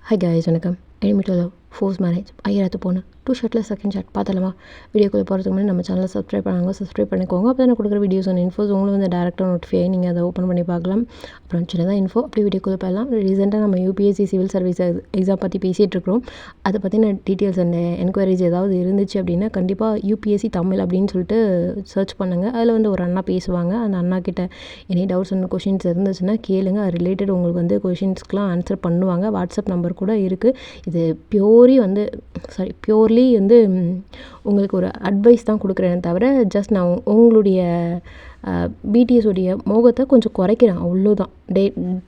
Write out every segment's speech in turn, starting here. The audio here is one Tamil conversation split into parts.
Hi guys, வணக்கம். enemy to love, forced marriage, ஐயராத்து பொண்ணு, 2 ஷர்ட்டில் செகண்ட் ஷர்ட் பார்த்தலாமா? வீடியோக்குள்ளே போகிறதுக்கு முன்னாடி நம்ம சேனலை சப்ஸ்கிரைப் பண்ணிக்கோங்க. அப்போ நான் கொடுக்குற வீடியோஸ் அண்ட் இன்ஃபோஸ் உங்களுக்கு வந்து டேரெக்டாக நோட்டிஃபை ஆகி நீங்கள் அதை ஓப்பன் பண்ணி பார்க்கலாம். அப்புறம் சின்னதாக இன்ஃபோ அப்படி வீடியோக்குள்ளே போயிடலாம். ரீசெண்டாக நம்ம யூபிஎஸ்சி சிவில் சர்வீஸ் எக்ஸாம் பற்றி பேசிகிட்டு இருக்கிறோம். அதை பற்றின டீட்டெயில்ஸ் அண்ட் என்கொயரிஸ் ஏதாவது இருந்துச்சு அப்படின்னா கண்டிப்பாக யூபிஎஸ்சி தமிழ் அப்படின்னு சொல்லிட்டு சர்ச் பண்ணுங்கள். அதில் வந்து ஒரு அண்ணா பேசுவாங்க. அந்த அண்ணா கிட்ட எனி டவுட்ஸ் அண்ட் கொஷின்ஸ் இருந்துச்சுன்னா கேளுங்க. அது ரிலேட்டட் உங்களுக்கு வந்து கொஷின்ஸ்க்கெலாம் ஆன்சர் பண்ணுவாங்க. வாட்ஸ்அப் நம்பர் கூட இருக்குது. இது பியூர்லி வந்து உங்களுக்கு ஒரு அட்வைஸ் தான் கொடுக்குறேன்னு தவிர ஜஸ்ட் நான் உங்களுடைய பிடிஎஸோடைய மோகத்தை கொஞ்சம் குறைக்கிறேன், அவ்வளோதான்.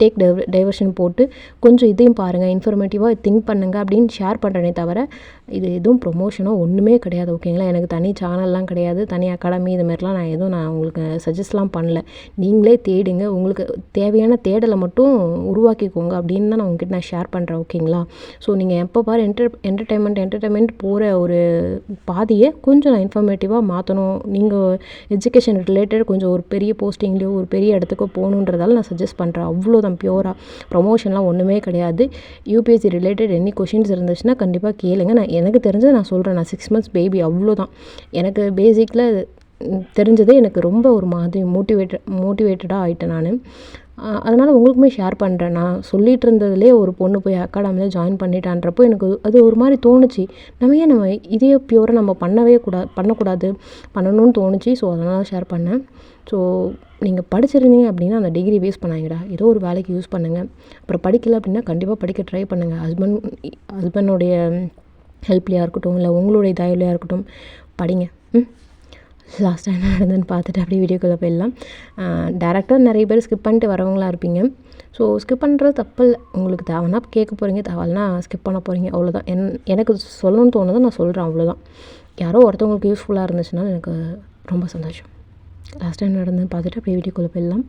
டேக் டைவர்ஷன் போட்டு கொஞ்சம் இதையும் பாருங்கள், இன்ஃபர்மேட்டிவாக திங்க் பண்ணுங்கள் அப்படின்னு ஷேர் பண்ணுறேனே தவிர இது எதுவும் ப்ரொமோஷனோ ஒன்றுமே கிடையாது. ஓகேங்களா? எனக்கு தனி சேனல்லாம் கிடையாது, தனி அகாடமி இது மாதிரிலாம் நான் உங்களுக்கு சஜஸ்ட்லாம் பண்ணல. நீங்களே தேடுங்க, உங்களுக்கு தேவையான தேடலை மட்டும் உருவாக்கிக்கோங்க அப்படின்னு தான் நான் உங்ககிட்ட ஷேர் பண்ணுறேன். ஓகேங்களா? ஸோ நீங்கள் எப்போ பாரு என்டர்டைன்மெண்ட் போகிற ஒரு பாதியை கொஞ்சம் நான் இன்ஃபர்மேட்டிவாக மாற்றணும். நீங்கள் எஜுகேஷன் ரிலேட்டட் கொஞ்சம் ஒரு பெரிய போஸ்டிங்லேயோ ஒரு பெரிய இடத்துக்கோ போகணுன்றதால நான் சஜஸ்ட் பண்ணுறேன். அவ்வளோதான், பியூராக. ப்ரமோஷன்லாம் ஒன்றுமே கிடையாது. யூபிஎஸ்சி ரிலேட்டட் எனி கொஷின்ஸ் இருந்துச்சுன்னா கண்டிப்பாக கேளுங்க. நான் எனக்கு தெரிஞ்சதை நான் சொல்கிறேன். நான் 6 months பேபி, அவ்வளோதான். எனக்கு பேசிக்கில் தெரிஞ்சதே எனக்கு ரொம்ப ஒரு மாதிரி மோட்டிவேட்டடாக ஆகிட்டேன் நான். அதனால் உங்களுக்குமே ஷேர் பண்ணுறேன். நான் சொல்லிகிட்டு இருந்ததுலேயே ஒரு பொண்ணு போய் அகாடமியில் ஜாயின் பண்ணிட்டான்றப்போ எனக்கு அது ஒரு மாதிரி தோணுச்சு. நம்ம இதே பியூராக நம்ம பண்ணணும்னு தோணுச்சு. ஸோ அதனால் ஷேர் பண்ணேன். ஸோ நீங்கள் படிச்சிருந்தீங்க அப்படின்னா அந்த டிகிரி வேஸ்ட் பண்ணாங்கடா, ஏதோ ஒரு வேலைக்கு யூஸ் பண்ணுங்கள். அப்புறம் படிக்கலை அப்படின்னா கண்டிப்பாக படிக்க ட்ரை பண்ணுங்கள். ஹஸ்பண்டோடைய ஹெல்ப்லையாக இருக்கட்டும், இல்லை உங்களுடைய தயவுலையாக இருக்கட்டும், படிங்க. லாஸ்ட்டாக என்ன நடந்ததுன்னு பார்த்துட்டு அப்படியே வீடியோக்குள்ளே போயிடலாம். டேரெக்டாக நிறைய பேர் ஸ்கிப் பண்ணிட்டு வரவங்களாக இருப்பீங்க. ஸோ ஸ்கிப் பண்ணுறது தப்பு இல்லை. உங்களுக்கு தேவைன்னா கேட்க போகிறீங்க, தேவைன்னா ஸ்கிப் பண்ண போகிறீங்க, அவ்வளோதான். எனக்கு சொல்லணும்னு தோணுதை நான் சொல்கிறேன், அவ்வளோதான். யாரோ ஒருத்தவங்களுக்கு யூஸ்ஃபுல்லாக இருந்துச்சுன்னா எனக்கு ரொம்ப சந்தோஷம். லாஸ்ட்டாக என்ன நடந்ததுன்னு பார்த்துட்டு அப்படியே வீடியோக்குள்ளே போயிடலாம்.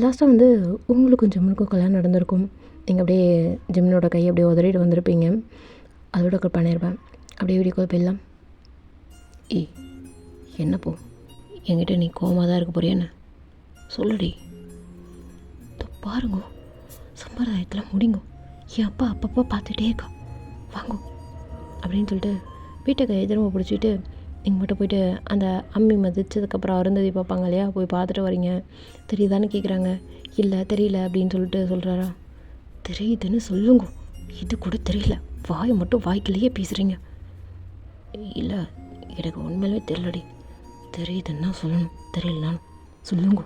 லாஸ்ட்டாக வந்து உங்களுக்கும் ஜிம்முக்கும் கல்யாணம் நடந்திருக்கும். நீங்கள் அப்படியே ஜிம்னோட கையை அப்படியே உதறிட்டு வந்திருப்பீங்க. அதோட கட் பண்ணியிருப்பேன். அப்படியே வீடியோக்குள்ளே போயிடலாம். என்ன போ, என்கிட்ட நீ கோவமாக தான் இருக்க போறியா என்ன? சொல்லுடி. பாருங்கோ, சம்பிரதாயத்தில் முடிங்கோ. என் அப்பா அப்பப்போ பார்த்துட்டே இருக்கா, வாங்கோ அப்படின்னு சொல்லிட்டு வீட்டை திரும்ப பிடிச்சிட்டு நீங்கள் மட்டும் போயிட்டு அந்த அம்மி மதிச்சதுக்கப்புறம் அருந்ததி பார்ப்பாங்க இல்லையா, போய் பார்த்துட்டு வரீங்க. தெரியுதான்னு கேட்குறாங்க. இல்லை தெரியல அப்படின்னு சொல்லிட்டு சொல்கிறாரா. தெரியுதுன்னு சொல்லுங்க, இது கூட தெரியல, வாயை மட்டும் வாய்க்கிலேயே பேசுகிறீங்க. இல்லை எனக்கு உண்மையிலே தெரியலடி, தெரியுதுன்னா சொல்லணும், தெரியலனாலும் சொல்லுங்க.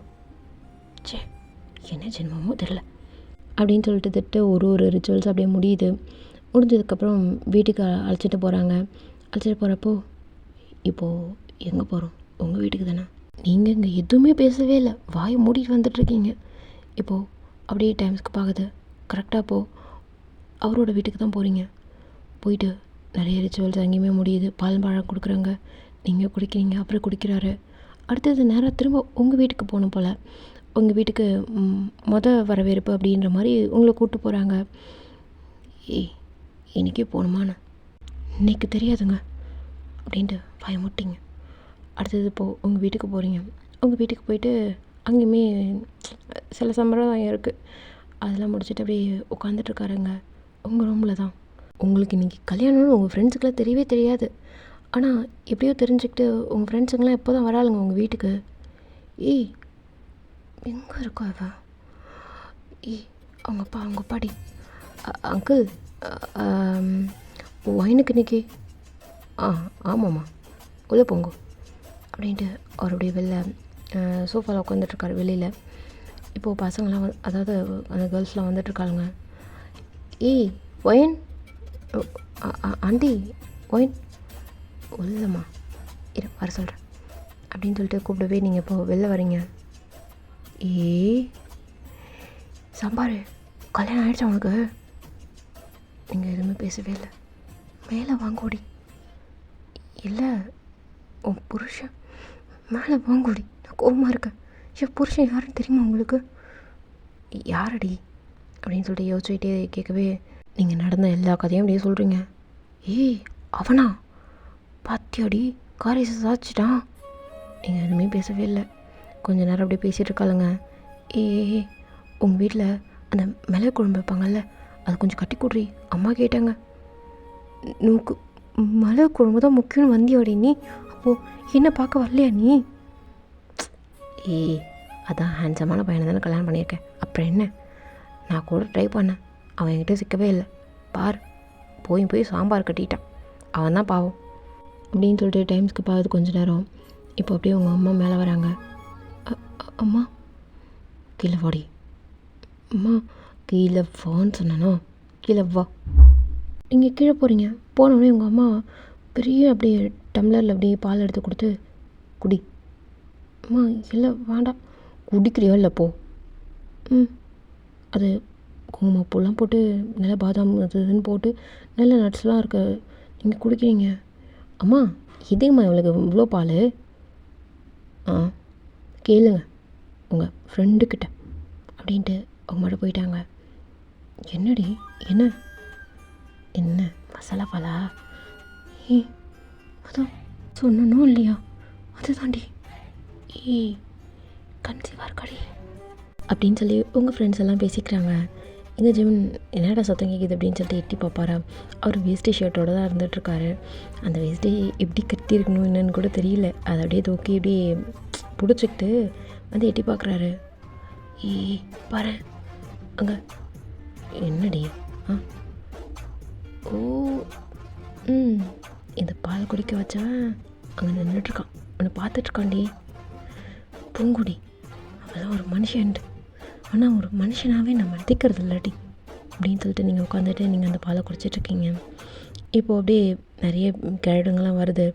சே, என்ன ஜென்மமோ தெரில அப்படின்னு சொல்லிட்டு திட்டு ஒரு ரிச்சுவல்ஸ் அப்படியே முடிஞ்சதுக்கப்புறம் வீட்டுக்கு அழைச்சிட்டு போகிறப்போ இப்போது எங்கே போகிறோம்? உங்கள் வீட்டுக்கு தானே. நீங்கள் இங்கே எதுவுமே பேசவே இல்லை, வாயை மூடிட்டு வந்துட்டுருக்கீங்க. இப்போது அப்படியே டைம்ஸ்க்கு பார்க்குது கரெக்டாக அவரோட வீட்டுக்கு தான் போகிறீங்க. போயிட்டு நிறைய ரிச்சுவல்ஸ் அங்கேயுமே முடியுது. பால் பழம் கொடுக்குறாங்க, நீங்கள் குடிக்கிறீங்க, அப்புறம் குடிக்கிறாரு. அடுத்தது நேராக திரும்ப உங்கள் வீட்டுக்கு போகணும் போல். உங்கள் வீட்டுக்கு வரவேற்பு அப்படின்ற மாதிரி உங்களை கூப்பிட்டு போகிறாங்க. இன்றைக்கே போகணுமான்னு இன்றைக்கி தெரியாதுங்க அப்படின்ட்டு பயமுட்டிங்க. அடுத்தது உங்கள் வீட்டுக்கு போகிறீங்க. உங்கள் வீட்டுக்கு போயிட்டு அங்கேயுமே சில சம்பிரதாயம் இருக்குது, அதெல்லாம் முடிச்சுட்டு அப்படியே உட்காந்துட்ருக்காருங்க உங்கள் ரூமில் தான். உங்களுக்கு இன்றைக்கி கல்யாணம்னு உங்கள் ஃப்ரெண்ட்ஸுக்கெலாம் தெரியவே தெரியாது. ஆனால் எப்படியோ தெரிஞ்சுக்கிட்டு உங்கள் ஃப்ரெண்ட்ஸுங்கெலாம் எப்போ தான் வராளுங்க உங்கள் வீட்டுக்கு. எங்கே இருக்கோ அவ? அவங்க அப்பா அவங்க அப்பாடி அங்கிள் ஒயினுக்கு இன்றைக்கி ஆமாம்மா உள்ளே போங்க அப்படின்ட்டு அவருடைய வெளில சோஃபாவில் உட்காந்துட்ருக்காரு வெளியில். இப்போது பசங்களாம் அதாவது அந்த கேர்ள்ஸ்லாம் வந்துட்டுருக்காளுங்க. ஒயின் ஆண்டி ஒயின் உள்ளம்மா வர சொல்கிறேன் அப்படின்னு சொல்லிட்டு கூப்பிடவே நீங்கள் இப்போ வெளில வரீங்க. சாம்பார் கல்யாணம் ஆகிடுச்சா உனக்கு? நீங்கள் எதுவுமே பேசவே இல்லை. மேலே வாங்கோடி. இல்லை உன் புருஷன் மேலே வாங்கோடி, நான் கோவமாக இருக்கேன். என் புருஷன் யாருன்னு தெரியுமா உங்களுக்கு? யாரடி அப்படின்னு சொல்லிட்டு யோசிச்சுக்கிட்டே கேட்கவே நீங்கள் நடந்த எல்லா கதையும் அப்படியே சொல்கிறீங்க. அவனா பாத்தியாடி காரியம் சாச்சிட்டான். நீங்கள் எதுவுமே பேசவே இல்லை. கொஞ்ச நேரம் அப்படியே பேசிகிட்டு இருக்காளுங்க. உங்கள் வீட்டில் அந்த மிளகு குழம்பு வைப்பாங்கல்ல, அது கொஞ்சம் கட்டி கொடுறி அம்மா கேட்டாங்க. நோக்கு மலை குழம்பு தான் முக்கியம்னு வந்தியோடி நீ, அப்போது என்ன பார்க்க வரலையா நீ? ஏய் அதான் ஹேண்ட்ஸமான பையனை தானே கல்யாணம் பண்ணியிருக்கேன், அப்புறம் என்ன? நான் கூட ட்ரை பண்ணேன், அவன் என்கிட்ட சிக்கவே இல்லை. பார் போய் சாம்பார் கட்டிட்டான், அவன் தான் பாவம் அப்படின்னு சொல்லிட்டு டைம்ஸ்க்கு பார்த்து கொஞ்ச நேரம். இப்போ அப்படியே உங்கள் அம்மா மேலே வராங்க. அம்மா கீழே வாடி. அம்மா கீழே வான்னு சொன்னனோ, கீழே வா. நீங்கள் கீழே போகிறீங்க. போனோடனே உங்கள் அம்மா பெரிய அப்படியே டம்ளரில் அப்படியே பால் எடுத்து கொடுத்து குடி. அம்மா இல்லை வேண்டாம். குடிக்கிறியோ இல்லை போ. அது குங்குமப்பூலாம் போட்டு நல்ல பாதாம் இதுன்னு போட்டு நல்ல நட்ஸ்லாம் இருக்கு, நீங்கள் குடிக்கிறீங்க. அம்மா இதேம்மா இவளுக்கு இவ்வளோ பால்? கேளுங்க உங்கள் ஃப்ரெண்டுக்கிட்ட அப்படின்ட்டு அவங்க மட்டும் போயிட்டாங்க. என்னடி என்ன என்ன மசாலா பாலா? அதான் சொன்னனும் இல்லையா, அது தாண்டி கன்சீவாக இருக்காடி அப்படின்னு சொல்லி உங்கள் ஃப்ரெண்ட்ஸ் எல்லாம் பேசிக்கிறாங்க. எங்கள் ஜிமன் என்னடா சத்தம் கேட்குது அப்படின்னு சொல்லிட்டு எட்டி பார்ப்பாரா. அவர் வேஸ்டி ஷர்ட்டோடு தான் இருந்துகிட்ருக்காரு. அந்த வேஸ்டி எப்படி கட்டியிருக்கணும் என்னன்னு கூட தெரியல, அதை அப்படியே தூக்கி இப்படியே பிடிச்சிக்கிட்டு வந்து எட்டி பார்க்குறாரு. பாரு அங்கே என்னடி? ஓ இந்த பால் குடிக்க வச்சவன் அங்கே நின்றுட்டுருக்கான், அவனை பார்த்துட்ருக்காண்டி. பூங்குடி அவெல்லாம் ஒரு மனுஷன்ட்டு, ஆனால் ஒரு மனுஷனாகவே நம்ம மதிக்கிறது இல்லாட்டி அப்படின்னு சொல்லிட்டு நீங்கள் உட்காந்துட்டு நீங்கள் அந்த பாலை குடிச்சிட்ருக்கீங்க. இப்போது அப்படியே நிறைய கிழடுங்கள்லாம் வருது.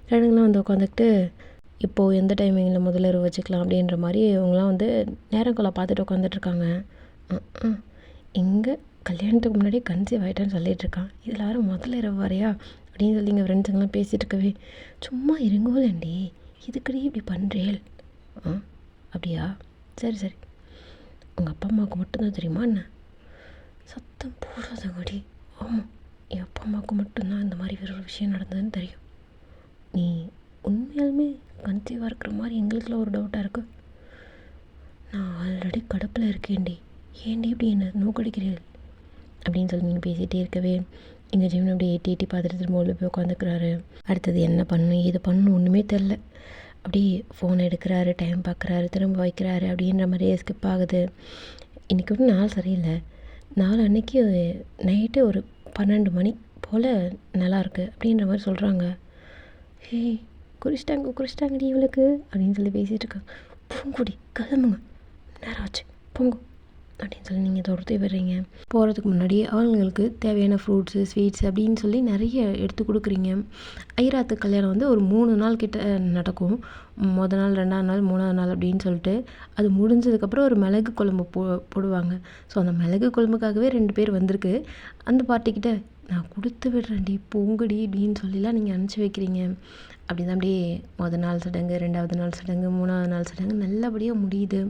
கிழடுங்கள்லாம் வந்து உட்காந்துக்கிட்டு இப்போது எந்த டைமிங்கில் முதல்ல வச்சுக்கலாம் அப்படின்ற மாதிரி இவங்களாம் வந்து நேரம் கொலை பார்த்துட்டு உட்காந்துட்ருக்காங்க. எங்கே கல்யாணத்துக்கு முன்னாடி கன்சீவ் ஆகிட்டான்னு சொல்லிகிட்ருக்கான், இதில் வர முதல்ல இரவு வரையா அப்படின்னு சொல்லி எங்கள் ஃப்ரெண்ட்ஸுங்கெல்லாம் பேசிகிட்டு இருக்கவே, சும்மா இருங்கோலண்டி இதுக்கடி இப்படி பண்ணுறேன். அப்படியா, சரி சரி, உங்கள் அப்பா அம்மாவுக்கு மட்டும்தான் தெரியுமா என்ன? சத்தம் போடாதங்கடி. ஆமாம், என் அப்பா அம்மாவுக்கு மட்டும்தான் இந்த மாதிரி வேறு ஒரு விஷயம் நடந்ததுன்னு தெரியும். நீ உண்மையாலுமே கன்சீவாக இருக்கிற மாதிரி எங்களுக்குலாம் ஒரு டவுட்டாக இருக்குது. நான் ஆல்ரெடி கடுப்பில் இருக்கேன்டி, ஏன்டி இப்படி என்ன நோக்கடிக்கிறீர்கள் அப்படின்னு சொல்லி நீங்கள் பேசிகிட்டே இருக்கவே எங்கள் ஜீவன் அப்படியே எட்டி பார்த்துட்டு திரும்ப உள்ள போய் உட்காந்துக்கிறாரு. அடுத்தது என்ன பண்ணணும் ஏது பண்ணணும் ஒன்றுமே தெரில. அப்படியே ஃபோன் எடுக்கிறாரு, டைம் பார்க்குறாரு, திரும்ப வைக்கிறாரு, அப்படின்ற மாதிரியே ஸ்கிப் ஆகுது. இன்றைக்கி ஒன்றும் நாள் சரியில்லை. நாள் அன்றைக்கி நைட்டு ஒரு 12 மணி போல் நல்லாயிருக்கு அப்படின்ற மாதிரி சொல்கிறாங்க. குறிச்சிட்டாங்கடி இவளுக்கு அப்படின்னு சொல்லி பேசிகிட்டு இருக்காங்க. பூங்குடி கிளம்புங்க, நேரம் ஆச்சு போங்க அப்படின்னு சொல்லி நீங்கள் தொடர்த்து வர்றீங்க. போகிறதுக்கு முன்னாடி அவங்களுக்கு தேவையான ஃப்ரூட்ஸு ஸ்வீட்ஸ் அப்படின்னு சொல்லி நிறைய எடுத்து கொடுக்குறீங்க. ஐராத்து கல்யாணம் வந்து ஒரு 3 நாள் கிட்ட நடக்கும். மொதல் நாள், 2ஆவது நாள், 3ஆவது நாள் அப்படின்னு சொல்லிட்டு அது முடிஞ்சதுக்கப்புறம் ஒரு மிளகு குழம்பு போடுவாங்க. ஸோ அந்த மிளகு குழம்புக்காகவே 2 பேர் வந்திருக்கு. அந்த பார்ட்டிக்கிட்ட நான் கொடுத்து விடுறேன்டி பூங்குடி அப்படின்னு சொல்லிலாம் நீங்கள் அனுப்பிச்சி வைக்கிறீங்க. அப்படி தான் அப்படியே மொதல் நாள் சடங்கு, 2ஆவது நாள் சடங்கு, 3ஆவது நாள் சடங்கு நல்லபடியாக முடியுது.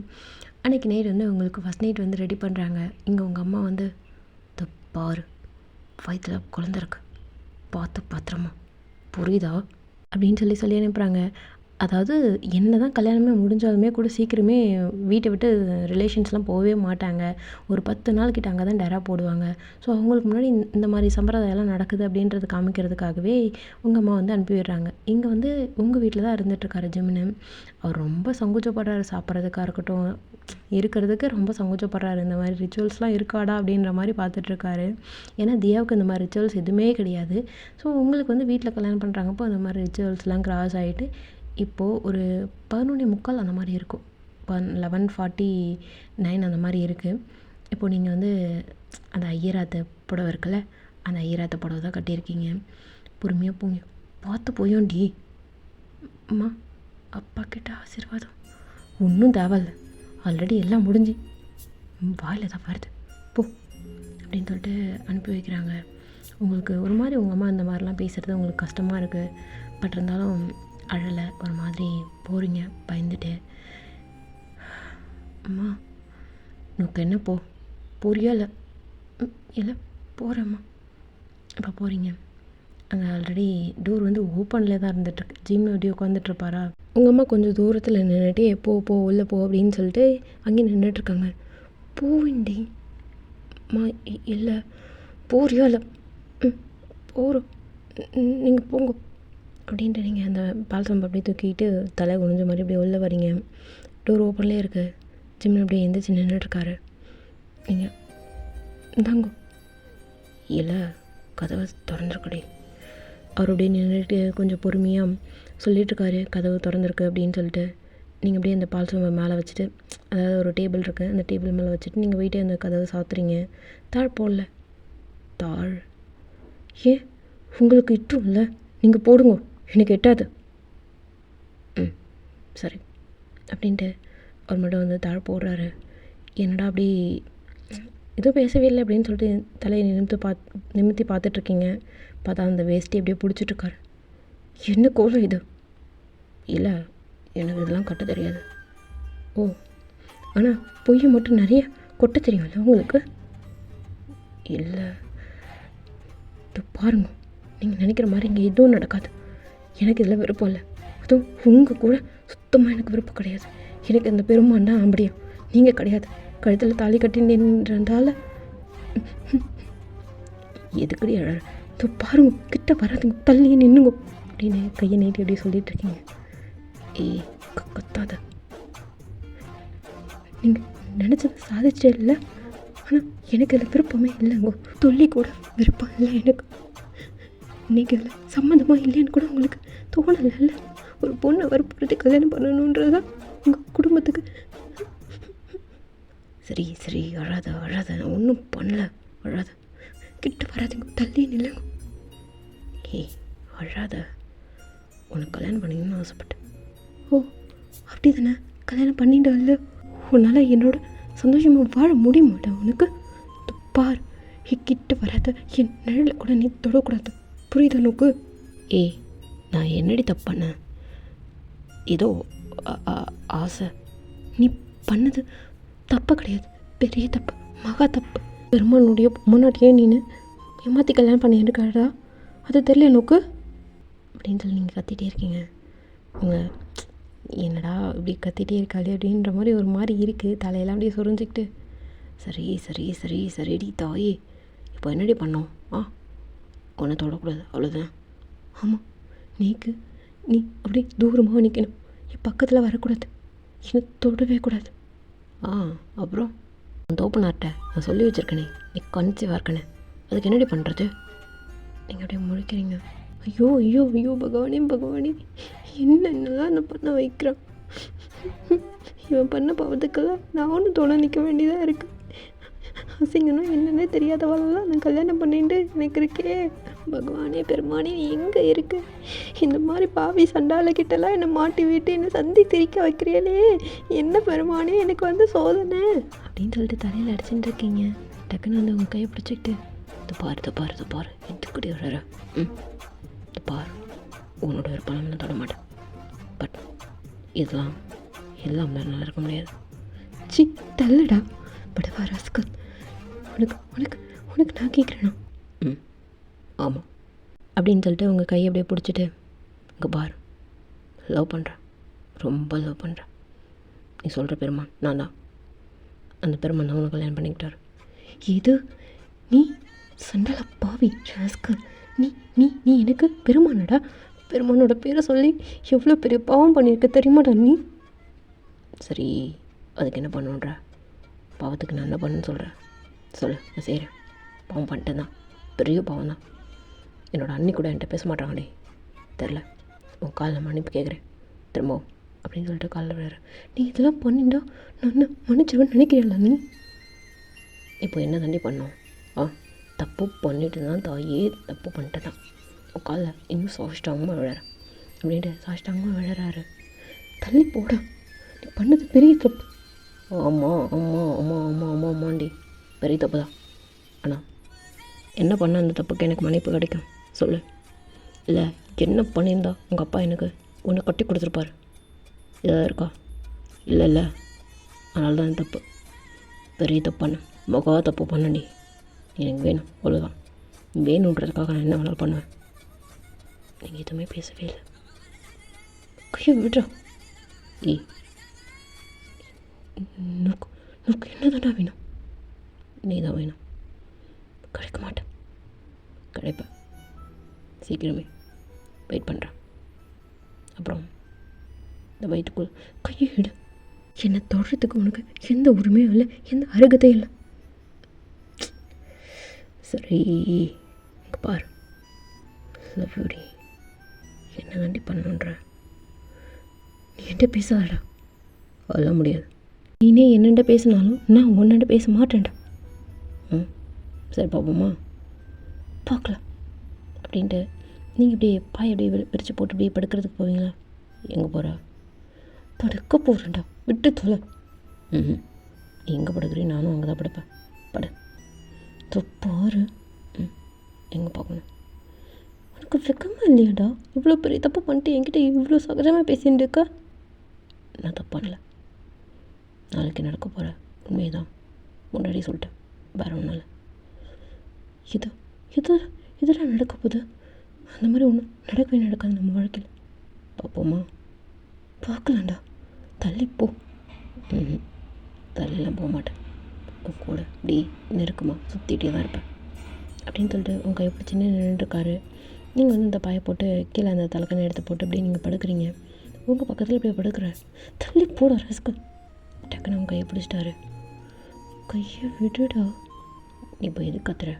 அன்றைக்கி நைட் வந்து உங்களுக்கு ஃபஸ்ட் நைட் வந்து ரெடி பண்ணுறாங்க. இங்கே உங்கள் அம்மா வந்து பாரு வயிற்றில் குழந்த இருக்கு, பார்த்து பத்திரமா புரியுதா அப்படின்னு சொல்லி அனுப்புகிறாங்க. அதாவது என்ன தான் கல்யாணமே முடிஞ்சாலுமே கூட சீக்கிரமே வீட்டை விட்டு ரிலேஷன்ஸ்லாம் போகவே மாட்டாங்க. ஒரு 10 நாள் கிட்ட அங்கே தான் டெரா போடுவாங்க. ஸோ அவங்களுக்கு முன்னாடி இந்த மாதிரி சம்பிரதாயம்லாம் நடக்குது அப்படின்றது காமிக்கிறதுக்காகவே உங்கள் அம்மா வந்து அனுப்பி விடுறாங்க. இங்கே வந்து உங்கள் வீட்டில் தான் இருந்துகிட்ருக்காரு ஜிமினு. அவர் ரொம்ப சங்கோச்சப்படுறாரு, சாப்பிட்றதுக்காக இருக்கட்டும், இருக்கிறதுக்கு ரொம்ப சங்கோச்சப்படுறாரு. இந்த மாதிரி ரிச்சுவல்ஸ்லாம் இருக்காடா அப்படின்ற மாதிரி பார்த்துட்ருக்காரு. ஏன்னா தியாவுக்கு இந்த மாதிரி ரிச்சுவல்ஸ் எதுவுமே கிடையாது. ஸோ உங்களுக்கு வந்து வீட்டில் கல்யாணம் பண்ணுறாங்கப்போ அந்த மாதிரி ரிச்சுவல்ஸ்லாம் கிராஸ் ஆகிட்டு இப்போது ஒரு 11:45 அந்த மாதிரி இருக்கும். 11:49 அந்த மாதிரி இருக்குது. இப்போது நீங்கள் வந்து அந்த ஐயராத்த புடவை இருக்குல்ல, அந்த ஐயராத்த புடவை தான் கட்டியிருக்கீங்க. பொறுமையாக போங்க, பார்த்து போயோண்டி. அம்மா அப்பா கிட்ட ஆசீர்வாதம் ஒன்றும் தேவையில்ல, ஆல்ரெடி எல்லாம் முடிஞ்சு வாயில் தான் வருது போ அப்படின்னு சொல்லிட்டு அனுப்பி வைக்கிறாங்க. உங்களுக்கு ஒரு மாதிரி உங்கள் அம்மா இந்த மாதிரிலாம் பேசுகிறது உங்களுக்கு கஷ்டமாக இருக்குது. பட் இருந்தாலும் அழலை, ஒரு மாதிரி போகிறீங்க பயந்துட்டு. அம்மா உனக்கு என்ன போறியா இல்லை? இல்லை போகிறேம்மா. இப்போ போகிறீங்க. அங்கே ஆல்ரெடி டோர் வந்து ஓப்பனில் தான் இருந்துகிட்ருக்கு. ஜிம் அப்படியே உட்காந்துட்ருப்பாரா. உங்கள் அம்மா கொஞ்சம் தூரத்தில் நின்றுட்டே போ உள்ளே போ அப்படின்னு சொல்லிட்டு அங்கேயே நின்றுட்டுருக்காங்க. போவேண்டி அம்மா இல்லை போறியா இல்லை ம் போகிறோம் நீங்கள் போங்க அப்படின்ட்டு நீங்கள் அந்த பால்சம் அப்படியே தூக்கிட்டு தலை குனிஞ்ச மாதிரி அப்படியே உள்ளே வரீங்க. டோர் ஓப்பன்லேயே இருக்குது. ஜிம்மில் அப்படியே எந்திரிச்சு நின்றுட்டுருக்காரு. நீங்கள் இந்தாங்கோ இல்லை கதவை திறந்துருக்கடி. அவர் அப்படியே நின்றுட்டு கொஞ்சம் பொறுமையாக சொல்லிகிட்ருக்காரு கதவு திறந்துருக்கு அப்படின்னு சொல்லிட்டு. நீங்கள் அப்படியே அந்த பால் சோம்பை மேலே வச்சுட்டு, அதாவது ஒரு டேபிள் இருக்குது, அந்த டேபிள் மேலே வச்சுட்டு நீங்கள் போயிட்டு அந்த கதவை சாத்துறீங்க. தாழ் போடல. தாழ் ஏன் உங்களுக்கு இட்டும் இல்லை, நீங்கள் போடுங்க, எனக்கு எட்டாது. ம் சரி அப்படின்ட்டு அவர் மட்டும் வந்து தாழ் போடுறாரு. என்னடா அப்படி எதுவும் பேசவே இல்லை அப்படின்னு சொல்லிட்டு தலையை நிமித்தி பார்த்துட்ருக்கீங்க. பார்த்தா அந்த வேஷ்டி அப்படியே பிடிச்சிட்ருக்காரு. என்ன கோலம் இது? இல்லை எனக்கு இதெல்லாம் கட்ட தெரியாது. ஓ ஆனால் பொய்யை மட்டும் நிறைய கொட்ட தெரியும்ல உங்களுக்கு? இல்லை இது பாருங்க, நீங்கள் நினைக்கிற மாதிரி இங்கே எதுவும் நடக்காது. எனக்கு இதில் விருப்பம் இல்லை. அதுவும் உங்கள் கூட சுத்தமாக எனக்கு விருப்பம் கிடையாது. எனக்கு இந்த பெருமான் தான் அப்படியும், நீங்கள் கிடையாது. கழுத்தில் தாலி கட்டி நின்றதால எதுக்கடி அழற? இது பாருங்க, கிட்ட வராதுங்க, தள்ளியே நின்றுங்க அப்படின்னு கையை நீட்டி அப்படி சொல்லிட்டு இருக்கீங்க. ஏய் கத்தாத, நீங்கள் நினச்சது சாதிச்சே இல்லை. ஆனால் எனக்கு இதில் விருப்பமே இல்லைங்கோ. சொல்லி கூட விருப்பம் இல்லை எனக்கு. நீங்கள் இதில் சம்மந்தமாக இல்லைன்னு கூட உங்களுக்கு தோணலை இல்லை? ஒரு பொண்ணை வற்புறுத்தி கல்யாணம் பண்ணணுன்றதுதான் உங்கள் குடும்பத்துக்கு. சரி சரி அழாத அழாத, நான் ஒன்றும் பண்ணல, அழாத, கிட்ட வராதுங்க, தள்ளி நில்லுங்க. ஏய் அழாத, உனக்கு கல்யாணம் பண்ணிக்கணும்னு ஆசைப்பட்டேன். ஓ அப்படி தானே? கல்யாணம் பண்ணிட்டு இல்லை உன்னால் என்னோட சந்தோஷமாக வாழ முடிய மாட்டேன் உனக்கு. பார், கிட்ட வராத, என் நிழலில் கூட நீ தொடக்கூடாது, புரியுதா உனக்கு? ஏய் நான் என்னடி தப்பு பண்ணேன்? ஏதோ ஆசை. நீ பண்ணது தப்பு கிடையாது, பெரிய தப்பு, மகா தப்பு. பெருமானுடைய முன்னாடியே நீனு ஏமாற்றி கல்யாணம் பண்ணியிருக்காடா, அது தெரியல நோக்கு அப்படின்னு சொல்லி நீங்கள் கத்திகிட்டே இருக்கீங்க. உங்கள் என்னடா இப்படி கத்திகிட்டே இருக்காளே அப்படின்ற மாதிரி ஒரு மாதிரி இருக்குது. தலையெல்லாம் அப்படியே சொரிஞ்சிக்கிட்டு, சரி சரி சரி சரிடி தாயே, இப்போ என்னடி பண்ணோம்? உன்னை தொடக்கூடாது, அவ்வளோதான். ஆமாம், நீ அப்படியே தூரமாக நிற்கணும், என் பக்கத்தில் வரக்கூடாது, என்னை தொடவே கூடாது. அப்புறம் தோப்புனார்ட்ட நான் சொல்லி வச்சுருக்கேனே, நீ கன்சீவாக இருக்கனே, அதுக்கு என்னடி பண்ணுறது? நீங்கள் அப்படியே முழிக்கிறீங்க. ஐயோ ஐயோ ஐயோ பகவானே பகவானே, என்னென்னலாம் நான் பண்ண வைக்கிறான். இவன் பண்ண பாவத்துக்கெல்லாம் நானும் துணை நிற்க வேண்டியதாக இருக்குது. அசிங்கன்னா என்னென்னே தெரியாதவாளெல்லாம் நான் கல்யாணம் பண்ணிட்டு எனக்கு இருக்கே. பகவானே பெருமானே, நீ எங்கே இருக்கு? இந்த மாதிரி பாவி சண்டாளக்கிட்டலாம் என்னை மாட்டி விட்டு என்னை சந்தி திரிக்க வைக்கிறீங்களே, என்ன பெருமானே எனக்கு வந்து சோதனை அப்படின்னு சொல்லிட்டு தலையில் அடிச்சுட்டு இருக்கீங்க. டக்குன்னு வந்து உங்கள் கையை பிடிச்சிக்கிட்டு, இது பாரு எதுக்குடி வர, இது பாரு, உன்னோட ஒரு பணம் நான் தொட மாட்டேன், பட் இதெல்லாம் எல்லாம் நல்லா இருக்க முடியாது. சி தள்ளடா படவா ராஸ்கல், உனக்கு உனக்கு உனக்கு நான் கேட்குறேனா? ஆமாம் அப்படின்னு சொல்லிட்டு உங்கள் கையை அப்படியே பிடிச்சிட்டு, இங்கே பாரு, லவ் பண்ணுறேன், ரொம்ப லவ் பண்ணுறேன். நீ சொல்கிற பெருமான் நான் தான், அந்த பெருமான் தான் உனக்கு கல்யாணம் பண்ணிக்கிட்டார். இது நீ சண்டல பாவி ராஸ்கல், நீ நீ நீ எனக்கு பெருமானடா, பெருமானோட பேரை சொல்லி எவ்வளோ பெரிய பாவம் பண்ணியிருக்க தெரியுமாடா நீ? சரி அதுக்கு என்ன பண்ணுன்ற? பாவத்துக்கு நான் என்ன பண்ணுன்னு சொல்கிறேன், சொல்லு, நான் செய்கிறேன். பாவம் பண்ணிட்டேன் தான், பெரிய பாவம் தான். என்னோடய அண்ணி கூட என்கிட்ட பேச மாட்டாங்களே, தெரில, உன் காலில் மன்னிப்பு கேட்குறேன் திரும்பவும் அப்படின்னு சொல்லிட்டு காலில் விழுற. நீ இதெல்லாம் பண்ணிட்டா நான் மன்னிச்சிருவேன்னு நினைக்கிறீங்களா நீ? இப்போ என்ன தண்டி பண்ணோம்? தப்பு பண்ணிட்டு தான் தாயே, தப்பு பண்ணிட்டு தான் உன் காலில் இன்னும் சாஷ்டாங்கமாக விழற அப்படின்ட்டு சாஷ்டாங்கமாக விழறாரு. தள்ளி போடா, நீ பண்ணது பெரிய தப்பு. ஆமாண்டி, பெரிய தப்பு தான். ஆனால் என்ன பண்ண அந்த தப்புக்கு எனக்கு மன்னிப்பு கிடைக்கும் சொல்லு? இல்லை என்ன பண்ணியிருந்தா உங்கள் அப்பா எனக்கு ஒன்று கட்டி கொடுத்துருப்பாரு, இதாக இருக்கா? இல்லை அதனால தான் தப்பு, பெரிய தப்பு பண்ண, மகா தப்பு பண்ணண்டி. எனக்கு வேணும், அவ்வளோதான். வேணுன்றதுக்காக நான் என்ன வேணாலும் பண்ணுவேன். நீங்கள் எதுவுமே பேசவே இல்லை. கையை விடுறா. நோக்கு என்ன தானே வேணும்? நீ தான் வேணும். கிடைக்க மாட்டேன். கிடைப்பேன் சீக்கிரமே, வெயிட் பண்ணுறேன். அப்புறம் இந்த வயிற்றுக்குள் கையை இடு. என்னை தொடுறதுக்கு உனக்கு எந்த உரிமையும் இல்லை, எந்த அருகதையும் இல்லை. சரி இங்கே பாரு, லவ் யூடி. என்ன தாண்டி பண்ணுன்ற? நீ என்கிட்ட பேசாதடா. அதெல்லாம் முடியாது. நீனே என்னென்ன பேசினாலும் நான் உன்னென்ன பேச மாட்டேன்டா. சரி பார்ப்போமா? பார்க்கலாம் அப்படின்ட்டு நீங்கள் இப்படியே பாய் அப்படியே பிரித்து போட்டு இப்படியே படுக்கிறதுக்கு போவீங்களா? எங்கே போகிற? படுக்க போகிறேன்டா, விட்டு தொலை. நீ எங்கே படுக்கிறீ? நானும் அங்கே தான் படுப்பேன். படு. பாரு. எங்கே பார்க்கணும்? உனக்கு வெக்கமாக இல்லையாடா? இவ்வளோ பெரிய தப்பு பண்ணிட்டு என்கிட்ட இவ்வளோ சகஜமாக பேசிட்டு இருக்கா? நான் தப்பு பண்ணல. நாளைக்கு நடக்க போகிற உண்மையை தான் முன்னாடி சொல்லிட்டேன். வேறு ஒன்றும் இல்லை. இதெல்லாம் நடக்க போகுது. அந்த மாதிரி ஒன்றும் நடக்கவே நடக்காது நம்ம வாழ்க்கையில். பார்ப்போமா? பார்க்கலாம்டா. தள்ளிப்போ. தள்ளிலாம் போக மாட்டேன். உன் கூட இப்படி நெருக்கமாக சுற்றிகிட்டே தான் இருப்பேன் அப்படின்னு சொல்லிட்டு உங்கள் கை பிடிச்சி நின்றுருக்காரு. நீங்கள் வந்து இந்த பாயை போட்டு கீழே அந்த தலைக்கண்ணை எடுத்து போட்டு அப்படியே நீங்கள் படுக்கிறீங்க. உங்கள் பக்கத்தில் இப்படியே படுக்கிற. தள்ளி போட ரஸ்கல். டக்குன்னு உங்கள் கையை பிடிச்சிட்டாரு. கையை விடுடா. நீ இப்போ எது கத்துற?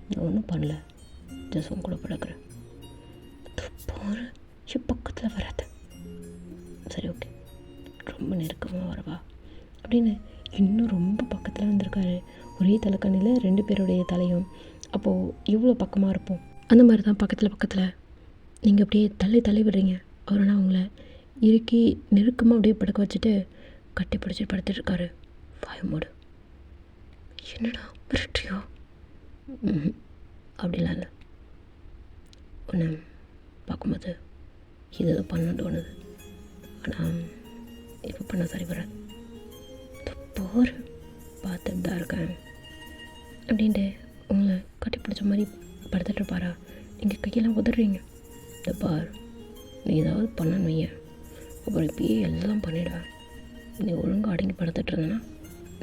நான் ஒன்றும் பண்ணல, ஜஸ்ட் உன் கூட படுக்கிறேன். பாரு, என் பக்கத்தில் வராத. சரி ஓகே, ரொம்ப நெருக்கமாக வரவா அப்படின்னு இன்னும் ரொம்ப பக்கத்தில் வந்திருக்காரு. ஒரே தலைக்கண்ணில் 2 பேருடைய தலையும். அப்போது இவ்வளோ பக்கமாக இருப்போம். அந்த மாதிரி தான் பக்கத்தில் நீங்கள் அப்படியே தள்ளி விடுறீங்க. அவர் ஆனால் அவங்கள இறுக்கி நெருக்கமாக அப்படியே படுக்க வச்சுட்டு கட்டி பிடிச்சிட்டு படுத்துட்ருக்காரு. வாயமோடு. என்னடா மிரட்டியோ? அப்படிலாம் இல்லை. ஒன்று பார்க்கும்போது இது பண்ண தோணுது. ஆனால் இப்போ பண்ண சரி வராது. போர் பார்த்துட்டு தான் இருக்கேன் அப்படின்ட்டு உங்களை கட்டி பிடிச்ச மாதிரி படுத்துட்ருப்பாரா. நீங்கள் கையெல்லாம் உதறீங்க. இந்த பார், நீ ஏதாவது பண்ணணும் வைய, அப்புறம் இப்பயே எல்லாம் பண்ணிவிடுவேன். நீ ஒழுங்காக அடங்கி படுத்துட்டு இருந்தேன்னா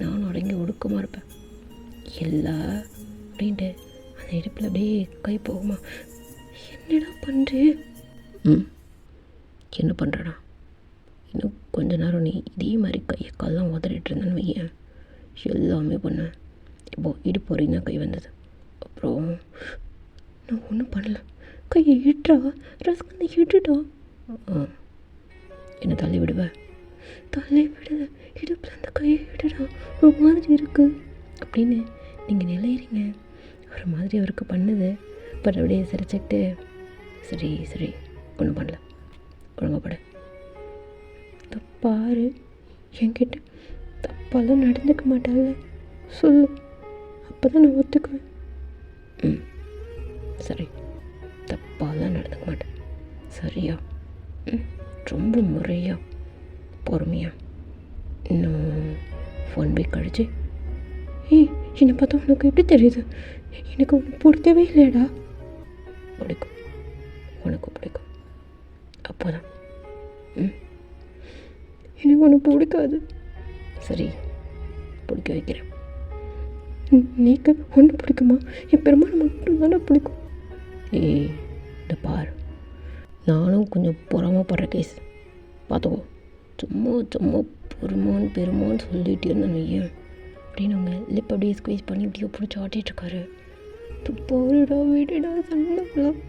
நானும் அடங்கி ஒடுக்கமாக இருப்பேன். எல்லாம் அப்படின்ட்டு அந்த இடுப்பில் அப்படியே கை போகுமா. என்னடா பண்ணுறே? என்ன பண்ணுறடா? இன்னும் கொஞ்ச நேரம் நீ இதே மாதிரி கையை கால்லாம் உதறிட்டு இருந்தேன்னு வையேன், எல்லாமே பண்ணேன். இப்போது இடுப்பு வரையும் தான் கை வந்தது. அப்புறம் நான் ஒன்றும் பண்ணல. கையை இட்டுறா ரசகந்தை, இட்டுட்டா. என்னை தள்ளி விடுவேன். தள்ளி விடுத, இடுப்பில் அந்த கையை இட்டுடா, ஒரு மாதிரி இருக்குது அப்படின்னு நீங்கள் நிலையிறீங்க. ஒரு மாதிரி அவருக்கு பண்ணுது. பட் அப்படியே சிரிச்சுக்கிட்டு சரி ஒன்றும் பண்ணல, ஒழுங்கப்பட. பாரு, என்கிட்ட தப்பாலாம் நடந்துக்க மாட்டால சொல்லு, அப்போ தான் நான் ஒத்துக்குவேன். சரி, தப்பாலாம் நடந்துக்க மாட்டேன். சரியா? ரொம்ப முறையா, பொறுமையா. இன்னும் 1 வீக் கழிச்சு என்னை பார்த்தா உனக்கு எப்படி தெரியுது? எனக்கு உனக்கு பிடிக்கவே இல்லையாடா? பிடிக்கும், உனக்கு பிடிக்கும். அப்போதான் எனக்கு உனக்கு பிடிக்காது. சரி, பிடிக்க வைக்கிறேன். நீக்கு ஒன்று பிடிக்குமா? என் பெருமாள் மட்டும் தானே பிடிக்கும். இந்த பார், நானும் கொஞ்சம் பொறாமப்படுற கேஸ் பார்த்துக்கோ. சும்மா பெருமான்னு சொல்லிகிட்டே இருந்தேன் வையன் அப்படின்னு அவங்க லிப் அப்படியே ஸ்குவீஸ் பண்ணி இப்படியோ பிடிச்சி ஆட்டிகிட்ருக்காரு. துப்பாருடா, விடுடா, சண்டைலாம்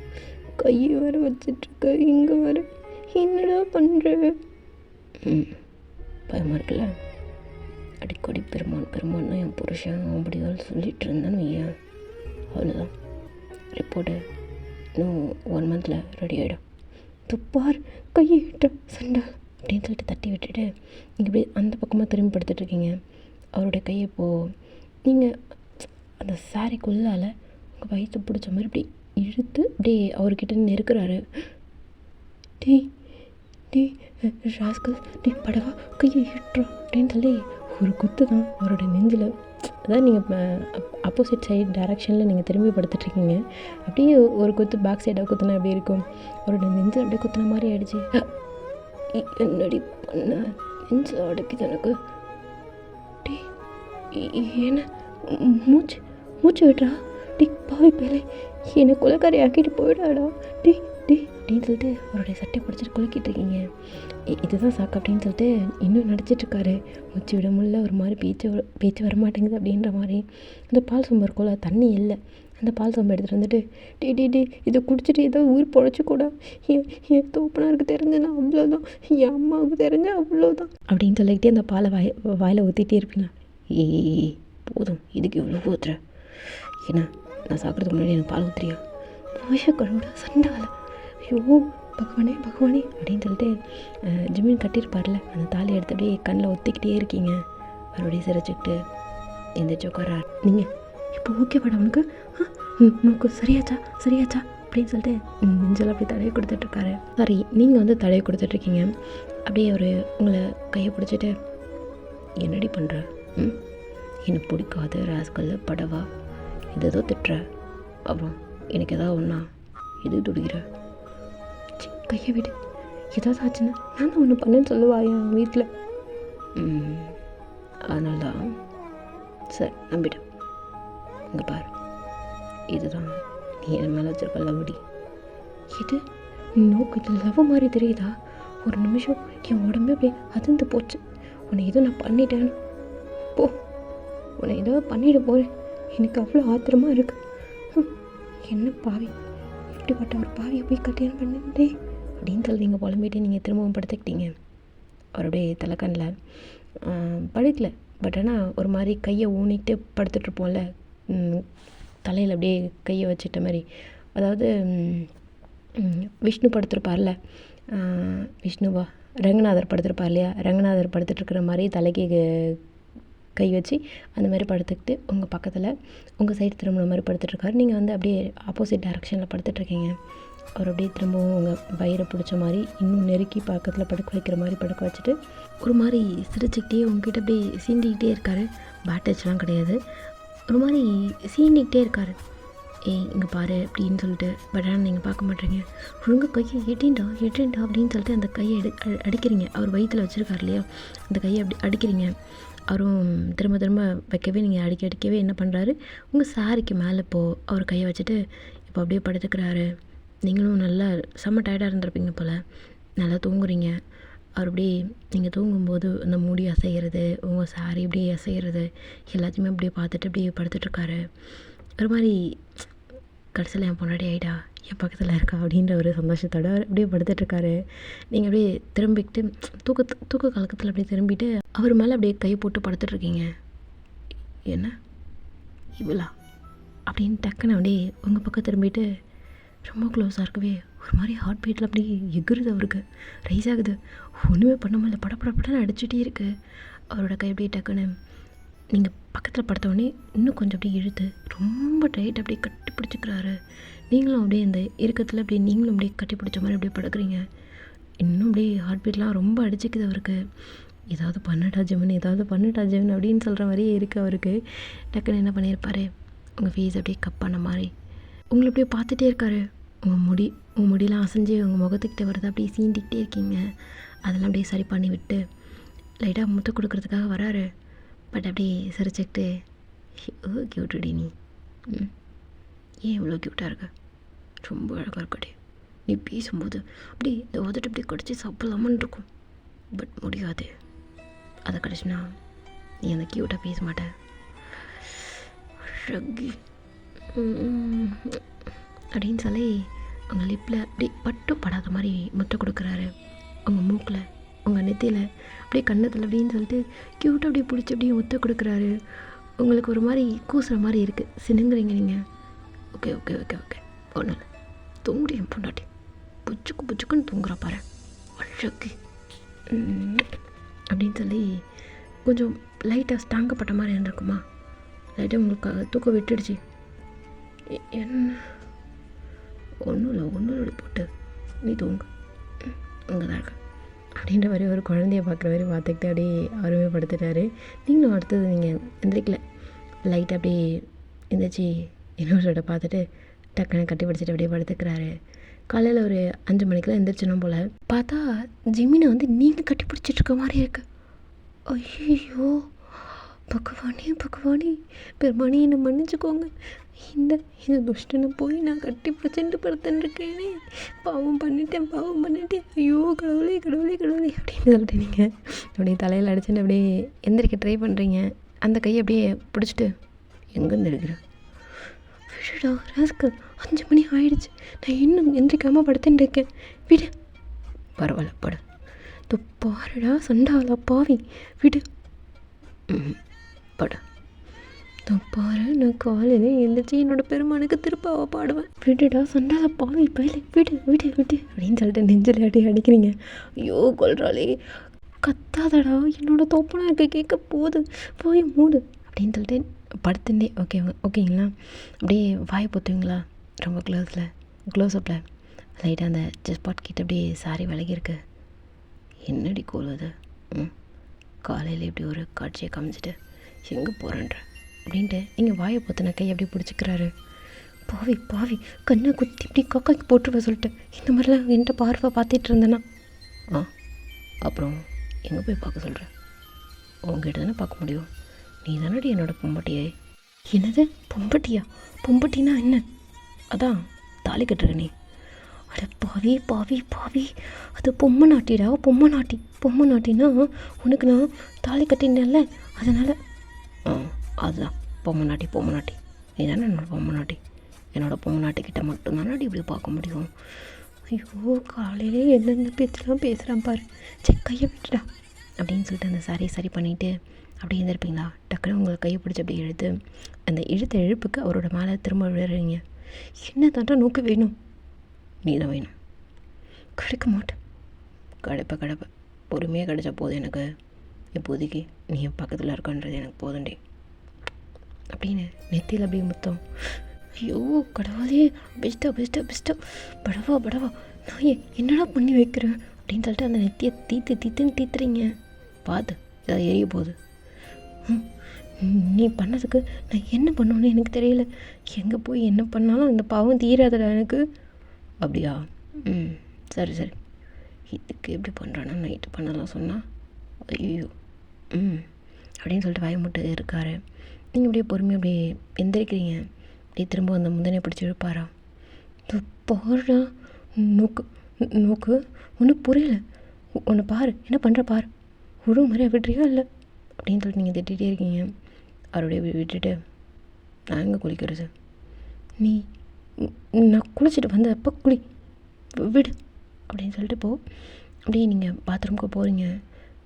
கையை வேறு வச்சிட்ருக்க, இங்கே வேறு என்னடா பண்ணுற? பயமாக இருக்குல்ல? அடிக்கடி பெருமான்னா என் புருஷன் அப்படிதான் சொல்லிகிட்டு இருந்தேன்னு வையன், அவ்வளோதான். ரிப்போர்ட்டு இன்னும் 1 மந்தில் ரெடி ஆகிடும். துப்பார், கையை விட்ட சண்டை அப்படின்னு சொல்லிட்டு தட்டி விட்டுட்டு நீங்கள் இப்படி அந்த பக்கமாக திரும்பி படுத்துட்ருக்கீங்க. அவருடைய கையை இப்போது நீங்கள் அந்த சாரிக்குள்ளால் உங்கள் வயிற்று பிடிச்ச மாதிரி இப்படி இழுத்து அப்படியே அவர்கிட்ட நெருக்கிறாரு. டே ராஸ்கல், டே படவா, கையை இட்டுறோம் அப்படின்னு சொல்லி ஒரு குத்து தான் அவரோட நெஞ்சில். அதான் நீங்கள் ஆப்போசிட் சைடு டைரெக்ஷனில் நீங்கள் திரும்பி படுத்துட்ருக்கீங்க. அப்படியே ஒரு குத்து பேக் சைடாக குத்துனா எப்படி இருக்கும்? அவரோட நெஞ்சில் அப்படியே குத்துன மாதிரி ஆகிடுச்சு. என்னடி பண்ண? நெஞ்சில் அடைக்குது எனக்கு. டே என்ன மூச்சு மூச்சு விட்றா. டி பாவி பேலே, என்னை கொலைக்காரி ஆக்கிட்டு போயிடாடா. டி டி அப்படின்னு சொல்லிட்டு அவருடைய சட்டை பிடிச்சிட்டு குலுக்கிட்டு இருக்கீங்க. இதுதான் சாக்கு அப்படின்னு சொல்லிட்டு இன்னும் நடிச்சிட்ருக்காரு. மூச்சு விட முடியல, ஒரு மாதிரி பேச்சு வரமாட்டேங்குது அப்படின்ற மாதிரி. அந்த பால் சொம்பு இருக்கும்ல, தண்ணி இல்லை. அந்த பால் சொம்பு எடுத்துகிட்டு வந்துட்டு டி இதை குடிச்சிட்டு ஏதோ உயிர் பொழைச்சிக்கூட, என் தோப்பனாருக்கு தெரிஞ்சுன்னா அவ்வளோதான், என் அம்மாவுக்கு தெரிஞ்சால் அவ்வளோதான் அப்படின்னு சொல்லிக்கிட்டே அந்த பாலை வாயில் ஊற்றிட்டே இருப்பீங்க. ஏய் போதும், இதுக்கு இவ்வளோ ஊற்றுற, ஏன்னா நான் சாப்பிட்றதுக்கு முன்னாடி எனக்கு பால் ஊற்றுறியா? போஷ கடவுளா சண்டால, ஐயோ பகவானே அப்படின்னு சொல்லிட்டு ஜிமின் கட்டியிருப்பார்ல, அந்த தாலி எடுத்து அப்படியே கண்ணில் ஒத்திக்கிட்டே இருக்கீங்க. மறுபடியும் சிரிச்சுக்கிட்டு எந்திரிச்சு உட்காரார். நீங்கள் இப்போ ஓகே படம் உனக்கு உனக்கு சரியாச்சா அப்படின்னு சொல்லிட்டு நெஞ்சில் அப்படி தடவை கொடுத்துட்ருக்காரு. சாரி, நீங்கள் வந்து தடவை கொடுத்துட்ருக்கீங்க. அப்படியே அவர் உங்களை கையை பிடிச்சிட்டு என்னடி பண்ணுற, எனக்கு பிடிக்காது ராஸ்கல் படவா, இது ஏதோ திட்டுற, அப்புறம் எனக்கு எதாவது ஒன்றா இது துடிக்கிற, கையை விடு, ஏதாவது ஆச்சுன்னா நான் தான் ஒன்று பண்ணேன்னு சொல்லுவா என் வீட்டில். அதனால தான் சரி நம்பிட்டேன். இங்கே பாரு, இதுதான் நீ என் மேலே வச்சிருக்க லவ்டி. இது நோக்கு இது லவ் மாதிரி தெரியுதா? ஒரு நிமிஷம் என் உடம்பே அப்படியே அதிர்ந்து போச்சு. உன்னை ஏதோ நான் பண்ணிட்டேன், போ, உன்னை ஏதோ பண்ணிட்டு போகிறேன், எனக்கு அவ்வளோ ஆத்திரமாக இருக்கு. என்ன பாவி, எப்படிப்பட்ட ஒரு பாவியை போய் கல்யாணம் பண்ணிட்டே அப்படின்னு சொல்லி நீங்கள் புலம்பிட்டு நீங்கள் திரும்பவும் படுத்துக்கிட்டீங்க. அவருடைய தலைக்கண்ணில் படுக்கல, பட் ஆனால் ஒரு மாதிரி கையை ஊனிக்கிட்டு படுத்துட்ருப்போம்ல, தலையில் அப்படியே கையை வச்சிட்ட மாதிரி. அதாவது விஷ்ணு படுத்திருப்பார்ல, விஷ்ணுவா ரங்கநாதர் படுத்திருப்பார் இல்லையா, ரங்கநாதர் படுத்துட்ருக்கிற மாதிரி தலைக்கு கை வச்சு அந்த மாதிரி படுத்துக்கிட்டு உங்கள் பக்கத்தில் உங்கள் சைடு திரும்பின மாதிரி படுத்துட்ருக்காரு. நீங்கள் வந்து அப்படியே ஆப்போசிட் டைரக்ஷனில் படுத்துட்ருக்கீங்க. அவர் அப்படியே திரும்பவும் உங்கள் வயிறை பிடிச்ச மாதிரி இன்னும் நெருக்கி பக்கத்தில் படுக்க வைக்கிற மாதிரி படுக்க வச்சுட்டு ஒரு மாதிரி சிரிச்சுக்கிட்டே உங்ககிட்ட அப்படியே சீண்டிக்கிட்டே இருக்கார். பேட்டேஜ்லாம் கிடையாது, ஒரு மாதிரி சீண்டிக்கிட்டே இருக்கார். ஏய் இங்கே பாரு அப்படின்னு சொல்லிட்டு, பட் ஆனால் நீங்கள் பார்க்க மாட்டேறீங்க. ஒழுங்கு கையை எட்டின்டா அப்படின்னு சொல்லிட்டு அந்த கையை அடிக்கிறீங்க. அவர் வயிற்றில் வச்சுருக்கார் இல்லையா, அந்த கையை அப்படி அடிக்கிறீங்க. அவரும் திரும்ப வைக்கவே நீங்கள் அடிக்கவே என்ன பண்ணுறாரு, உங்கள் சாரிக்கு மேலே இப்போது அவர் கையை வச்சுட்டு இப்போ அப்படியே படுத்துக்கிறாரு. நீங்களும் நல்லா செம்ம டயர்டாக இருந்திருப்பீங்க போல், நல்லா தூங்குறீங்க. அவர் அப்படியே நீங்கள் தூங்கும்போது அந்த முடி அசைகிறது, உங்கள் சாரி இப்படியே அசைகிறது எல்லாத்தையுமே அப்படியே பார்த்துட்டு அப்படியே படுத்துட்ருக்காரு. ஒரு மாதிரி கடைசியில் என் பொண்டாட்டி ஆகிட்டா, என் பக்கத்தில் இருக்கா அப்படின்ற ஒரு சந்தோஷத்தோட அப்படியே படுத்துட்ருக்காரு. நீங்கள் அப்படியே திரும்பிக்கிட்டு தூக்க கலக்கத்தில் அப்படியே திரும்பிட்டு அவர் மேலே அப்படியே கை போட்டு படுத்துட்ருக்கீங்க. என்ன இவ்வளா அப்படின்னு டக்குன்னு அப்படியே உங்கள் பக்கம் திரும்பிட்டு ரொம்ப க்ளோஸாக இருக்கவே ஒரு மாதிரி ஹார்ட் பீட்டில் அப்படியே எகுறுது, அவருக்கு ரைஸ் ஆகுது. ஒன்றுமே பண்ண முடியல, படப்படன்னு அடிச்சுட்டே இருக்குது. அவரோட கை அப்படியே டக்குன்னு நீங்கள் பக்கத்தில் படுத்தோடனே இன்னும் கொஞ்சம் அப்படியே இழுத்து ரொம்ப டைட் அப்படியே கட்டி பிடிச்சிக்கிறாரு. நீங்களும் அப்படியே இந்த இறுக்கத்தில் அப்படியே நீங்களும் அப்படியே கட்டி பிடிச்ச மாதிரி அப்படியே படுக்கிறீங்க. இன்னும் அப்படியே ஹார்ட் பீட்லாம் ரொம்ப அடிச்சிக்குது அவருக்கு. ஏதாவது பண்ணட்டா ஜெமின் அப்படின்னு சொல்கிற மாதிரியே இருக்குது அவருக்கு. டக்குன்னு என்ன பண்ணியிருப்பார், உங்கள் ஃபேஸ் அப்படியே கப் பண்ண மாதிரி உங்களை அப்படியே பார்த்துட்டே இருக்காரு. உங்கள் முடியெலாம் அசைஞ்சு உங்கள் முகத்துக்கிட்ட வருது, அப்படியே சீண்டிக்கிட்டே இருக்கீங்க. அதெல்லாம் அப்படியே சரி பண்ணி விட்டு லைட்டாக முத்த கொடுக்கறதுக்காக வராரு. பட் அப்படியே சிரிச்சுக்கிட்டு க்யூட்டுடி நீ, ஏன் இவ்வளோ க்யூட்டாக இருக்க, ரொம்ப அழகாக இருக்கட்டே, நீ பேசும்போது அப்படியே இந்த உதட்டு அப்படியே கடிச்சு சாப்பிடலாமான்னு இருக்கும், பட் முடியாது, அதை கடிச்சுனா நீ அந்த க்யூட்டாக பேச மாட்டேன் ஷக்கி அப்படின்னு சொல்லி உங்கள் லிப்பில் அப்படி பட்டும் படாத மாதிரி முட்டை கொடுக்குறாரு. உங்கள் மூக்கில் உங்கள் நெத்தியில் அப்படியே கண்ணத்தில் அப்படின்னு சொல்லிட்டு க்யூட்டாக அப்படியே பிடிச்சி அப்படியே முட்டை கொடுக்குறாரு. உங்களுக்கு ஒரு மாதிரி கூசுகிற மாதிரி இருக்குது, சினுங்குறீங்க நீங்கள். ஓகே ஒன்றும் இல்லை, தூங்குடி என் பொண்டாட்டி, புச்சுக்குன்னு தூங்குறா பாரு ஷக்கி அப்படின்னு சொல்லி கொஞ்சம் லைட்டாக ஸ்டாங்கப்பட்ட மாதிரி இருந்திருக்குமா, லைட்டாக உங்களுக்கு தூக்கம் விட்டுடுச்சு. என்ன ஒன்றும் இல்லை போட்டு நீ தூங்கு, அங்கே தான் இருக்க அப்படின்ற மாதிரி ஒரு குழந்தைய பார்க்குற மாதிரி பார்த்துக்கிட்டு அப்படியே அவருமே படுத்துட்டாரு. நீங்களும் அடுத்தது நீங்கள் எந்திரிக்கல, லைட்டாக அப்படியே எந்திரிச்சு இன்னொருட பார்த்துட்டு டக்குன்னு கட்டி பிடிச்சிட்டு அப்படியே படுத்துக்கிறாரு. காலையில் ஒரு 5 மணிக்கெலாம் எந்திரிச்சணும் போல். பார்த்தா ஜிமினை வந்து நீங்கள் கட்டி பிடிச்சிட்ருக்க மாதிரி இருக்குது. ஐயோ பகவானே பகவானே, பெருமானே என்னை மன்னிச்சுக்கோங்க. இந்த இந்த துஷ்டனை போய் நான் கட்டி பிடிச்சிட்டு படுத்துட்டுருக்கேனே, பாவம் பண்ணிட்டேன் ஐயோ கடவுளே கடவுளே கடவுளே அப்படின்னு சொல்லிட்டு நீங்கள் அப்படியே தலையில் அடிச்சுட்டு அப்படியே எந்திரிக்க ட்ரை பண்ணுறீங்க. அந்த கையை அப்படியே பிடிச்சிட்டு எங்கேருந்து இருக்கிறேன் விடுடா ராஸ்கல், 5 மணி ஆயிடுச்சு, நான் இன்னும் எந்திரிக்காமல் படுத்துட்டு இருக்கேன், விடு. பரவாயில்ல படு. பாருடா சண்டாளா பாவி, விடு. படு. பாரு, நான் காலையில் எழுந்திரிச்சு என்னோட பெருமானுக்கு திருப்பாவை பாடுவேன். விடுடா சண்டாளா பாவி பயில, விடு விடு விடு அப்படின்னு சொல்லிட்டு நெஞ்சில் அடிக்கிறீங்க. ஐயோ கொல்றாளே, கத்தாதடா, என்னோட தோப்பனா இருக்க கேட்க போகுது, போய் மூடு அப்படின்னு சொல்லிட்டு படுத்துட்டே ஓகேங்களா. அப்படியே வாய் பொத்துவீங்களா, ரொம்ப க்ளோஸ்அப்பில் லைட்டாக அந்த ஜஸ்பாட் கிட்ட அப்படியே சாரி விலகிருக்கு. என்னடி கோல் அது, காலையில் இப்படி ஒரு காட்சியை காமிச்சிட்டு எங்கே போகிறேன்ற அப்படின்ட்டு நீங்கள் வாயை பொத்தின கை அப்படியே பிடிச்சிக்கிறாரு. பாவி கண்ணை குத்தி இப்படி காக்காய்க்கு போட்டுருவேன் சொல்லிட்டு இந்த மாதிரிலாம் என்கிட்ட பார்வை பார்த்துட்டு இருந்தேன்னா அப்புறம் எங்கே போய் பார்க்க சொல்கிறேன், உங்ககிட்ட தானே பார்க்க முடியும், நீ தானடி என்னோடய பொம்பட்டியே. என்னது பொம்பட்டினா என்ன? அதான் தாலி கட்டுற நீ. அட பாவி, அது பொம்மை நாட்டினா உனக்கு நான் தாலி கட்டினேன்ல, அதனால் அதுதான் பொம்மை நாட்டி நீ தானே என்னோட பொம்மை நாட்டிக்கிட்ட மட்டும்தானே இப்படி பார்க்க முடியும். ஐயோ காலையிலே எந்தெந்த பேச்செல்லாம் பேசுகிறான் பாரு, கையை விட்டுடா அப்படின்னு சொல்லிட்டு அந்த சரி பண்ணிவிட்டு அப்படியே இருந்திருப்பீங்களா. டக்குனு உங்களை கையை பிடிச்சி அப்படியே இழுத்து அந்த இழுப்புக்கு அவரோட மேலே திரும்ப விழுறீங்க. என்ன தாண்டா நோக்கு வேணும், நீ தான் வேணும், கிடைக்க மாட்டேன். கிடைப்ப பொறுமையாக கிடைச்சா போதும் எனக்கு, இப்போதைக்கு நீ என் பக்கத்தில் இருக்கான்றது எனக்கு போதுண்டே அப்படின்னு நெத்தியில் அப்படியே முத்தம். ஐயோ கடவுளே, பெஸ்ட்டாக படவா நான் என்னடா பண்ணி வைக்கிறேன் அப்படின்னு சொல்லிட்டு அந்த நெத்தியை தீத்துன்னு தீத்துறீங்க. பார்த்து ஏதாவது எரிய போகுது. நீ பண்ணதுக்கு நான் என்ன பண்ணுவேன்னு எனக்கு தெரியல, எங்கே போய் என்ன பண்ணாலும் இந்த பாவம் தீராதடா எனக்கு. அப்படியா, சரி இதுக்கு எப்படி பண்ணுறான்னா நைட்டு பண்ணலாம் சொன்னால் ஐயோ அப்படின்னு சொல்லிட்டு வாய மட்டும் இருக்காரு. நீங்கள் அப்படியே பொறுமையாக அப்படியே எந்திரிக்கிறீங்க. அப்படியே திரும்ப அந்த முந்தனையை பிடிச்சி இழுப்பாரா. பாருடா நோக்கு ஒன்றும் புரியல, ஒன்று பாரு, என்ன பண்ணுற பாரு, ஒழுங்கு மாதிரியா விட்டுறியா இல்லை அப்படின்னு சொல்லிட்டு நீங்கள் திட்டிகிட்டே இருக்கீங்க. அவருடைய விட்டுட்டு நான் எங்கே குளிக்கிறது, நீ நான் குளிச்சுட்டு வந்த அப்போ குளி, விடு அப்படின்னு சொல்லிட்டு அப்படியே நீங்கள் பாத்ரூமுக்கு போகிறீங்க.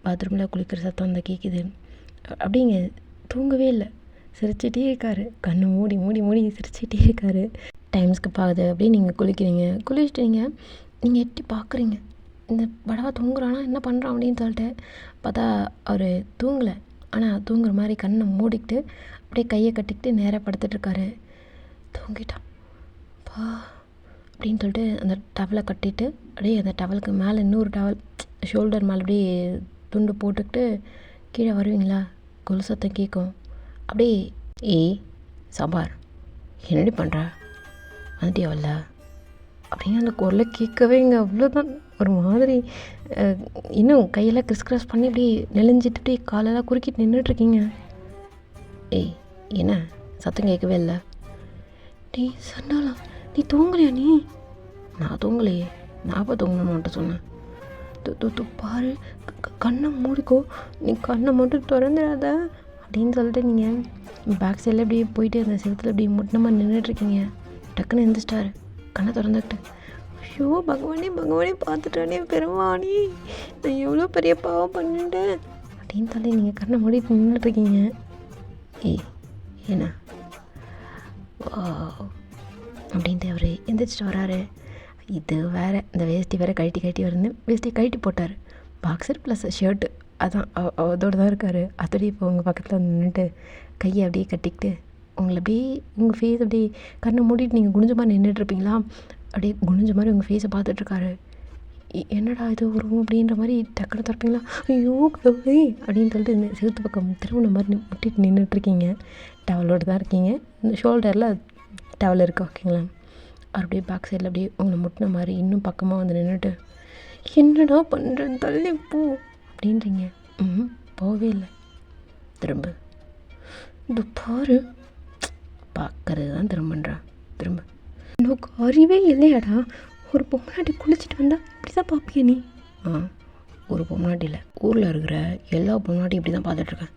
பாத்ரூமில் குளிக்கிற சத்தம் அந்த கேட்குது. அப்படிங்க தூங்கவே இல்லை, சிரிச்சிட்டே இருக்காரு, கண்ணு மூடி சிரிச்சிட்டே இருக்காரு. டைம் ஸ்கிப் ஆகுது. அப்படியே நீங்கள் குளிச்சுட்டு நீங்கள் எட்டி பார்க்குறீங்க, இந்த படவா தூங்குறானா என்ன பண்ணுறான் அப்படின்னு சொல்லிட்டு பார்த்தா அவர் தூங்கலை. ஆனால் தூங்குற மாதிரி கண்ணை மூடிக்கிட்டு அப்படியே கையை கட்டிக்கிட்டு நேராக படுத்துட்ருக்காரு. தூங்கிட்டான் அப்படின்னு சொல்லிட்டு அந்த டவலை கட்டிட்டு அப்படியே அந்த டவலுக்கு மேலே இன்னொரு டவல் ஷோல்டர் மேலே அப்படியே துண்டு போட்டுக்கிட்டு கீழே வருவீங்களா, கொலு சத்தம் கேட்கும். அப்படியே சாம்பார் என்னடி பண்ணுற, வந்துட்டியா வரல அப்படின்னு அந்த குரலை கேட்கவே இங்கே அவ்வளோதான் ஒரு மாதிரி இன்னும் கையெல்லாம் கிறிஸ் பண்ணி அப்படியே நெளிஞ்சிட்டு அப்படியே காலெல்லாம் குறுக்கிட்டு நின்றுட்டுருக்கீங்க. என்ன சத்தம் கேட்கவே இல்லை. சண்டாளா நீ தூங்கலையா? நான் தூங்கலையே, நான் அப்போ தூங்கணும்னு மட்டும் சொன்னேன். பாரு கண்ணை மூடிக்கோ, நீ கண்ணை மட்டும் திறந்துடாத அப்படின்னு சொல்லிட்டு நீங்கள் பேக் சைடில் அப்படியே போயிட்டு அந்த செவத்தில் அப்படியே முட்டினமாக நின்றுட்டுருக்கீங்க. டக்குன்னு எழுந்திரிச்சிட்டாரு கண்ணை திறந்துக்கிட்டு. ஐயோ பகவானே பார்த்துட்டானே பெருமானே, நான் எவ்வளோ பெரிய பாவம் பண்ணிட்டேன் அப்படின்னு சொல்லி நீங்கள் கண்ணை மூடிட்டு நின்றுட்டுருக்கீங்க. என்ன அப்படின்ட்டு அவர் எந்திரிச்சிட்டு வராரு. இது வேறு இந்த வேஷ்டி வேறு கழட்டி வந்து வேஷ்டி கழட்டி போட்டார். பாக்ஸர் ப்ளஸ் ஷர்ட்டு அதான் அதோடு தான் இருக்கார். அதோட இப்போ உங்கள் பக்கத்தில் நின்றுட்டு கையை அப்படியே கட்டிக்கிட்டு உங்களை அப்படியே உங்கள் ஃபேஸ் அப்படியே கண்ணை மூடிட்டு நீங்கள் குனிஞ்ச மாதிரி நின்றுட்டுருப்பீங்களா, அப்படியே குனிஞ்ச மாதிரி உங்கள் ஃபேஸை பார்த்துட்ருக்காரு. என்னடா இது உருவம் அப்படின்ற மாதிரி டக்குன்னு திறப்பீங்களா, ஐயோ கடவுளே அப்படின்னு சொல்லிட்டு செவுத்து பக்கம் திருவண்ண மாதிரி முட்டிட்டு நின்றுட்டுருக்கீங்க. டவலோடு தான் இருக்கீங்க, இந்த ஷோல்டரில் டவல் இருக்கு ஓகேங்களா. அப்படியே பேக் சைடில் அப்படியே உங்களை முட்டின மாதிரி இன்னும் பக்கமாக வந்து நின்றுட்டு என்னடா பண்ணுறேன் தள்ளி போ அப்படின்றீங்க. போவே இல்லை. திரும்ப இது பாரு, பார்க்கறது தான் திரும்பன்றான். திரும்ப உனக்கு அறிவே இல்லையாடா? ஒரு பொம்னாட்டி குளிச்சுட்டு வந்தா இப்படி தான் பார்ப்பிய நீ? ஒரு பொம்னாட்டியில் ஊரில் இருக்கிற எல்லா பொம்னாட்டியும் இப்படி தான் பார்த்துட்ருக்கேன்.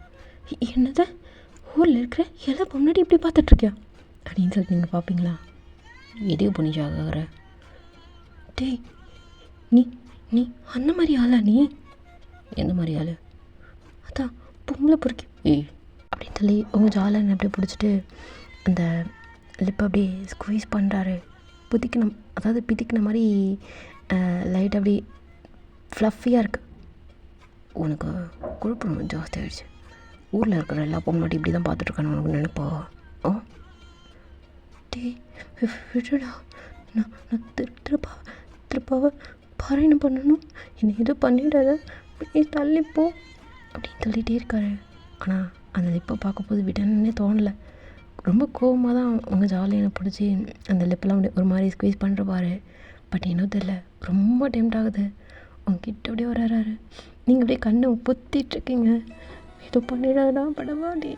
என்னது, ஊரில் இருக்கிற எல்லா பொம்னாட்டி இப்படி பார்த்துட்ருக்கியா அப்படின்னு சொல்லிட்டு நீங்கள் பார்ப்பீங்களா? எதுக்கு பொண்ணிச்சாகிற? டேய், நீ நீ அந்த மாதிரி ஆளா? நீ எந்த மாதிரி ஆள்? அதான் பொம்பளை பொறுக்கி அப்படின்னு சொல்லி உங்கள் ஜாலன் அப்படியே பிடிச்சிட்டு அந்த லிப்பை அப்படியே ஸ்குவீஸ் பண்ணுறாரு. புதிக்கணும், அதாவது பிதிக்கின மாதிரி லைட் அப்படி ஃப்ளஃபியாக இருக்குது. உனக்கு கொழுப்பு ரொம்ப ஜாஸ்தி ஆகிடுச்சு. ஊரில் இருக்கிற எல்லா பொம்மாட்டி இப்படி தான் பார்த்துட்ருக்கானு உனக்கு நினைப்பா? டே விடுடா, நான் திருப்பாவை பாராயணம் பண்ணணும், என்னை எதுவும் பண்ணிடாத, நீ தள்ளிப்போ அப்படின்னு சொல்லிகிட்டே இருக்காரு. ஆனால் அந்த லிப்பை பார்க்கும்போது விடணுன்னே தோணலை. ரொம்ப கோவமாக தான் அவங்க ஜாலியாக பிடிச்சி அந்த லிப்பெல்லாம் ஒரு மாதிரி ஸ்குவீஸ் பண்ணுறப்பாரு. பட் இன்னும் தெரியல, ரொம்ப டெம்ட் ஆகுது. உங்ககிட்ட அப்படியே வராரு, நீங்கள் அப்படியே கண்ணை பொத்திட்டுருக்கீங்க. ஏதோ பண்ணிடாதா படவா, நீ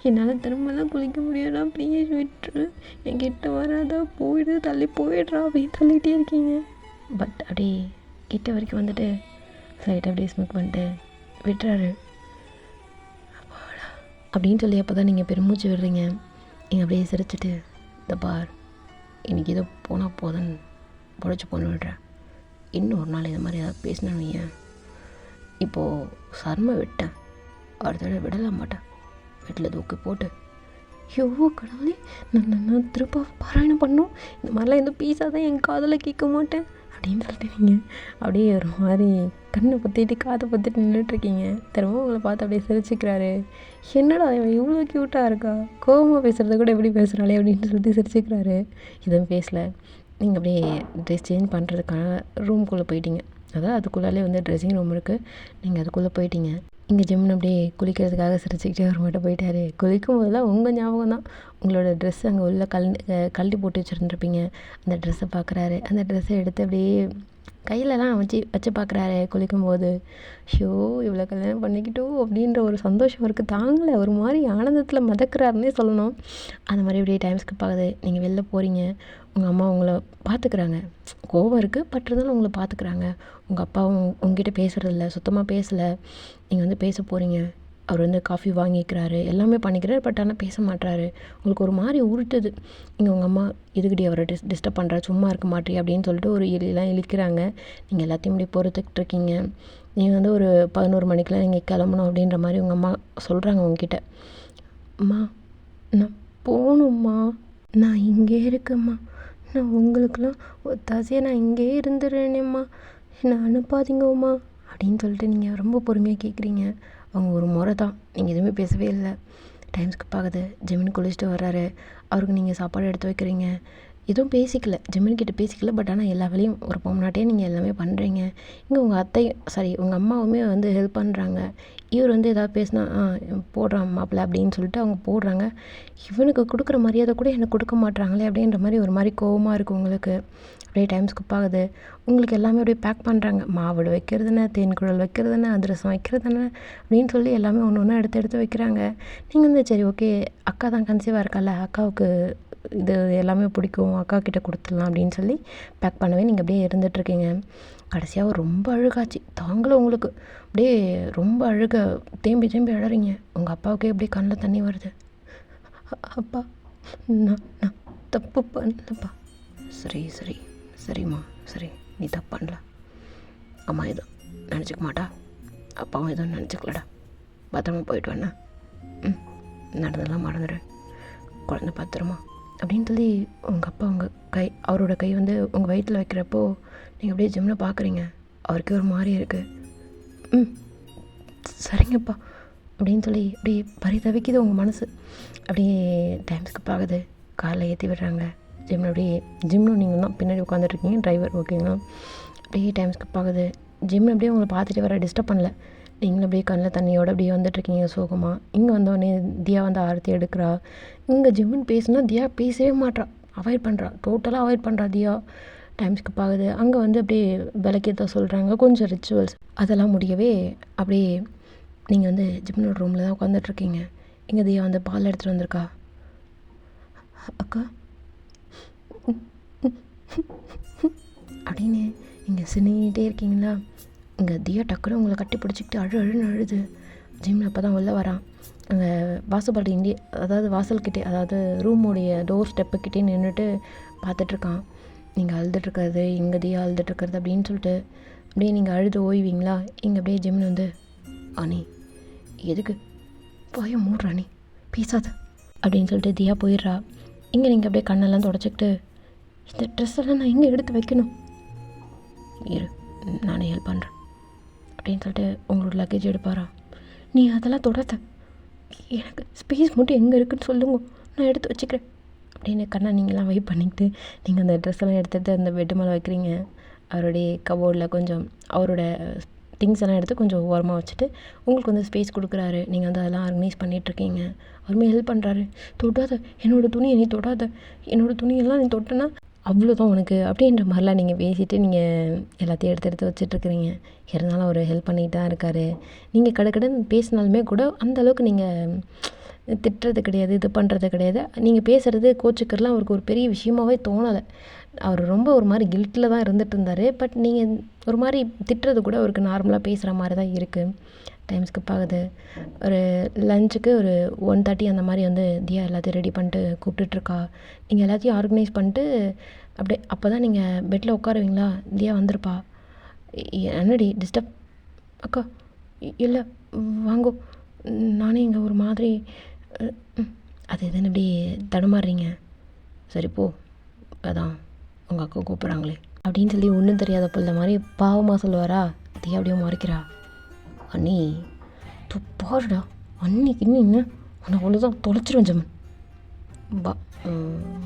என்னால் திரும்பலாம் குளிக்க முடியாதா, ப்ளீஸ் விட்டுரு, என்கிட்ட வராதா, போயிடு, தள்ளி போயிடுறா அப்படின்னு சொல்லிகிட்டே இருக்கீங்க. பட் அப்படியே கிட்ட வரைக்கும் வந்துட்டு ஃப்ளைட் அப்படியே ஸ்மோக் பண்ணிட்டு விட்டுறாரு. அப்படின்னு சொல்லி அப்போ தான் நீங்கள் பெருமூச்சு விடுறீங்க. நீங்கள் அப்படியே சிரிச்சிட்டு, இந்த பார், இன்றைக்கி ஏதோ போனால் போதுன்னு பொழைச்சி பொண்ணு விடுறேன். இன்னும் ஒரு நாள் இது மாதிரி ஏதாவது பேசினேன்னு வையேன், இப்போது சர்ம விட்டேன், அடுத்த தடவை விடலாம் மாட்டேன், வீட்டில் தூக்கி போட்டு ஐயோ கடவுளே, நான் திருப்ப பாராயணம் பண்ணோம், இந்த மாதிரிலாம் எந்த பீஸாக தான் என் காதில் கேட்க மாட்டேன் அப்படின்னு சொல்லிட்டு நீங்கள் அப்படியே ஒரு மாதிரி கண்ணை பற்றிட்டு காதை பற்றிட்டு நின்றுட்டுருக்கீங்க. திரும்ப உங்களை பார்த்து அப்படியே சிரிச்சுக்கிறாரு. என்னடா இவன் இவ்வளோ க்யூட்டாக இருக்கா, கோவமாக பேசுகிறத கூட எப்படி பேசுகிறாளே அப்படின்னு சொல்லிட்டு சிரிச்சுக்கிறாரு. எதுவும் பேசலை. நீங்கள் அப்படியே ட்ரெஸ் சேஞ்ச் பண்ணுறதுக்கான ரூம்குள்ளே போயிட்டீங்க. அதாவது அதுக்குள்ளாலே வந்து ட்ரெஸ்ஸிங் ரூம் இருக்குது. நீங்கள் அதுக்குள்ளே போயிட்டீங்க. இங்கே ஜிம்னு அப்படியே குளிக்கிறதுக்காக சிரிச்சுக்கிட்டே ஒரு மட்டும் போயிட்டார். குளிக்கும் போதெல்லாம் உங்கள் ஞாபகம் தான். உங்களோட ட்ரெஸ்ஸு அங்கே உள்ள கழட்டி போட்டு வச்சுருந்துருப்பீங்க. அந்த ட்ரெஸ்ஸை பார்க்குறாரு. அந்த ட்ரெஸ்ஸை எடுத்து அப்படியே கையிலலாம் வச்சு பார்க்குறாரு குளிக்கும்போது. ஷோ, இவ்வளோ கல்யாணம் பண்ணிக்கிட்டோம் அப்படின்ற ஒரு சந்தோஷம் இருக்குது, தாங்கலை. ஒரு மாதிரி ஆனந்தத்தில் மிதக்கிறாருன்னே சொல்லணும். அந்த மாதிரி அப்படியே டைம் ஸ்கிப் ஆகுது. நீங்கள் வெளில போகிறீங்க, உங்கள் அம்மா உங்களை பார்த்துக்குறாங்க. கோவம் இருக்குது, பட் இருந்தாலும் உங்களை பார்த்துக்குறாங்க. உங்கள் அப்பாவும் உங்ககிட்ட பேசுகிறதில்ல, சுத்தமாக பேசலை. நீங்கள் வந்து பேச போகிறீங்க. அவர் வந்து காஃபி வாங்கிக்கிறாரு, எல்லாமே பண்ணிக்கிறாரு. பட் ஆனால் பேச மாட்டுறாரு. உங்களுக்கு ஒரு மாதிரி உருட்டுது. இங்கே உங்கள் அம்மா இதுக்கிட்டே அவரை டிஸ்டர்ப் பண்ணுறா, சும்மா இருக்க மாட்டே அப்படின்னு சொல்லிட்டு ஒரு இலாம் இழுக்கிறாங்க. நீங்கள் எல்லாத்தையும் இப்படி பொறுத்துக்கிட்டு இருக்கீங்க. நீங்கள் வந்து ஒரு 11 மணிக்கெலாம் நீங்கள் கிளம்பணும் அப்படின்ற மாதிரி உங்கள் அம்மா சொல்கிறாங்க உங்ககிட்ட. அம்மா, நான் போகணும்மா, நான் இங்கே இருக்கேம்மா, நான் உங்களுக்கெல்லாம் ஒத்தாசையாக நான் இங்கே இருந்துடுறேனேம்மா, என்னை அனுப்பாதீங்கம்மா அப்படின்னு சொல்லிட்டு நீங்கள் ரொம்ப பொறுமையாக கேட்குறீங்க. அவங்க ஒரு முறை தான், நீங்கள் எதுவுமே பேசவே இல்லை. டைம் ஸ்கிப் ஆகுது. ஜெமின் குளிச்சுட்டு வர்றாரு. அவருக்கு நீங்கள் சாப்பாடு எடுத்து வைக்கிறீங்க. எதுவும் பேசிக்கல, ஜெமின்கிட்ட பேசிக்கல. பட் ஆனால் எல்லா வேலையும் ஒரு பொம்னாட்டியே நீங்கள் எல்லாமே பண்ணுறீங்க. இங்கே உங்கள் உங்கள் அம்மாவுமே வந்து ஹெல்ப் பண்ணுறாங்க. இவர் வந்து எதாவது பேசினா போடுறான் மாப்பிள்ள அப்படின்னு சொல்லிட்டு அவங்க போடுறாங்க. இவனுக்கு கொடுக்குற மரியாதை கூட எனக்கு கொடுக்க மாட்றாங்களே அப்படின்ற மாதிரி ஒரு மாதிரி கோவமாக இருக்குது உங்களுக்கு. அப்படியே டைம் ஸ்கிப் ஆகுது. உங்களுக்கு எல்லாமே அப்படியே பேக் பண்ணுறாங்க. மாவடு வைக்கிறதுன்னு, தேன் குழல் வைக்கிறதுன்னு, அதிரசம் வைக்கிறதுன்னு அப்படின்னு சொல்லி எல்லாமே ஒன்று ஒன்றா எடுத்து வைக்கிறாங்க. நீங்கள் வந்து சரி ஓகே, அக்கா தான் கன்சீவாக இருக்கால, அக்காவுக்கு இது எல்லாமே பிடிக்கும், அக்கா கிட்டே கொடுத்துடலாம் அப்படின்னு சொல்லி பேக் பண்ணவே நீங்கள் அப்படியே இருந்துகிட்ருக்கீங்க. கடைசியாக ரொம்ப அழுகாச்சு, தாங்களும் உங்களுக்கு அப்படியே ரொம்ப தேம்பி அழறீங்க. உங்கள் அப்பாவுக்கே அப்படியே கண்ணில் தண்ணி வருது. அப்பா, நான் தப்பு பண்ணலப்பா. சரிம்மா, சரி, நீ தப்பு பண்ணல. அம்மா எதுவும் நினச்சிக்க மாட்டா, அப்பாவும் எதுவும் நினச்சிக்கலடா. பத்திரமா போயிட்டு வேணா, நடந்ததெல்லாம் மறந்துடு, குழந்தை பத்திரமா அப்படின்னு சொல்லி உங்கள் அப்பா அவரோட கை வந்து உங்கள் வயிற்றில் வைக்கிறப்போ நீங்கள் அப்படியே ஜிம்மில் பார்க்குறீங்க. அவருக்கே ஒரு மாதிரி இருக்குது. சரிங்கப்பா அப்படின்னு சொல்லி அப்படியே பரிதவிக்குது உங்கள் மனசு. அப்படியே டைம் ஸ்கிப் ஆகுது. காரில் ஏற்றி விடுறாங்க. ஜிம்னு நீங்கள் தான் பின்னாடி உட்காந்துட்ருக்கீங்க, டிரைவர் ஓகேங்களா. அப்படியே டைம் ஸ்கிப் ஆகுது. ஜிம்னு அப்படியே உங்களை பார்த்துட்டு வர டிஸ்டர்ப் பண்ணல. நீங்களும் அப்படியே கண்ணில் தண்ணியோடு அப்படியே வந்துட்டுருக்கீங்க சோகமாக. இங்கே வந்தோடனே தியா வந்து ஆரத்தி எடுக்கிறா. இங்கே ஜிம்முன்னு பேசுனா தியா பேசவே மாட்றா, அவாய்ட் பண்ணுறா, டோட்டலாக அவாய்ட் பண்ணுறா தியா. டைம் ஸ்கிப் ஆகுது. அங்கே வந்து அப்படியே விளக்கேற்ற சொல்கிறாங்க, கொஞ்சம் ரிச்சுவல்ஸ் அதெல்லாம் முடியவே அப்படியே நீங்கள் வந்து ஜிம்னோட ரூமில் தான் உட்காந்துட்ருக்கீங்க. இங்கே தியா வந்து பால் எடுத்துகிட்டு வந்திருக்கா. அக்கா அப்படின்னு நீங்கள் சின்னிகிட்டே இருக்கீங்களா. இங்கே தியா டக்குன்னு உங்களை கட்டி பிடிச்சிக்கிட்டு அழுன்னு அழுது. ஜிம்மில் அப்போ தான் உள்ளே வரான். அங்கே வாசப்பாடு அதாவது வாசல்கிட்டே, அதாவது ரூமுடைய டோர் ஸ்டெப்புக்கிட்டே நின்றுட்டு பார்த்துட்ருக்கான். நீங்கள் அழுதுட்ருக்கிறது, இங்கே தியா அழுதுட்ருக்கிறது அப்படின்னு சொல்லிட்டு அப்படியே நீங்கள் அழுது ஓய்வீங்களா. இங்கே அப்படியே ஜிம்னு வந்து, அனி எதுக்கு போய மூடுற அனி பேசாத அப்படின்னு சொல்லிட்டு தியா போயிடுறா. இங்கே நீங்கள் அப்படியே கண்ணெல்லாம் தொடச்சிக்கிட்டு, இந்த ட்ரெஸ்ஸெல்லாம் நான் எங்கே எடுத்து வைக்கணும், இரு நானே ஹெல்ப் பண்ணுறேன் அப்படின்னு சொல்லிட்டு உங்களோட லக்கேஜ் எடுப்பாரா. நீ அதெல்லாம் தொடாத, எனக்கு ஸ்பேஸ் மட்டும் எங்கே இருக்குதுன்னு சொல்லுங்க, நான் எடுத்து வச்சுக்கிறேன் அப்படின்னு கண்ணா நீங்களாம் வெயிட் பண்ணிக்கிட்டு நீங்கள் அந்த ட்ரெஸ்ஸெல்லாம் எடுத்துகிட்டு அந்த பெட்டு மேலே வைக்கிறீங்க. அவருடைய கபோர்டில் கொஞ்சம் அவரோட திங்ஸ் எல்லாம் எடுத்து கொஞ்சம் ஓரமாக வச்சுட்டு உங்களுக்கு வந்து ஸ்பேஸ் கொடுக்குறாரு. நீங்கள் வந்து அதெல்லாம் ஆர்கனைஸ் பண்ணிகிட்ருக்கீங்க. அவருமே ஹெல்ப் பண்ணுறாரு. தொடாத என்னோடய துணியை நீ தொடாத, என்னோடய துணியெல்லாம் நீ தொட்டனா அவ்வளோதான் உனக்கு அப்படின்ற மாதிரிலாம் நீங்கள் பேசிவிட்டு நீங்கள் எல்லாத்தையும் எடுத்து வச்சிட்ருக்கிறீங்க. இருந்தாலும் அவர் ஹெல்ப் பண்ணிகிட்டு தான் இருக்கார். நீங்கள் கடைக்கடன்னு பேசினாலுமே கூட அந்தளவுக்கு நீங்கள் திட்டுறது கிடையாது, இது பண்ணுறது கிடையாது. நீங்கள் பேசுகிறது கோச்சுக்கிறதுலாம் அவருக்கு ஒரு பெரிய விஷயமாகவே தோணலை. அவர் ரொம்ப ஒரு மாதிரி கில்ட்டில் தான் இருந்துகிட்டு இருந்தார். பட் நீங்கள் ஒரு மாதிரி திட்டுறது கூட அவருக்கு நார்மலாக பேசுகிற மாதிரி தான் இருக்குது. டைம் ஸ்கிப் ஆகுது. ஒரு லஞ்சுக்கு ஒரு 1:30 அந்த மாதிரி வந்து தியா எல்லாத்தையும் ரெடி பண்ணிட்டு கூப்பிட்டுட்ருக்கா. நீங்கள் எல்லாத்தையும் ஆர்கனைஸ் பண்ணிட்டு அப்படியே அப்போ தான் நீங்கள் பெட்டில் உட்காருவீங்களா. தியா வந்திருப்பா. என்னடி டிஸ்டர்ப் அக்கா, இல்லை வாங்கோ, நானே இங்கே ஒரு மாதிரி அது இதுன்னு இப்படி தடுமாறுறீங்க. சரி போ, அதான் உங்கள் அக்கா கூப்பிட்றாங்களே அப்படின்னு சொல்லி ஒன்றும் தெரியாத பிள்ளை மாதிரி பாவமாக சொல்லுவாரா. தியா அப்படியே மறைக்கிறா. அண்ணி துப்பாடுடா, அன்னிக்கு இன்னும் உனக்கு அவ்வளோதான் தொலைச்சிருவேன் ஜம்மன், வா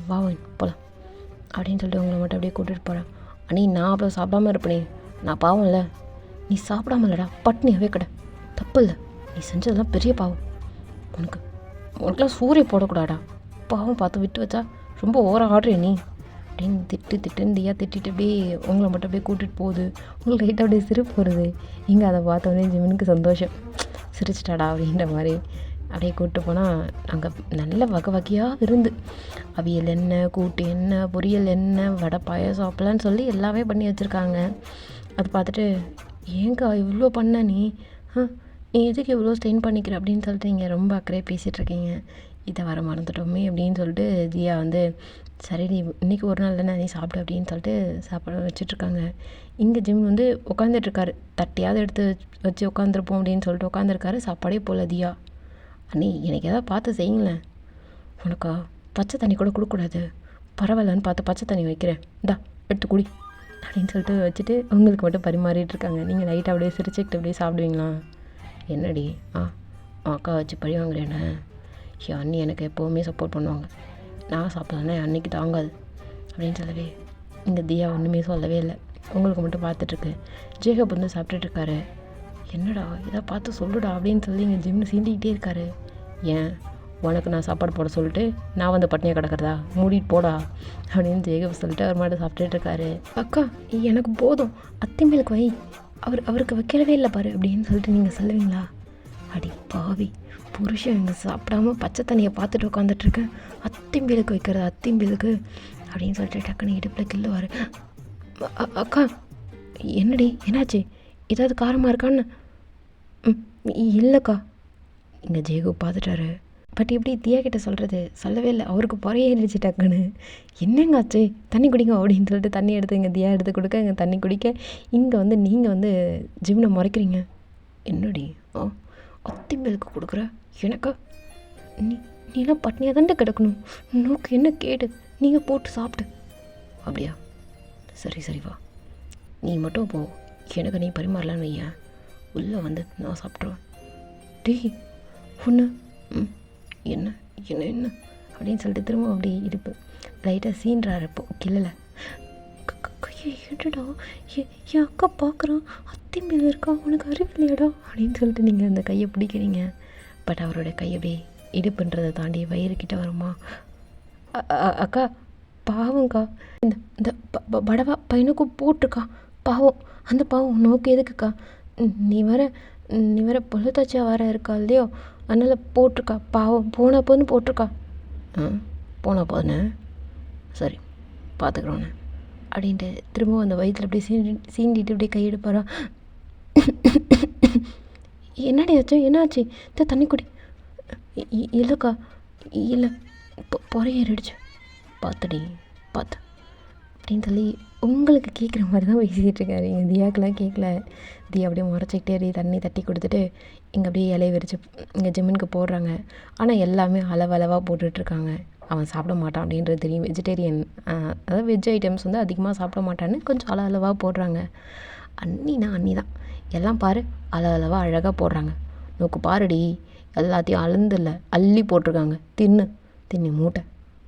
வா போகலாம் அப்படின்னு சொல்லிட்டு உங்களை மட்டும் அப்படியே கூட்டிகிட்டு போகிறேன். அண்ணி நான் அப்புறம் சாப்பிடாம இருப்பேனே, நான் பாவம் இல்லை, நீ சாப்பிடாம இல்லைடா, பட்னியாகவே கடை, தப்பு இல்லை, நீ செஞ்சதெல்லாம் பெரிய பாவம், உனக்குலாம் சூரிய போடக்கூடாடா, பாவம் பார்த்து விட்டு வச்சா ரொம்ப ஓவராக ஆடுறே நீ அப்படின்னு திட்டுன்னு தியா திட்டிட்டு அப்படியே உங்களை மட்டும் அப்படியே கூட்டிகிட்டு போகுது. உங்களுக்கு லைட்டாக அப்படியே சிரிப்பு வருது. இங்கே அதை பார்த்தோன்னே ஜிமனுக்கு சந்தோஷம், சிரிச்சிட்டாடா அப்படின்ற மாதிரி அப்படியே கூப்பிட்டு போனால் அங்கே நல்ல வகையாக விருந்து, அவியல் என்ன, கூட்டு என்ன, பொரியல் என்ன, வடை, பாயாசம், அப்பெல்லாம் சொல்லி எல்லாமே பண்ணி வச்சுருக்காங்க. அது பார்த்துட்டு ஏங்கா இவ்வளோ பண்ண நீ எதுக்கு இவ்வளோ ஸ்டெயின் பண்ணிக்கிற அப்படின்னு சொல்லிட்டு நீங்கள் ரொம்ப அக்கறையாக பேசிகிட்ருக்கீங்க. இதை வர மறந்துட்டோமே அப்படின்னு சொல்லிட்டு தியா வந்து சரி நீ இன்றைக்கி ஒரு நாள் தானே நீ சாப்பிடு அப்படின்னு சொல்லிட்டு சாப்பாடு வச்சிட்ருக்காங்க. இங்கே ஜிம் வந்து உட்காந்துட்ருக்காரு. தட்டியாவது எடுத்து வச்சு உட்காந்துருப்போம் அப்படின்னு சொல்லிட்டு உட்காந்துருக்காரு. சாப்பாடே போல தியா. அண்ணி எனக்கு எதாவது பார்த்து செய்யுங்களேன், உனக்கா பச்சை தண்ணி கூட கொடுக்கக்கூடாது, பரவாயில்லன்னு பார்த்து பச்சை தண்ணி வைக்கிறேன், இந்தா எடுத்து குடி அப்படின்னு சொல்லிட்டு வச்சுட்டு உங்களுக்கு மட்டும் பரிமாறிட்டுருக்காங்க. நீங்கள் லைட்டாக அப்படியே சிரிச்சுக்கிட்டு அப்படியே சாப்பிடுவீங்களா. என்னடி அக்கா வச்சு பழி வாங்குறேன்னு, என் அண்ணி எனக்கு எப்போவுமே சப்போர்ட் பண்ணுவாங்க, நான் சாப்பிட்லானே அன்றைக்கி தாங்காது அப்படின்னு சொல்லவே இங்கே தியா ஒன்றுமே சொல்லவே இல்லை. உங்களுக்கு மட்டும் பார்த்துட்ருக்கு. ஜேகப் வந்து சாப்பிட்டுட்ருக்காரு. என்னடா இதை பார்த்து சொல்லுடா அப்படின்னு சொல்லி இங்கே ஜிம்னு சீண்டிக்கிட்டே இருக்காரு. ஏன் உனக்கு நான் சாப்பாடு போட சொல்லிட்டு நான் வந்து பட்னியாக கிடக்கிறதா, மூடிட்டு போடா அப்படின்னு ஜேகப் சொல்லிட்டு அவர் மட்டும் சாப்பிட்டுட்ருக்காரு. அக்கா எனக்கு போதும், அத்திமேலுக்கு வை, அவருக்கு வைக்கிறவே இல்லை பாரு அப்படின்னு சொல்லிட்டு நீங்கள் சொல்லுவீங்களா. அடி பாவி, புருஷன் இங்கே சாப்பிடாம பச்சை தண்ணியை பார்த்துட்டு உட்காந்துட்ருக்கேன், அத்திம்பேலுக்கு வைக்கிறது அத்திம்பேலுக்கு அப்படின்னு சொல்லிட்டு டக்குன்னு இடுப்பில் கில்லுவார். அக்கா என்னடி என்னாச்சு, ஏதாவது காரமாக இருக்கான்னு. இல்லைக்கா. இங்கே ஜேகு பார்த்துட்டாரு. பட் எப்படி தியா கிட்ட சொல்கிறது, சொல்லவே இல்லை. அவருக்கு பொறையேறிச்சு டக்குன்னு. என்னங்க ஆச்சு, தண்ணி குடிங்க அப்படின்னு சொல்லிட்டு தண்ணி எடுத்து இங்கே தியா எடுத்து கொடுக்க இங்கே தண்ணி குடிக்க இங்கே வந்து நீங்கள் வந்து ஜிம்னை முறைக்கிறீங்க. என்னடி அத்திம்பேலுக்கு கொடுக்குற எனக்கா, நீலாம் பட்னியாக தான்ட்டு கிடக்கணும், நோக்கு என்ன கேடு, நீங்கள் போட்டு சாப்பிட்டு. அப்படியா, சரி வா, நீ மட்டும் போ, எனக்கு நீ பரிமாறலான்னு வையன், உள்ளே வந்து நான் சாப்பிட்ருவேன். டேய் ஒன்று என்ன என்ன என்ன அப்படின்னு சொல்லிட்டு திரும்ப அப்படி இடுப்பு லைட்டாக சீன்றாரு. இப்போ கிள்ளலை கையை ஏடுடா, என் அக்கா பார்க்குறான், அத்திம்பேல் இருக்கா, உனக்கு அறிவில்லையாடா அப்படின்னு சொல்லிட்டு நீங்கள் அந்த கையை பிடிக்கிறீங்க. பட் அவரோட கை அப்படியே இடுப்புன்றதை தாண்டி வயிறுக்கிட்ட வருமா. அக்கா பாவம்க்கா, இந்த படவா பையனுக்கும் போட்டிருக்கா, பாவம், அந்த பாவம் நோக்கு எதுக்குக்கா, நீ வர நீ வேறு பொழுதாச்சியா வேறு இருக்கா இல்லையோ, அதனால் போட்டிருக்கா, பாவம் போன போதுன்னு போட்டிருக்கா. போன போதுன்னு சரி பார்த்துக்குறோண்ணே அப்படின்ட்டு திரும்பவும் அந்த வயிற்றில் அப்படியே சீண்டிட்டு அப்படியே கையெடுப்பாரா. என்னடி ஆச்சு, என்ன ஆச்சு, தண்ணி குடி. இல்லைக்கா, இல்லை பொறையேறிடுச்சு, பார்த்துடி பார்த்து அப்படின்னு சொல்லி உங்களுக்கு கேட்குற மாதிரி தான் பேசிக்கிட்டு இருக்காரு. எங்கள் தியாக்கெலாம் கேட்கல. தியா அப்படியே முறைச்சிக்கிட்டே தண்ணி தட்டி கொடுத்துட்டு இங்கே அப்படியே இலையை விரித்து இங்கே ஜிம்முனுக்கு போடுறாங்க. ஆனால் எல்லாமே அளவாக போட்டுட்ருக்காங்க. அவன் சாப்பிட மாட்டான் அப்படின்றது தெரியும். வெஜிடேரியன், அதாவது வெஜ் ஐட்டம்ஸ் வந்து அதிகமாக சாப்பிட மாட்டான்னு கொஞ்சம் அளவாக போடுறாங்க. அண்ணி தான் எல்லாம் பாரு அளவாக அழகாக போடுறாங்க. நோக்கு பாருடி, எல்லாத்தையும் அளந்துல அள்ளி போட்டிருக்காங்க, தின்னு மூட்டை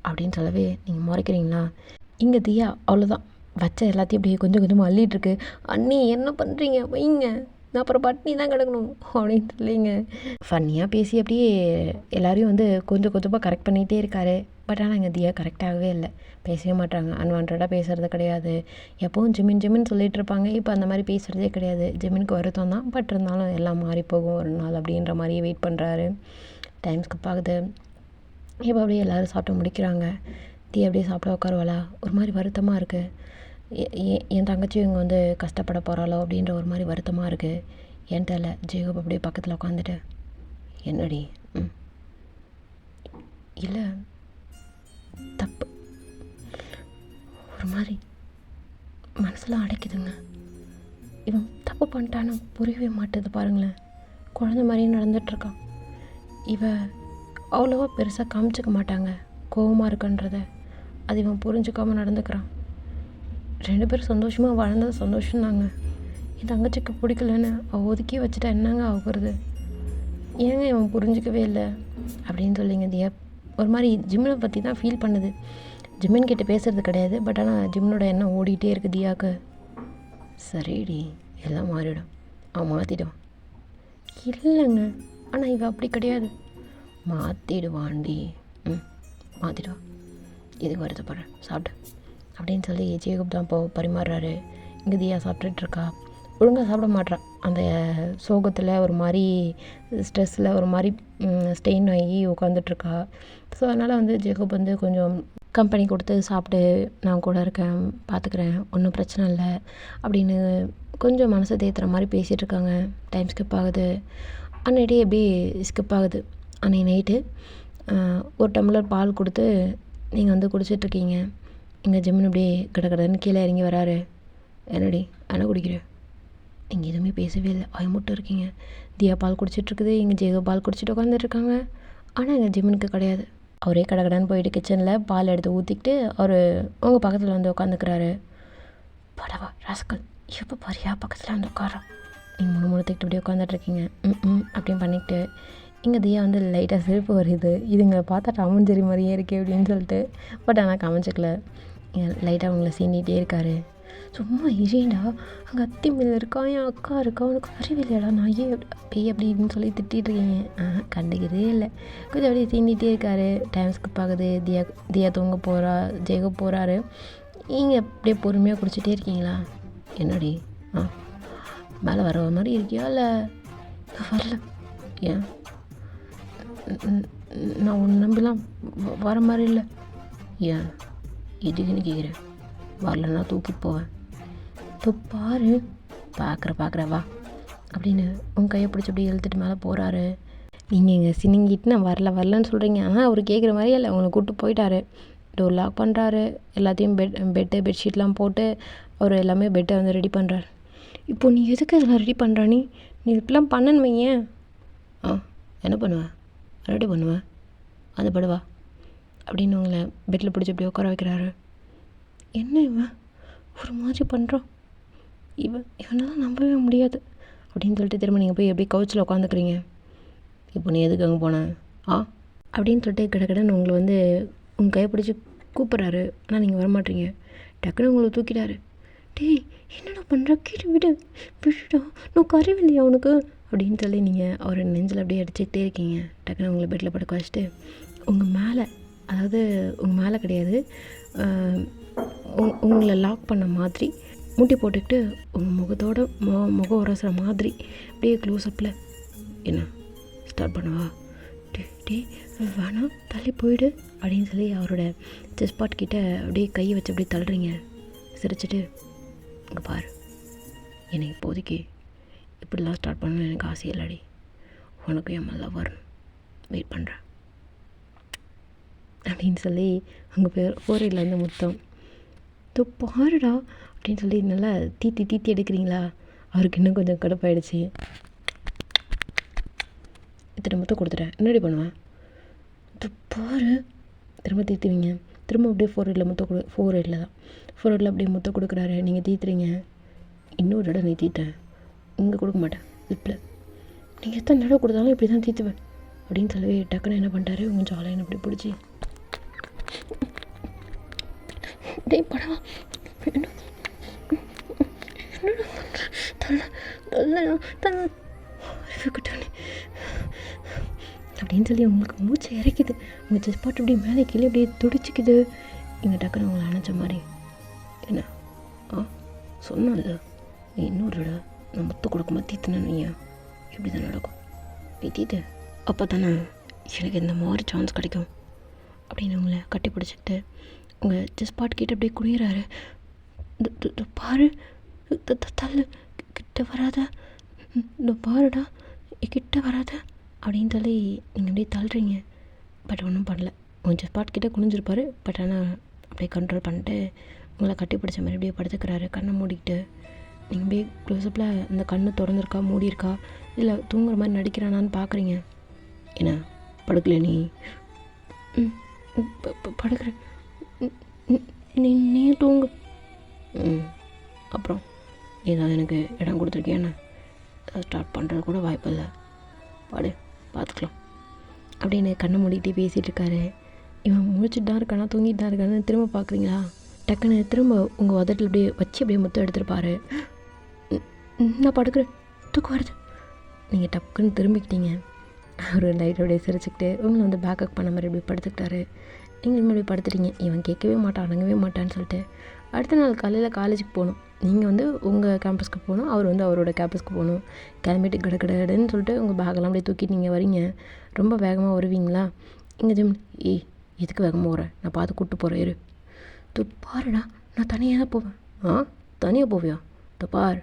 அப்படின்னு சொல்லவே நீங்கள் முறைக்கிறீங்களா. இங்கே தியா அவ்வளோதான், வச்ச எல்லாத்தையும் அப்படியே கொஞ்சம் கொஞ்சமாக அள்ளிகிட்ருக்கு. அண்ணி என்ன பண்ணுறீங்க, வைங்க, நான் அப்புறம் பட்னி தான் கிடக்கணும் அப்படின்னு சொல்லிங்க ஃபன்னியாக பேசி அப்படியே எல்லோரையும் வந்து கொஞ்சம் கொஞ்சமாக கரெக்ட் பண்ணிகிட்டே இருக்காரு. பட் ஆனால் இங்கே தியா கரெக்டாகவே இல்லை, பேசவே மாட்டாங்க. அன்வான்டாக பேசுகிறது கிடையாது. எப்போவும் ஜிம்மின்னு சொல்லிகிட்டு இருப்பாங்க. இப்போ அந்த மாதிரி பேசுகிறதே கிடையாது. ஜிம்மினுக்கு வருத்தம் தான், பட் இருந்தாலும் எல்லாம் மாறி போகும் ஒரு நாள் அப்படின்ற மாதிரியே வெயிட் பண்ணுறாரு. டைம் ஸ்கிப் ஆகுது. இப்போ அப்படியே எல்லோரும் சாப்பிட்டு முடிக்கிறாங்க. தியா அப்படியே சாப்பிட உட்காருவாளா, ஒரு மாதிரி வருத்தமாக இருக்குது. என் தங்கச்சியும் இங்கே வந்து கஷ்டப்பட போகிறாளோ அப்படின்ற ஒரு மாதிரி வருத்தமாக இருக்குது. ஏன்ட்ட இல்லை, ஜேகப் அப்படியே பக்கத்தில் உட்காந்துட்டு என்னடி, இல்லை தப்பு, ஒரு மாதிரி மனசெல்லாம் அடைக்குதுங்க. இவன் தப்பு பண்ணிட்டான்னு புரியவே மாட்டேது பாருங்களேன். குழந்த மாதிரியும் நடந்துகிட்ருக்கான். இவ அவ்வளோவா பெருசாக காமிச்சிக்க மாட்டாங்க கோவமாக இருக்குன்றத, அது இவன் புரிஞ்சுக்காமல் நடந்துக்கிறான். 2 பேரும் சந்தோஷமாக வாழ்ந்தது சந்தோஷம்தாங்க. என் தங்கச்சிக்கு பிடிக்கலன்னு அவள் ஒதுக்கி வச்சுட்டா என்னங்க ஆகுறது, ஏங்க இவன் புரிஞ்சிக்கவே இல்லை அப்படின்னு சொல்லிங்க தியா ஒரு மாதிரி ஜிம்மினை பற்றி தான் ஃபீல் பண்ணுது. ஜிம்மின் கிட்ட பேசுகிறது கிடையாது, பட் ஆனால் ஜிம்னோட எண்ணம் ஓடிக்கிட்டே இருக்குது தியாவுக்கு. சரிடி, எல்லாம் மாறிடும், அவன் மாற்றிடுவான். இல்லைங்க, ஆனால் இவன் அப்படி கிடையாது, மாற்றிடுவான்டி. மாற்றிடுவான், இதுக்கு வருத்தப்படுறேன், சாப்பிட்டு அப்படின்னு சொல்லி ஜேகப் தான் இப்போது பரிமாறுறாரு. இங்கே தியா சாப்பிட்டுட்ருக்கா. ஒழுங்காக சாப்பிட மாட்றான். அந்த சோகத்தில் ஒரு மாதிரி ஸ்ட்ரெஸ்ஸில் ஒரு மாதிரி ஸ்டெயின் ஆகி உட்காந்துட்ருக்கா. ஸோ அதனால் வந்து ஜேகப் வந்து கொஞ்சம் கம்பெனி கொடுத்து சாப்பிட்டு நான் கூட இருக்கேன், பார்த்துக்குறேன், ஒன்றும் பிரச்சனை இல்லை அப்படின்னு கொஞ்சம் மனசை தேத்துற மாதிரி பேசிகிட்ருக்காங்க. டைம் ஸ்கிப் ஆகுது. அன்னைக்கு எப்படி ஸ்கிப் ஆகுது. அன்னைக்கு நைட்டு ஒரு டம்ளர் பால் கொடுத்து நீங்கள் வந்து குடிச்சிட்ருக்கீங்க. இங்கே ஜிம்முன்னு அப்படியே கடன்னு கீழே இறங்கி வராரு. என்னடி என்ன குடிக்கிற? நீங்கள் எதுவுமே பேசவே இல்லை, மட்டும் இருக்கீங்க. தியா பால் குடிச்சிட்ருக்குது, இங்கே ஜேகோ பால் குடிச்சிட்டு உட்காந்துட்ருக்காங்க. ஆனால் எங்கள் ஜிம்முனுக்கு கிடையாது. அவரே கடன்னு போயிட்டு கிச்சனில் பால் எடுத்து ஊற்றிக்கிட்டு அவர் உங்கள் பக்கத்தில் வந்து உட்காந்துக்கிறாரு. படவா ராஸ்கல், எப்போ பாரியா பக்கத்தில் வந்து உட்காரோம், நீங்கள் முணுத்துக்கிட்டு இப்படி உட்காந்துட்ருக்கீங்க அப்படின்னு பண்ணிக்கிட்டு. இங்கே தியா வந்து லைட்டாக சிரிப்பு வருது. இதுங்களை பார்த்தா டாமன் ஜெரி மாதிரியே இருக்கே அப்படின்னு சொல்லிட்டு. பட் ஆனால் காமிச்சிக்கல. லைட்டாக அவங்கள சீண்டிகிட்டே இருக்காரு. சும்மா இஜேண்டா, அங்கே அத்தி மேலே இருக்கா, என் அக்கா இருக்கா, உனக்கு அறிவில்லையாடா, நான் ஏன் பேய் அப்படின்னு சொல்லி திட்டிகிட்ருக்கீங்க. கண்டுக்கிறதே இல்லை. கொஞ்சம் அப்படியே சீண்டிகிட்டே இருக்காரு. டைம் ஸ்கிப் ஆகுது. தியா தூங்க போகிறா, ஜேகப் போகிறாரு. நீங்கள் அப்படியே பொறுமையாக குடிச்சிட்டே இருக்கீங்களா? என்னடி மேலே வர மாதிரி இருக்கியா, இல்லை வரல? ஏன் நான் உன்னை நம்பிலாம் வர மாதிரி இல்லை. ஏன் எதுக்குன்னு கேட்குறேன். வரலன்னா தூக்கிட்டு போவேன். இப்போ பாரு, பார்க்குற வா அப்படின்னு உங்கள் கையை பிடிச்சி அப்படியே இழுத்துட்டு மேலே போகிறாரு. நீங்கள் இங்கே சினிங்கிட்டு நான் வரலன்னு சொல்கிறீங்க. ஆனால் அவர் கேட்குற மாதிரியே இல்லை, உங்களை கூப்பிட்டு போயிட்டாரு. டோர் லாக் பண்ணுறாரு. எல்லாத்தையும் பெட்ஷீட்லாம் போட்டு அவர் எல்லாமே பெட்டை வந்து ரெடி பண்ணுறாரு. இப்போது நீ எதுக்கு இதெல்லாம் ரெடி பண்ணுற? நீ இப்படிலாம் பண்ணணுமே. ஏன் என்ன பண்ணுவேன்? ரெடி பண்ணுவேன், அந்த படுவா அப்படின்னு உங்களை பெட்டில் பிடிச்சி இப்படி உட்கார வைக்கிறாரு. என்ன இவன் ஒரு மாதிரி பண்ணுறான், இவனால் நம்பவே முடியாது அப்படின்னு சொல்லிட்டு திரும்ப நீங்கள் போய் எப்படி கவுச்சில் உட்காந்துக்கிறீங்க. இப்போ நீ எதுக்கு அங்கே போனேன் அப்படின்னு சொல்லிட்டு கிடன்னு உங்களை வந்து உங்கள் கையை பிடிச்சி கூப்பிட்றாரு. ஆனால் நீங்கள் வரமாட்டீங்க. டக்குன்னு உங்களை தூக்கிட்டாரு. டேய் என்னடா பண்ணுற, கீழே விடுடா, நான் கரைவில்லையா உனக்கு அப்படின்னு சொல்லி நீங்கள் அவரை நெஞ்சில் அப்படியே அடிச்சுக்கிட்டே இருக்கீங்க. டக்குன்னு உங்களை பெட்டில் படுக்க வச்சுட்டு உங்கள் மேலே, அதாவது உங்கள் மேலே கிடையாது, உங்களை லாக் பண்ண மாதிரி முட்டி போட்டுக்கிட்டு உங்கள் முகத்தோட முகம் உரசுற மாதிரி அப்படியே க்ளோஸ்அப்பில் என்ன ஸ்டார்ட் பண்ணவா, டே வேணாம் தள்ளி போயிடு அப்படின்னு சொல்லி அவரோட செஸ்பாட் கிட்ட அப்படியே கையை வச்சு அப்படியே தள்ளுறீங்க. சிரிச்சிட்டு, இங்கே பாரு, எனக்கு இப்போதைக்கு இப்படிலாம் ஸ்டார்ட் பண்ணணும்னு எனக்கு ஆசை இல்லடி, உனக்கு என் மேலே வரணும், வெயிட் பண்ணுறேன் அப்படின்னு சொல்லி அங்கே போரையிலேருந்து முத்தம். தோ பாருடா அப்படின்னு சொல்லி நல்லா தீத்தி எடுக்கிறீங்களா? அவருக்கு இன்னும் கொஞ்சம் கடுப்பாயிடுச்சு. இத்தனை முத்தம் கொடுத்துட்டேன், என்னடி பண்ணுவேன்? பாரு, திரும்ப தீத்துவீங்க. திரும்ப அப்படியே ஃபோர்ஹெட்டில் அப்படியே முத்தம் கொடுக்குறாரு. நீங்கள் தீத்துறீங்க. இன்னொரு இடம் நீ தீட்டேன், இங்கே கொடுக்க மாட்டேன், லிப்பில். நீங்கள் எத்தனை தடவை கொடுத்தாலும் இப்படி தான் தீத்துவேன் அப்படின்னு சொல்லி டக்குன்னு என்ன பண்ணிட்டாரு, உங்கள் ஜாலியாக இப்படி பிடிச்சி, டே படவா அப்படின்னு சொல்லி உங்களுக்கு மூச்சை இறக்குது. உங்கள் செஸ் பாட்டு அப்படியே மேலே கீழே அப்படியே துடிச்சிக்குது. இங்கே டக்குன்னு உங்களை அணைச்ச மாதிரி, என்ன சொன்னால நீ இன்னொரு இடம் நான் மொத்த கொடுக்கும்போது தீத்துனேன், நீ எப்படி தான் நடக்கும், நீ தீத்து அப்போ தானே எனக்கு இந்த மாதிரி சான்ஸ் கிடைக்கும் அப்படின்னு உங்களை கட்டி பிடிச்சிக்கிட்டு உங்கள் செஸ் பாட்டு கிட்ட அப்படியே குனிகிறாரு. பாரு, தள்ளு, கிட்ட வராத, இந்த பாருடா, கிட்ட வராத அப்படின்னு சொல்லி நீங்கள் அப்படியே தள்ளுறீங்க. பட் ஒன்றும் பண்ணல. உங்கள் செஸ் பாட்டு கிட்டே குனிஞ்சிருப்பார். பட் ஆனால் அப்படியே கண்ட்ரோல் பண்ணிட்டு உங்களை கட்டி பிடிச்ச மாதிரி அப்படியே படுத்துக்கிறாரு, கண்ணை மூடிக்கிட்டு. நீங்கள் அப்படியே க்ளோஸ்அப்பில் அந்த கண்ணு திறந்துருக்கா மூடியிருக்கா இல்லை தூங்குற மாதிரி நடிக்கிறானான்னு பார்க்குறீங்க. என்ன படுக்கல நீ? படுக்கிற, நீ தூங்கு. அப்புறம் ஏதாவது எனக்கு இடம் கொடுத்துருக்கேன்னு ஸ்டார்ட் பண்ணுறது கூட வாய்ப்பு இல்லை, பாடு பார்த்துக்கலாம் அப்படின்னு கண்ணை மூடிக்கிட்டே பேசிகிட்டு இருக்காரு. இவன் முழிச்சிட்டு தான் இருக்கானா தூங்கிட்டு தான் இருக்கான்னு திரும்ப பார்க்குறீங்களா? டக்குன்னு திரும்ப உங்கள் உதட்டில் அப்படியே வச்சு அப்படியே முத்தம் எடுத்துருப்பாரு. நான் படுக்கிறேன், தூக்கம் வருது. நீங்கள் டக்குன்னு திரும்பிக்கிட்டீங்க. அவர் லைட் அப்படியே சிரிச்சுக்கிட்டு உங்களை வந்து பேக்கப் பண்ண மாதிரி அப்படியே படுத்துக்கிட்டாரு. நீங்கள் இப்படி படுத்துட்டீங்க. இவன் கேட்கவே மாட்டான், அடங்கவே மாட்டான்னு சொல்லிட்டு அடுத்த நாள் காலையில் காலேஜுக்கு போகணும். நீங்கள் வந்து உங்கள் கேம்பஸ்க்கு போகணும், அவர் வந்து அவரோட கேம்பஸ்க்கு போகணும். கிளம்பிட்டு கடன்னு சொல்லிட்டு உங்கள் பேக்கெல்லாம் அப்படியே தூக்கிட்டு நீங்கள் வரீங்க. ரொம்ப வேகமாக வருவீங்களா? இங்கே ஜிம், எதுக்கு வேகமாக வரேன், நான் பார்த்து கூப்பிட்டு போகிறேன் இரு. பாருடா, நான் தனியாக தான் போவேன். தனியாக போவியா? பார்,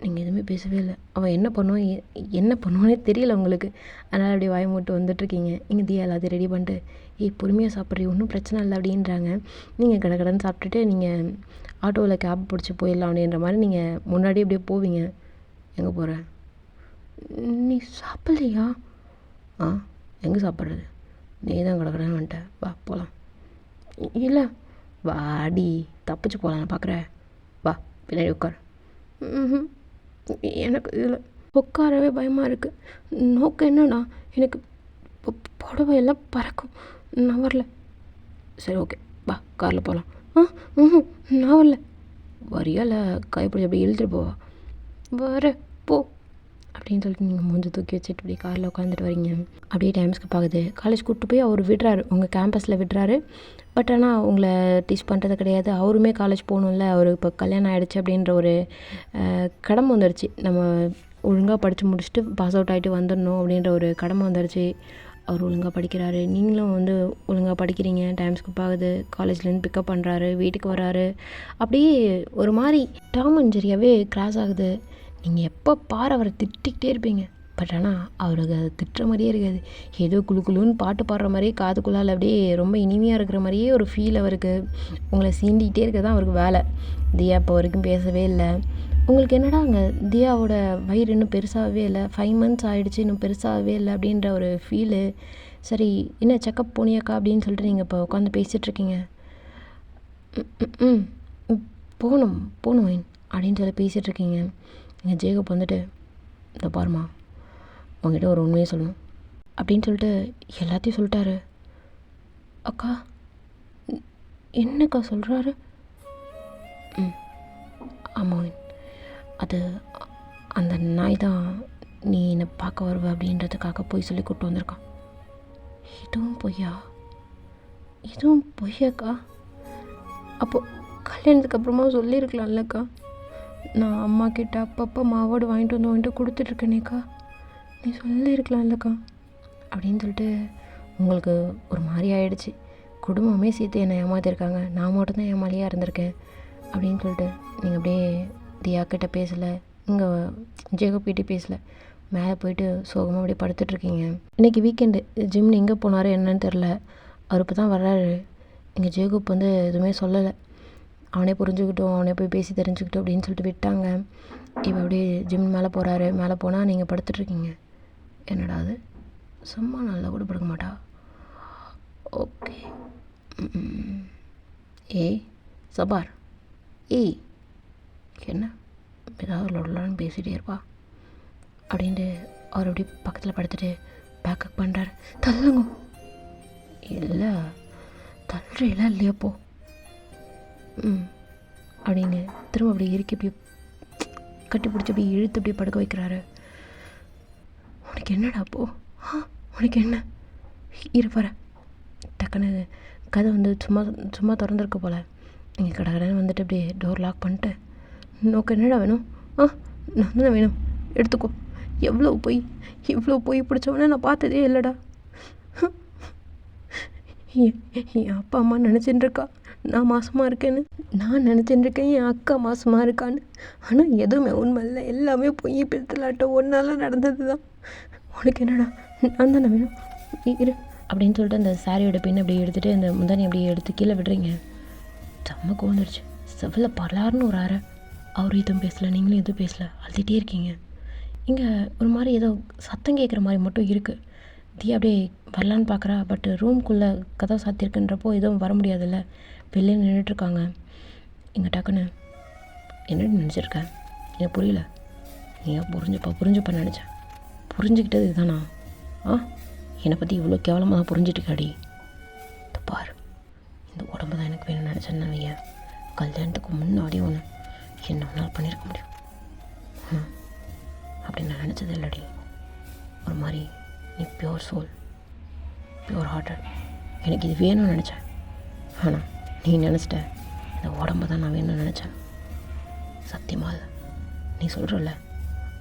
நீங்கள் எதுவுமே பேசவே இல்லை. அவன் என்ன பண்ணுவானே தெரியல உங்களுக்கு. அதனால் அப்படியே வாய் மூட்டு வந்துட்டுருக்கீங்க. இங்கே தீயா எல்லாத்தையும் ரெடி பண்ணிட்டு, பொறுமையாக சாப்பிட்றீ, ஒன்றும் பிரச்சனை இல்லை அப்படின்றாங்க. நீங்கள் கடன்னு சாப்பிட்டுட்டு நீங்கள் ஆட்டோவில் கேப் பிடிச்சி போயிடலாம் அப்படின்ற மாதிரி நீங்கள் முன்னாடி அப்படியே போவீங்க. எங்கே போகிற? நீ சாப்பிட்லையா? எங்கே சாப்பிட்றது? நீ தான் கடன்னு வந்துட்ட, வா போகலாம். இல்லை வாடி, தப்பிச்சு போகலாம், நான் பார்க்குறேன், வா பின்னாடி உட்கார். எனக்கு இதில் உட்காரவே பயமாக இருக்குது. நோக்கம் என்னன்னா, எனக்கு புடவை எல்லாம் பறக்கும், நான் வரல. சரி ஓகே, வா காரில் போகலாம். நான் வரல. வரியா இல்லை கைப்பிடி அப்படி இழுத்துட்டு போவா? வர போ அப்படின்னு சொல்லிட்டு நீங்கள் மூஞ்சி தூக்கி வச்சுட்டு இப்படி காரில் உட்காந்துட்டு வரீங்க. அப்படியே டைம்ஸ்க்கு பார்க்குது. காலேஜ் கூப்பிட்டு போய் அவர் விடுறாரு, உங்கள் கேம்பஸில் விடுறாரு. பட் ஆனால் உங்களை டீச் பண்ணுறது கிடையாது. அவருமே காலேஜ் போகணும்ல, அவர் இப்போ கல்யாணம் ஆகிடுச்சு அப்படின்ற ஒரு கடமை வந்துடுச்சு. நம்ம ஒழுங்காக படித்து முடிச்சுட்டு பாஸ் அவுட் ஆகிட்டு வந்துடணும் அப்படின்ற ஒரு கடமை வந்துடுச்சு. அவர் ஒழுங்காக படிக்கிறாரு, நீங்களும் வந்து ஒழுங்காக படிக்கிறீங்க. டைம்ஸ்க்கு பார்க்குது. காலேஜ்லேருந்து பிக்கப் பண்ணுறாரு, வீட்டுக்கு வராரு. அப்படியே ஒரு மாதிரி டாம் அண்ட் ஜெரியாவே கிராஸ் ஆகுது. நீங்கள் எப்போ பாரு அவரை திட்டிக்கிட்டே இருப்பீங்க. பட் ஆனால் அவருக்கு அது திட்டுற மாதிரியே இருக்காது. ஏதோ குழுன்னு பாட்டு பாடுற மாதிரியே காதுக்குள்ளால் அப்படியே ரொம்ப இனிமையாக இருக்கிற மாதிரியே ஒரு ஃபீல் அவருக்கு. உங்களை சீண்டிக்கிட்டே இருக்க தான் அவருக்கு வேலை. தியா இப்போ வரைக்கும் பேசவே இல்லை. உங்களுக்கு என்னடா அங்கே தியாவோட வயிறு இன்னும் பெருசாகவே இல்லை, 5 months ஆகிடுச்சு, இன்னும் பெருசாகவே இல்லை அப்படின்ற ஒரு ஃபீலு. சரி என்ன செக்கப் போனியாக்கா அப்படின்னு சொல்லிட்டு நீங்கள் இப்போ உட்காந்து பேசிகிட்ருக்கீங்க. போகணும் அப்படின்னு சொல்லி பேசிகிட்ருக்கீங்க. நீங்கள் ஜேகப் வந்துட்டு, இந்த பாருமா, உங்ககிட்ட ஒரு உண்மையை சொல்லணும் அப்படின்னு சொல்லிட்டு எல்லாத்தையும் சொல்லிட்டாரு. அக்கா என்னக்கா சொல்கிறாரு? ஆமாம், அது அந்த நாய் தான் நீ என்னை பார்க்க வருவ அப்படின்றதுக்காக போய் சொல்லி கூப்பிட்டு வந்திருக்கான். இதுவும் பொய்யாக்கா? அப்போ கல்யாணத்துக்கு அப்புறமா சொல்லியிருக்கலாம்லக்கா. நான் அம்மா கிட்ட அப்பப்போ மாவோடு வாங்கிட்டு கொடுத்துட்ருக்கேனேக்கா. நீ சொல்லியிருக்கலாம்லக்கா அப்படின்னு சொல்லிட்டு உங்களுக்கு ஒரு மாதிரி ஆயிடுச்சு. குடும்பமே சேர்த்து என்னை ஏமாத்திருக்காங்க, நான் மட்டும்தான் ஏமாளியாக இருந்திருக்கேன் அப்படின்னு சொல்லிட்டு நீங்கள் அப்படியே தியா கிட்ட பேசலை, இங்கே ஜெகப்பிட்டு பேசலை, மேலே போயிட்டு சோகமாக அப்படியே படுத்துட்ருக்கீங்க. இன்றைக்கி வீக்கெண்டு ஜிம் எங்கே போனார் என்னன்னு தெரில. அவர் இப்போ தான் வர்றாரு. இங்கே ஜேகப் வந்து எதுவுமே சொல்லலை. அவனே புரிஞ்சுக்கிட்டோம், அவனே போய் பேசி தெரிஞ்சுக்கிட்டோம் அப்படின்னு சொல்லிட்டு விட்டாங்க. இப்போ அப்படியே ஜிம் மேலே போகிறாரு. மேலே போனால் நீங்கள் படுத்துட்ருக்கீங்க. என்னடா அது, சும்மா நல்லா கூட படுக்க மாட்டா. ஓகே. ஏய் சபார், ஏய் என்ன ஏதாவது லொடலான்னு பேசிகிட்டே இருப்பா அப்படின்ட்டு அவர் அப்படி பக்கத்தில் படுத்துட்டு பேக்கப் பண்ணுறாரு. தள்ளுங்க. இல்லை தள்ளுறீங்களா இல்லையாப்போ அப்படின்னு திரும்ப அப்படி இறுக்கி அப்படி கட்டி பிடிச்சி அப்படி இழுத்து அப்படி படுக்க வைக்கிறாரு. உனக்கு என்னடா அப்போ, உனக்கு என்ன இருப்பார டக்குன்னு கதை வந்து சும்மா திறந்துருக்க போல். நீங்கள் கடகடன்னு வந்துட்டு அப்படியே டோர் லாக் பண்ணிட்டு, நோக்க என்னடா வேணும், நான் தானே வேணும் எடுத்துக்கோ, இவ்வளோ போய் பிடிச்சவொடனே நான் பார்த்ததே இல்லைடா. என் அப்பா அம்மா நினச்சிட்டு இருக்கா நான் மாசமாக இருக்கேன்னு, நான் நினச்சிட்டு இருக்கேன் என் அக்கா மாசமாக இருக்கான்னு. ஆனால் எதுவுமே உண்மை இல்லை, எல்லாமே பொய் பித்தலாட்டம் ஒன்றால் நடந்தது தான். உனக்கு என்னடா, நான் தானே வேணும் இரு அப்படின்னு சொல்லிட்டு அந்த சாரியோட பின் அப்படி எடுத்துகிட்டு அந்த முந்தானி அப்படியே எடுத்து கீழே விடுறீங்க. செம்ம கோந்துருச்சு. செவ்வில் பலார்னு ஒரு அரை. அவரும் எதுவும் பேசலை, நீங்களும் எதுவும் பேசலை, அழுதுகிட்டே இருக்கீங்க. இங்கே ஒரு மாதிரி ஏதோ சத்தம் கேட்குற மாதிரி மட்டும் இருக்குது. தியா அப்படியே வரலான்னு பார்க்குறா. பட் ரூம்குள்ளே கதவை சாத்தியிருக்குன்றப்போ எதுவும் வர முடியாதுல்ல, வெளியே நின்றுட்டுருக்காங்க. இங்கே டக்குன்னு என்னடி நினச்சிருக்கேன், எனக்கு புரியல. நீ புரிஞ்சுப்பா நினச்சேன். புரிஞ்சுக்கிட்டது இதுதானா? என்னை பற்றி இவ்வளோ கேவலமாக தான் புரிஞ்சுட்டுக்காடி. பார், இந்த உடம்பு தான் எனக்கு வேணும்னு நினச்சேன்னு வைய, கல்யாணத்துக்கு முன்னாடி ஒன்று என்ன ஒன்றால் பண்ணியிருக்க முடியும். அப்படின்னு நான் நினச்சது இல்லடி. ஒரு மாதிரி நீ பியூர் சோல், பியூர் ஹார்ட்டட். எனக்கு இது வேணும்னு நினச்சேன். ஆனால் நீ நினச்சிட்ட இந்த உடம்பை தான் நான் வேணும்னு நினச்சேன். சத்தியமாக நீ சொல்கிறல்ல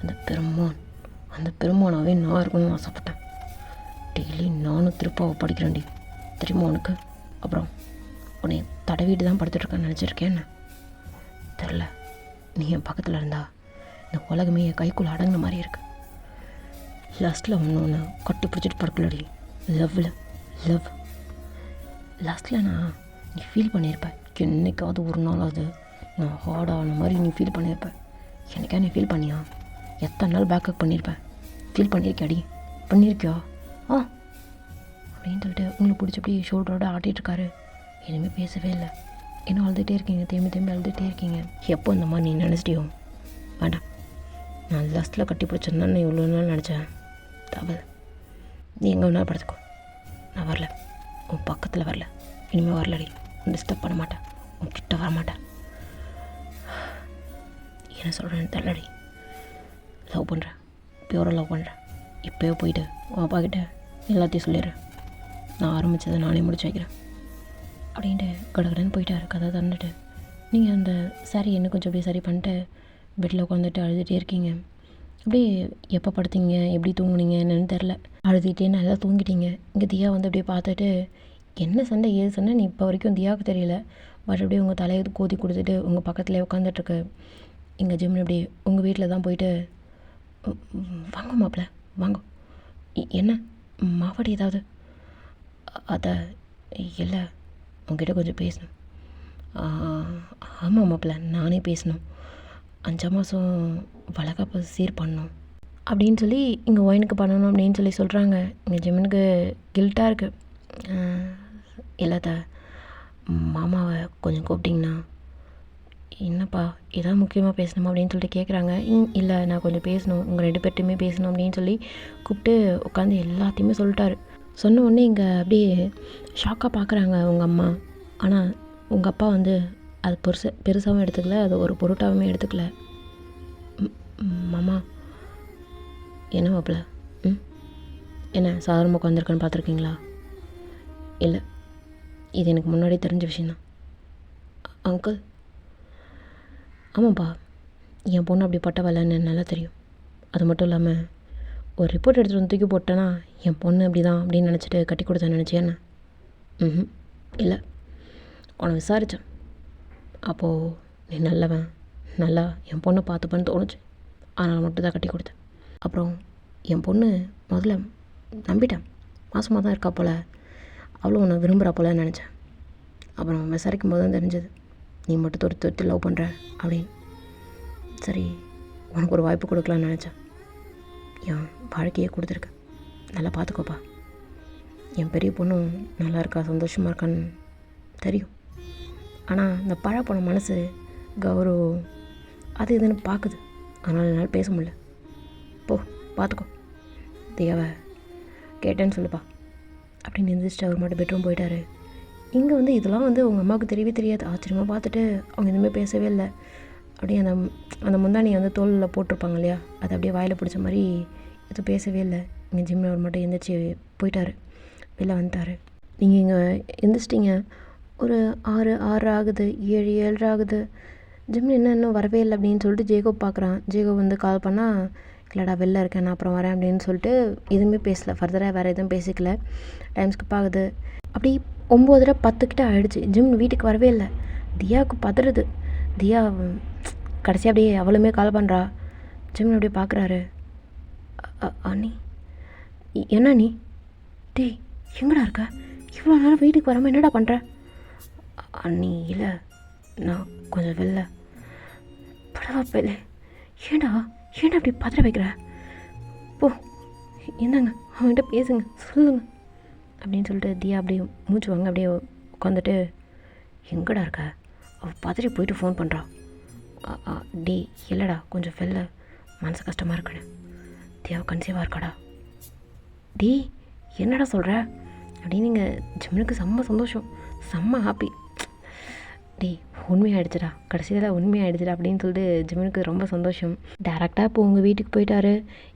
அந்த பெருமானாவே நான் இருக்கணும்னு ஆசைப்பட்டேன். டெய்லி நானும் திருப்பாவை படிக்கிறேன்டி, தெரியுமா உனக்கு? அப்புறம் உன்னை தடவிட்டு தான் படுத்துட்ருக்கேன்னு நினச்சிருக்கேன்னு தெரில. நீ என் பக்கத்தில் இருந்தா இந்த உலகமே என் கைக்குள்ளே அடங்கின மாதிரி இருக்கு. லாஸ்ட்டில் ஒன்று கட்டி பிடிச்சிட்டு படுக்கலடி, லவ் லாஸ்ட்டில் நீ ஃபீல் பண்ணியிருப்பேன். என்னைக்காவது ஒரு நாளாவது நான் ஹார்டான மாதிரி நீ ஃபீல் பண்ணியிருப்பேன். எனக்கா நீ ஃபீல் பண்ணியா? எத்தனை நாள் பேக்கப் பண்ணியிருப்பேன். ஃபீல் பண்ணியிருக்கியாடி? பண்ணியிருக்கியா? அப்படின்னு சொல்லிட்டு உங்களுக்கு பிடிச்சபடி ஷோல்டரோட ஆட்டிகிட்ருக்காரு. எதுவுமே பேசவே இல்லை. இன்னும் அழுதுகிட்டே இருக்கீங்க, திரும்பி அழுதுகிட்டே இருக்கீங்க. எப்போ இந்த மாதிரி நீ நினச்சிட்டியோ வேண்டாம், நான் லாஸ்ட்டில் கட்டி பிடிச்சிருந்தான்னு இவ்வளோ நாள் நினச்சேன். தவறு. நீ எங்கே வேணாலும் படுத்துக்கோ, நான் வரல, உன் பக்கத்தில் வரல, இனிமேல் வரலடி, டிஸ்டர்ப் பண்ண மாட்டேன், உன் கிட்ட வர மாட்டேன். என்ன சொல்கிறேன்னு தெரியலடி. லவ் பண்ணுறேன், பியூராக லவ் பண்ணுறேன். இப்போயே போயிட்டு உன் அப்பா கிட்ட எல்லாத்தையும் சொல்லிடுறேன். நான் ஆரம்பித்ததை நானே முடிச்சு வைக்கிறேன் அப்படின்ட்டு கடகடன்னு போயிட்டாரு. கதை தந்துட்டு நீங்கள் அந்த சாரி இன்னும் கொஞ்சம் அப்படியே சரி பண்ணிட்டு பெட்டில் உட்காந்துட்டு அழுதுகிட்டே இருக்கீங்க. அப்படியே எப்போ படுத்தீங்க, எப்படி தூங்குனீங்க என்னன்னு தெரில. அழுதுகிட்டே நல்லா தூங்கிட்டீங்க. இங்கே தியா வந்து அப்படியே பார்த்துட்டு என்ன சண்டை ஏது சண்டை நீ இப்போ வரைக்கும் தியாவுக்கு தெரியல. மறுபடியும் உங்கள் தலையை கோதி கொடுத்துட்டு உங்கள் பக்கத்துலேயே உட்காந்துட்ருக்கு. இங்கே ஜிம்னு அப்படி உங்கள் வீட்டில் தான் போயிட்டு வாங்க மாப்பிள்ள வாங்க, என்ன மாவாடி ஏதாவது? அதை இல்லை, உங்ககிட்ட கொஞ்சம் பேசணும். ஆமாம் மாப்பிள்ள, நானே பேசணும். 5 மாதம் வளகாப்பு சீர் பண்ணணும் அப்படின்னு சொல்லி இங்கே ஒயினுக்கு பண்ணணும் அப்படின்னு சொல்லி சொல்கிறாங்க. இங்கே ஜிம்முனுக்கு கில்ட்டாக இருக்குது. எல்லாத்த மாமாவை கொஞ்சம் கூப்பிட்டிங்கன்னா. என்னப்பா ஏதாவது முக்கியமாக பேசணுமா அப்படின்னு சொல்லிட்டு கேட்குறாங்க. இல்லை நான் கொஞ்சம் பேசணும், உங்கள் 2 பேர்ட்டையுமே பேசணும் அப்படின்னு சொல்லி கூப்பிட்டு உட்காந்து எல்லாத்தையுமே சொல்லிட்டாரு. சொன்ன உடனே இங்கே அப்படியே ஷாக்காக பார்க்குறாங்க உங்கள் அம்மா. ஆனால் உங்கள் அப்பா வந்து அது பெருசாகவும் எடுத்துக்கல, அது ஒரு பொருட்டாகவுமே எடுத்துக்கல. மாமா என்ன மாப்பிள்ள, என்ன சாதாரணமாக உட்காந்துருக்கான்னு பார்த்துருக்கீங்களா? இல்லை, இது எனக்கு முன்னாடி தெரிஞ்ச விஷயந்தான். அங்கிள் ஆமாப்பா, என் பொண்ணு அப்படிப்பட்டவல்லன்னு நல்லா தெரியும். அது மட்டும் இல்லாமல் ஒரு ரிப்போர்ட் எடுத்துகிட்டு வந்து தூக்கி போட்டேன்னா என் பொண்ணு அப்படி தான் அப்படின்னு நினச்சிட்டு கட்டி கொடுத்தேன் நினச்சேன்னு. ம், இல்லை. உன்னை விசாரித்தேன். அப்போது நீ நல்லவன், நல்லா என் பொண்ணை பார்த்துப்பேன்னு தோணுச்சு. அதனால் மட்டும் தான் கட்டி கொடுத்தேன். அப்புறம் என் பொண்ணு முதல்ல நம்பிட்டேன், மாசமாக தான் இருக்கா போல், அவ்வளோ உன்னை விரும்புகிறா போலன்னு நினச்சேன். அப்புறம் விசாரிக்கும் போது தான் தெரிஞ்சது நீ மட்டும் தொடுத்து லவ் பண்ணுற அப்படின்னு. சரி, உனக்கு ஒரு வாய்ப்பு கொடுக்கலான்னு நினச்சேன். என் வாழ்க்கையே கொடுத்துருக்கேன், நல்லா பார்த்துக்கோப்பா. என் பெரிய பொண்ணும் நல்லா இருக்கா, சந்தோஷமாக இருக்கான்னு தெரியும். ஆனால் இந்த பழப்போன மனசு கௌரவம் அது இதுன்னு பார்க்குது. அதனால் என்னால் பேச முடியல. போ பார்த்துக்கோ, தியாவை கேட்டேன்னு சொல்லுப்பா அப்படின்னு எழுந்திரிச்சிட்டு அவர் மட்டும் பெட்ரூம் போயிட்டாரு. இங்கே வந்து இதெல்லாம் வந்து உங்கள் அம்மாவுக்கு தெரியவே தெரியாது. ஆச்சரியமாக பார்த்துட்டு அவங்க எதுவுமே பேசவே இல்லை. அப்படியே அந்த முந்தானியை வந்து தோலில் போட்டிருப்பாங்க இல்லையா, அது அப்படியே வாயில் பிடிச்ச மாதிரி எதுவும் பேசவே இல்லை. இங்கே ஜிம்மில் அவர் மட்டும் எந்திரிச்சு போயிட்டார், வெளில வந்துட்டார். நீங்கள் இங்கே எந்திரிச்சிட்டிங்க, ஒரு 6 ஆகுது, 7 ஆகுது, ஜிம்மில் இன்னும் வரவே இல்லை அப்படின்னு சொல்லிட்டு ஜேகோப் பார்க்குறான். ஜேகோப் வந்து கால் பண்ணால் இல்லைடா வெளில இருக்கேன், நான் அப்புறம் வரேன் அப்படின்னு சொல்லிட்டு எதுவுமே பேசலை. ஃபர்தராக வேறு எதுவும் பேசிக்கல. டைம் ஸ்கிப் ஆகுது. அப்படி 9:10 ஆகிடுச்சு. ஜிம் வீட்டுக்கு வரவே இல்லை. தியாவுக்கு பதறுது. தியா கடைசி அப்படியே அவளுமே கால் பண்ணுறா. ஜிம் அப்படியே பார்க்குறாரு. அண்ணி, என்ன நீ? டேய், எங்கடா இருக்க? இவ்வளோ நேரம் வீட்டுக்கு வராமல் என்னடா பண்ணுற? அண்ணி, இல்லை, நான் கொஞ்சம் வெளில. படவா பேலே, ஏண்டா அப்படி பதற வைக்கிற? போ, என்னங்க அவன்கிட்ட பேசுங்க, சொல்லுங்க அப்படின்னு சொல்லிட்டு தியா அப்படியே மூச்சு வாங்க அப்படியே உட்காந்துட்டு, எங்கடா இருக்க? அவள் பதறி போயிட்டு ஃபோன் பண்ணுறா. டே, இல்லைடா, கொஞ்சம் வெளில, மனசு கஷ்டமாக இருக்கணும். தியாவை கன்சீவாக இருக்காடா. டே, என்னடா சொல்கிற அப்படின்னு நீங்கள் ஜிம்னுக்கு செம்ம சந்தோஷம், செம்ம ஹாப்பி. டே, உண்மையாகிடுச்சுடா, கடைசியில் உண்மையாகிடுச்சுடா அப்படின்னு சொல்லிட்டு ஜிம்னுக்கு ரொம்ப சந்தோஷம். டேரெக்டாக இப்போ உங்கள் வீட்டுக்கு போயிட்டாரு.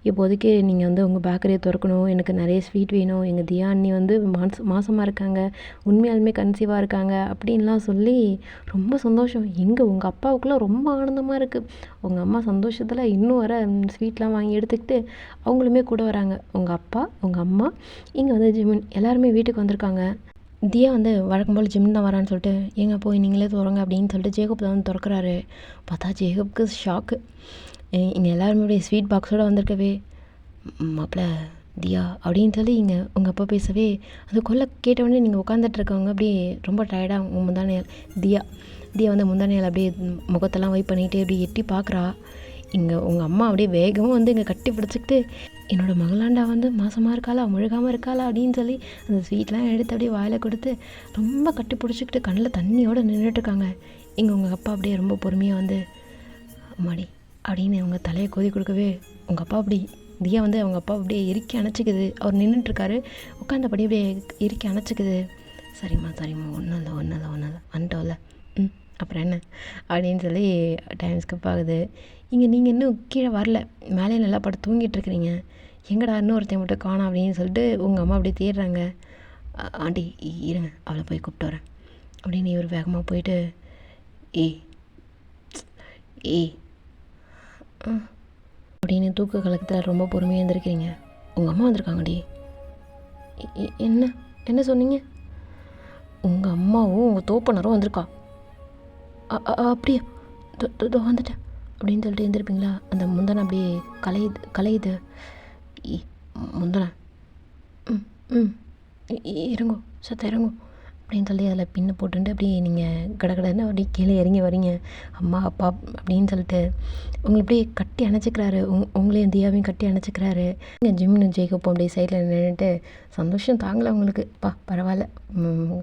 இப்போதைக்கு நீங்கள் வந்து உங்கள் பேக்கரியை திறக்கணும், எனக்கு நிறைய ஸ்வீட் வேணும், எங்கள் தியா அண்ணி வந்து மாசமாக இருக்காங்க, உண்மையாலுமே கன்சீவாக இருக்காங்க அப்படின்லாம் சொல்லி ரொம்ப சந்தோஷம். எங்கே உங்கள் அப்பாவுக்குலாம் ரொம்ப ஆனந்தமாக இருக்குது. உங்கள் அம்மா சந்தோஷத்தில் இன்னும் வர ஸ்வீட்லாம் வாங்கி எடுத்துக்கிட்டு அவங்களுமே கூட வராங்க. உங்கள் அப்பா, உங்கள் அம்மா, இங்கே வந்து ஜிமின் எல்லாருமே வீட்டுக்கு வந்திருக்காங்க. தியா வந்து வழக்கம் போல் ஜிம் தான் வரான்னு சொல்லிட்டு, ஏங்க போய் நீங்களே திறங்க அப்படின்னு சொல்லிட்டு ஜேகப் தான் வந்து திறக்கிறாரு. பார்த்தா ஜேகப்புக்கு ஷாக்கு. இங்கே எல்லாருமே அப்படியே ஸ்வீட் பாக்ஸோடு வந்திருக்கவே, மாப்பிள்ள தியா அப்படின்னு சொல்லி இங்கே உங்கள் அப்பா பேசவே, அது கொல்ல கேட்டவுடனே நீங்கள் உட்காந்துட்டு இருக்கவங்க அப்படியே ரொம்ப டயர்டாக உங்கள் முந்தானையால் தியா வந்து முந்தானையால் அப்படியே முகத்தெல்லாம் வைப் பண்ணிகிட்டு அப்படியே எட்டி பார்க்குறா. இங்கே உங்கள் அம்மா அப்படியே வேகமாக வந்து இங்கே கட்டி பிடிச்சிக்கிட்டு, என்னோடய மகளாண்டா வந்து மாசமாக இருக்காளா, முழுகாமல் இருக்காளா அப்படின்னு சொல்லி அந்த ஸ்வீட்லாம் எடுத்து அப்படியே வாயில் கொடுத்து ரொம்ப கட்டி பிடிச்சிக்கிட்டு கண்ணில் தண்ணியோடு நின்றுட்டுருக்காங்க. இங்கே உங்கள் அப்பா அப்படியே ரொம்ப பொறுமையாக வந்து, அம்மாடி அப்படின்னு அவங்க தலையை கோதி கொடுக்கவே, உங்கள் அப்பா அப்படி தியா வந்து அவங்க அப்பா அப்படியே இறுக்கி அணைச்சிக்குது. அவர் நின்றுட்டுருக்காரு, உட்காந்தபடி அப்படியே இறுக்கி அணைச்சிக்குது. சரிம்மா ஒன்றும் இல்லை வந்துட்டோம்ல, அப்புறம் என்ன அப்படின்னு சொல்லி டைம் ஸ்கிப் ஆகுது. இங்கே நீங்கள் இன்னும் கீழே வரல, மேலே நல்லா படுத்து தூங்கிட்டு இருக்கிறீங்க. எங்கடா இன்னொருத்தையும் மட்டும் காணோம் அப்படின்னு சொல்லிட்டு உங்கள் அம்மா அப்படியே தேடுறாங்க. ஆண்டி இருங்க, அவளை போய் கூப்பிட்டு வரேன் அப்படின்னு இவர் வேகமாக போயிட்டு, ஏய் அப்படின்னு தூக்க கலக்கத்தில் ரொம்ப பொறுமையாக இருந்திருக்கிறீங்க. உங்கள் அம்மா வந்திருக்காங்கடி. என்ன சொன்னீங்க? உங்கள் அம்மாவும் உங்கள் தோப்பனரும் வந்திருக்கா. அப்படியே வந்துட்டேன் அப்படின்னு சொல்லிட்டு எழுந்திருப்பீங்களா? அந்த முந்தனை அப்படியே கலையுது. முந்தனை இறங்கும், சத்த இறங்கும் அப்படின்னு சொல்லி அதில் பின்னை போட்டுட்டு அப்படியே நீங்கள் கடகடன்னு அப்படியே கீழே இறங்கி வரீங்க. அம்மா அப்பா அப்படின்னு சொல்லிட்டு உங்களை அப்படியே கட்டி அணைச்சிக்கிறாரு. உங்களையும் தியாவையும் கட்டி அணைச்சிக்கிறாரு. நீங்கள் ஜிம்னு ஜெயிக்கப்போ அப்படியே சைடில் நின்றுட்டு சந்தோஷம் தாங்கலை உங்களுக்கு. பரவாயில்ல,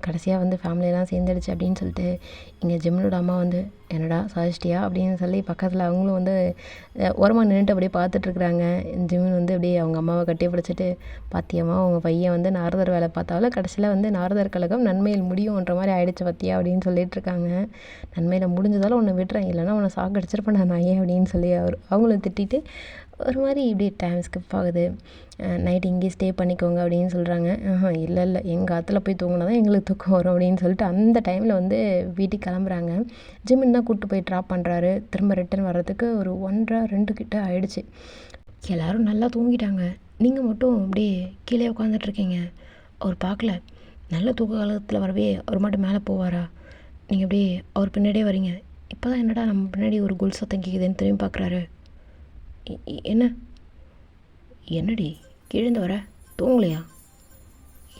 கடைசியாக வந்து ஃபேமிலியெல்லாம் சேர்ந்துடுச்சு அப்படின்னு சொல்லிட்டு இங்கே ஜிம்னோட அம்மா வந்து, என்னடா சாதிச்சிட்டியா அப்படின்னு சொல்லி பக்கத்தில் அவங்களும் வந்து ஓரமாக நின்றுட்டு அப்படியே பார்த்துட்ருக்குறாங்க. ஜிம்மின் வந்து அப்படியே அவங்க அம்மாவை கட்டி பிடிச்சிட்டு, பாத்தியம்மா உங்கள் பையன் வந்து நாரதர் வேலை பார்த்தாலும் கடைசியில் வந்து நாரதர் கழகம் நன்மையில் முடியும்ன்ற மாதிரி ஆயிடுச்சு பத்தியா அப்படின்னு சொல்லிட்டு இருக்காங்க. நன்மையில் முடிஞ்சதாலும் உன்னை விட்டுறேன், இல்லைனா உன்னை சாக்கடிச்சிருப்பேன் நான் ஏன் அப்படின்னு சொல்லி அவங்களும் திட்டிட்டு ஒரு மாதிரி இப்படி டைம் ஸ்கிப் ஆகுது. நைட் இங்கேயே ஸ்டே பண்ணிக்கோங்க அப்படின்னு சொல்கிறாங்க. இல்லை இல்லை, எங்கள் ஆற்றுல போய் தூங்கினா தான் எங்களுக்கு தூக்கம் வரும் அப்படின்னு சொல்லிட்டு அந்த டைமில் வந்து வீட்டுக்கு கிளம்புறாங்க. ஜிம்மின் தான் கூப்பிட்டு போய் ட்ராப் பண்ணுறாரு. திரும்ப ரிட்டன் வர்றதுக்கு ஒரு 1:30-2 கிட்ட ஆகிடுச்சு. எல்லோரும் நல்லா தூங்கிட்டாங்க. நீங்கள் மட்டும் அப்படியே கீழே உட்காந்துட்ருக்கீங்க. அவர் பார்க்கல. நல்ல தூக்க காலத்தில் வரவே அவர் மட்டும் மேலே போவாரா? நீங்கள் அப்படியே அவர் பின்னாடியே வரீங்க. இப்போ தான் என்னடா நம்ம பின்னாடி ஒரு குல் சத்தம் கேட்குதுன்னு திரும்பி பார்க்குறாரு. என்ன என்னடி கீழேந்து வர, தூங்கலையா?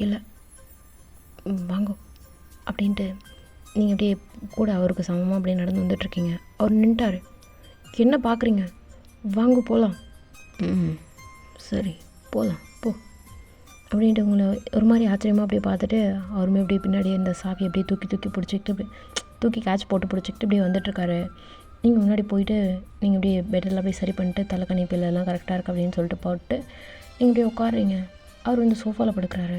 இல்லை, வாங்கோ அப்படின்ட்டு நீங்கள் அப்படியே கூட அவருக்கு சமமாக அப்படியே நடந்து வந்துட்டுருக்கீங்க. அவர் நின்ட்டார். என்ன பார்க்குறீங்க? வாங்க போகலாம். சரி போகலாம் போ அப்படின்ட்டு உங்களை ஒரு மாதிரி ஆச்சரியமாக அப்படியே பார்த்துட்டு அவருமே அப்படியே பின்னாடியே இந்த சாவியை அப்படியே தூக்கி பிடிச்சிக்கிட்டு அப்படியே தூக்கி கேட்ச் போட்டு பிடிச்சிக்கிட்டு அப்படியே வந்துட்டுருக்காரு. நீங்கள் முன்னாடி போயிட்டு நீங்கள் அப்படியே பெட்டெல்லாம் அப்படியே சரி பண்ணிட்டு தலைக்கணி பில்லெல்லாம் கரெக்டாக இருக்குது அப்படின்னு சொல்லிட்டு போட்டு நீங்கள் அப்படியே உட்காடுறீங்க. அவர் வந்து சோஃபாவில் படுக்கிறாரு.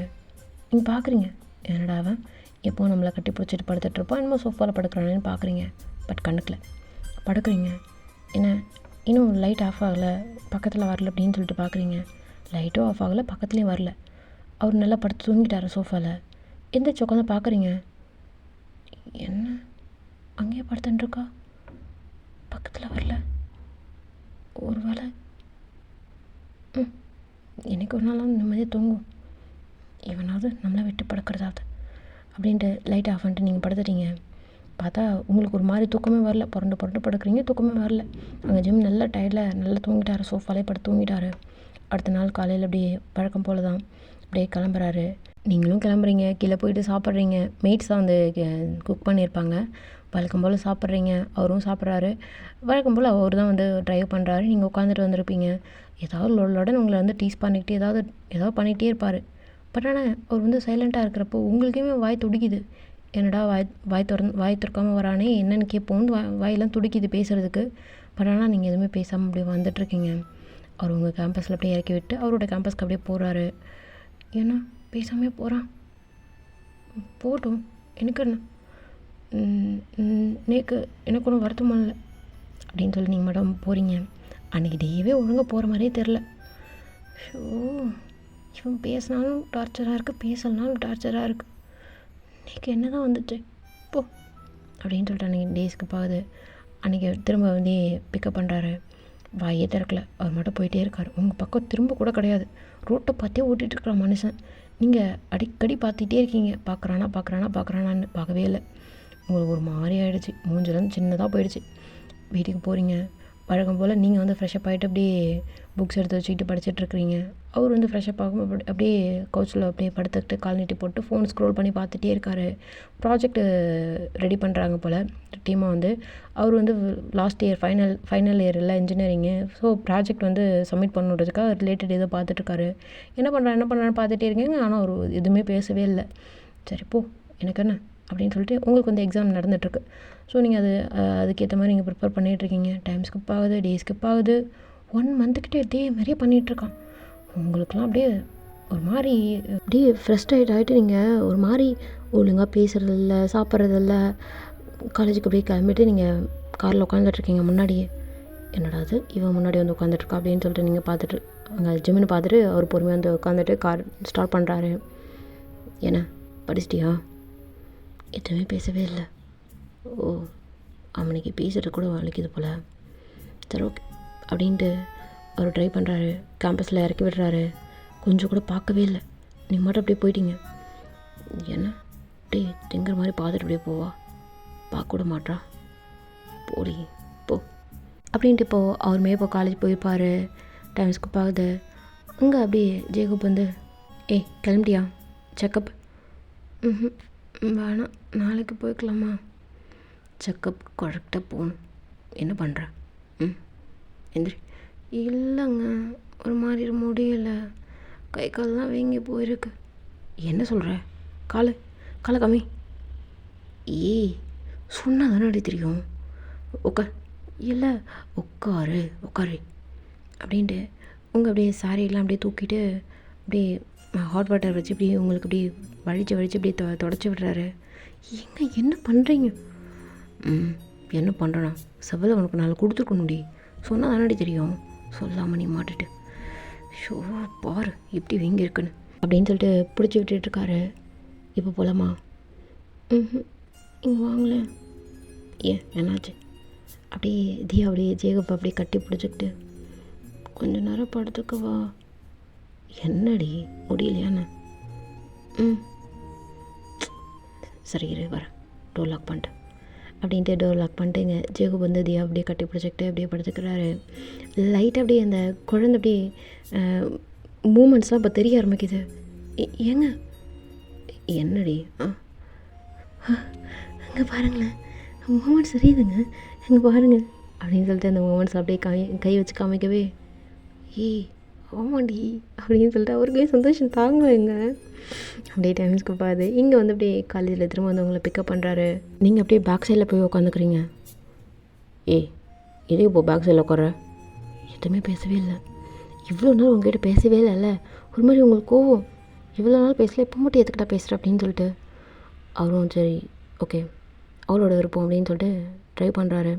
நீங்கள் பார்க்குறீங்க, என்னடா அவன் எப்போது நம்மளை கட்டி பிடிச்சிட்டு படுத்துட்ருப்பான், என்னமோ சோஃபாவில் படுக்கிறானேன்னு பார்க்குறீங்க. பட் கண்டுக்கல. படுக்கிறீங்க. என்ன இன்னும் லைட் ஆஃப் ஆகலை, பக்கத்தில் வரல அப்படின்னு சொல்லிட்டு பார்க்குறீங்க. லைட்டும் ஆஃப் ஆகலை, பக்கத்துலேயும் வரல. அவர் நல்லா படுத்து தூங்கிட்டார் சோஃபாவில். எந்திரிச்சு உட்காந்து பார்க்குறீங்க. என்ன அங்கேயே படுத்துட்டுருக்கா, பக்கத்தில் வரல. ஒரு வேளை எனக்கு ஒரு நாளாக நிம்மதியாக தூங்கும், இவனாவது நம்மளை விட்டு படுக்கிறதாவது அப்படின்ட்டு லைட் ஆஃப் பண்ணிட்டு நீங்கள் படுத்துட்டீங்க. பார்த்தா உங்களுக்கு ஒரு மாதிரி தூக்கமே வரல. புரண்டு படுக்கிறீங்க, தூக்கமே வரல. அங்கே ஜிம் நல்லா டயர்டில் நல்லா தூங்கிட்டார், சோஃபாலே படுத்து தூங்கிட்டார். அடுத்த நாள் காலையில் அப்படியே பழக்கம் போல் தான் அப்படியே கிளம்புறாரு. நீங்களும் கிளம்புறீங்க, கீழே போயிட்டு சாப்பிட்றீங்க. மெய்ட்ஸ் தான் வந்து குக் பண்ணியிருப்பாங்க. வழக்கம் போல் சாப்பிட்றீங்க, அவரும் சாப்பிட்றாரு. வழக்கம் போல் அவர் தான் வந்து ட்ரைவ் பண்ணுறாரு. நீங்கள் உட்காந்துட்டு வந்திருப்பீங்க. ஏதாவது லொடன் உங்களை வந்து டீஸ் பண்ணிக்கிட்டு ஏதாவது பண்ணிகிட்டே இருப்பார். பட் ஆனால் அவர் வந்து சைலண்ட்டாக இருக்கிறப்போ உங்களுக்குமே வாய் துடிக்குது. என்னடா வாய் திறக்காமல் வரானே என்னென்னு கேட்போம்னு வாயெல்லாம் துடிக்குது பேசுகிறதுக்கு. பட் ஆனால் நீங்கள் எதுவுமே பேசாமல் அப்படியே வந்துட்டுருக்கீங்க. அவர் உங்கள் கேம்பஸில் அப்படியே இறக்கி விட்டு அவரோட கேம்பஸ்க்கு அப்படியே போகிறாரு. ஏன்னா பேசாமே போகிறான், போட்டும், எனக்கு என்ன, எனக்கு ஒன்றும் வருத்தமாக இல்லை அப்படின்னு சொல்லி நீங்கள் மேடம் போகிறீங்க. அன்றைக்கி டேவே ஒழுங்காக போகிற மாதிரியே தெரில. ஷோ, இவன் பேசினாலும் டார்ச்சராக இருக்குது, பேசலனாலும் டார்ச்சராக இருக்குது. இன்றைக்கி என்ன தான் வந்துச்சு போ அப்படின்னு சொல்லிட்டு அன்றைக்கி டேஸ்க்கு பாகுது. அன்றைக்கி திரும்ப வந்து பிக்கப் பண்ணுறாரு. வாயே திறக்கல, அவர் மட்டும் போயிட்டே இருக்கார். உங்கள் பக்கம் திரும்ப கூட கிடையாது. ரோட்டை பார்த்தே ஓட்டிகிட்டு இருக்கிற மனுஷன். நீங்கள் அடிக்கடி பார்த்துட்டே இருக்கீங்க, பார்க்குறானான்னு பார்க்கவே இல்லை. உங்களுக்கு ஒரு மாதிரி ஆகிடுச்சு, மூஞ்சிலாம் சின்னதாக போயிடுச்சு. வீட்டுக்கு போகிறீங்க. வழக்கம் போல் நீங்கள் வந்து ஃப்ரெஷ்அப் ஆகிட்டு அப்படியே புக்ஸ் எடுத்து வச்சுக்கிட்டு படிச்சுட்ருக்கிறீங்க. அவர் வந்து ஃப்ரெஷ்அப் ஆகும் அப்படியே கவுச்சில் அப்படியே படுத்துக்கிட்டு கால் நீட்டி போட்டு ஃபோன் ஸ்க்ரோல் பண்ணி பார்த்துட்டே இருக்கார். ப்ராஜெக்ட் ரெடி பண்ணுறாங்க போல் டீமாக வந்து. அவர் வந்து லாஸ்ட் இயர் ஃபைனல் இயர் இல்லை இன்ஜினியரிங்கு. ஸோ ப்ராஜெக்ட் வந்து சப்மிட் பண்ணுறதுக்காக ரிலேட்டட் ஏதோ பார்த்துட்ருக்காரு. என்ன பண்ணுறான்னு பார்த்துட்டே இருக்கீங்க. ஆனால் அவர் எதுவுமே பேசவே இல்லை. சரி போ, எனக்கு என்ன அப்படின்னு சொல்லிட்டு உங்களுக்கு வந்து எக்ஸாம் நடந்துகிட்ருக்கு. ஸோ நீங்கள் அதுக்கேற்ற மாதிரி நீங்கள் ப்ரிப்பேர் பண்ணிகிட்ருக்கீங்க. டைம் ஸ்கிப் ஆகுது, டே ஸ்கிப் ஆகுது. 1 மந்த்துக்கிட்டே இதே மாதிரியே பண்ணிகிட்ருக்கான். உங்களுக்கெல்லாம் அப்படியே ஒரு மாதிரி அப்படியே ஃப்ரஸ்ட்ரேட் ஆகிட்டு நீங்கள் ஒரு மாதிரி ஒழுங்காக பேசுகிறதில்ல, சாப்பிட்றதில்ல. காலேஜுக்கு அப்படியே கிளம்பிட்டு நீங்கள் காரில் உட்காந்துட்ருக்கீங்க முன்னாடியே. என்னடா அது இவன் முன்னாடி வந்து உட்காந்துட்ருக்கா அப்படின்னு சொல்லிட்டு நீங்கள் பார்த்துட்டு அங்கே ஜிம்முன்னு பார்த்துட்டு அவர் பொறுமையாக வந்து உட்காந்துட்டு கார் ஸ்டார்ட் பண்ணுறாரு. என்ன படிச்சிட்டியா? எதுவுமே பேசவே இல்லை. ஓ, அவனுக்கு பேசுகிறது கூட வலிக்குது போல். சரி ஓகே அப்படின்ட்டு அவர் ட்ரை பண்ணுறாரு. கேம்பஸில் இறக்கி விடுறாரு. கொஞ்சம் கூட பார்க்கவே இல்லை. நீங்கள் மட்டும் அப்படியே போயிட்டீங்க. என்ன அப்படியே திங்கிற மாதிரி பார்த்துட்டு அப்படியே போவா, பார்க்க கூட மாட்றா, போடி போ அப்படின்ட்டு இப்போது அவருமே இப்போ காலேஜ் போயிருப்பார். டைம் ஸ்கிப் ஆகுது. அங்கே அப்படியே ஜேகப் வந்து கிளம்பிட்டியா செக்கப்? வேணாம், நாளைக்கு போய்க்கலாமா? செக்கப் கரெக்டாக போகணும். என்ன பண்ணுற? எந்திரி. இல்லைங்க, ஒரு மாதிரி முடியல, கை கால்லாம் வீங்கி போயிருக்கு. என்ன சொல்கிற? காலை கம்மி. சொன்னால் தானே தெரியும். உட்கார். இல்லை உட்காரு அப்படின்ட்டு உங்கள் அப்படியே சாரியெல்லாம் அப்படியே தூக்கிட்டு அப்படியே ஹாட் வாட்டர் வச்சு அப்படியே உங்களுக்கு அப்படியே வழித்து அப்படியே தொடச்சி விடுறாரு. என்ன பண்ணுறீங்க? என்ன பண்ணுறேன்னா செவ்வலை உனக்கு நாளை கொடுத்துருக்கணும்டி, சொன்னால் தானடி தெரியும். சொல்லாமல் நீ மாட்டுட்டு ஷோ பாரு எப்படி வீங்கி இருக்குன்னு அப்படின்னு சொல்லிட்டு பிடிச்சி விட்டுட்டுருக்காரு. இப்போ போகலாமா? இங்கே வாங்கலேன். ஏன் என்னாச்சு? அப்படியே தியா அப்படியே ஜேகப்பை அப்படியே கட்டி பிடிச்சிக்கிட்டு கொஞ்ச நேரம் படுத்துக்கவா? என்னடி முடியலையான்னு? சரி இரு வரேன், டோர் லாக் பண்ணிட்டேன் அப்படின்ட்டு டோர் லாக் பண்ணிட்டு இங்கே ஜேகு வந்து தியா அப்படியே கட்டி பிடிச்சிக்கிட்டு அப்படியே படுத்துக்கிறாரு. லைட்டாக அப்படியே அந்த குழந்தை அப்படியே மூமெண்ட்ஸ்லாம் இப்போ தெரிய ஆரம்பிக்குது. ஏங்க என்னடி? அங்கே பாருங்களேன் மூமெண்ட்ஸ் தெரியுதுங்க, அங்கே பாருங்கள் அப்படின்னு சொல்லிட்டு அந்த மூமெண்ட்ஸ் அப்படியே கை வச்சு காமிக்கவே ஏய் ஆமாண்டி அப்படின்னு சொல்லிட்டு அவருக்கே சந்தோஷம் தாங்கலைங்க. அப்படியே டைம்ஸ்க்கு பாது இங்கே வந்து அப்படியே காலேஜில் திரும்ப வந்து உங்களை பிக்கப் பண்ணுறாரு. நீங்கள் அப்படியே பேக் சைடில் போய் உட்காந்துக்கிறீங்க. ஏய் எதுக்கு இப்போ பேக் சைடில் உட்கார? எதுவுமே பேசவே இல்லை, இவ்வளோ நாள் உங்ககிட்ட பேசவே இல்லைல்ல, ஒரு மாதிரி உங்களுக்கு கோவம், இவ்வளோ நாள் பேசல இப்போ மட்டும் எதுக்கிட்ட பேசுகிற அப்படின்னு சொல்லிட்டு அவரும் சரி ஓகே அவரோட விருப்பம் அப்படின்னு சொல்லிட்டு ட்ரை பண்ணுறாரு.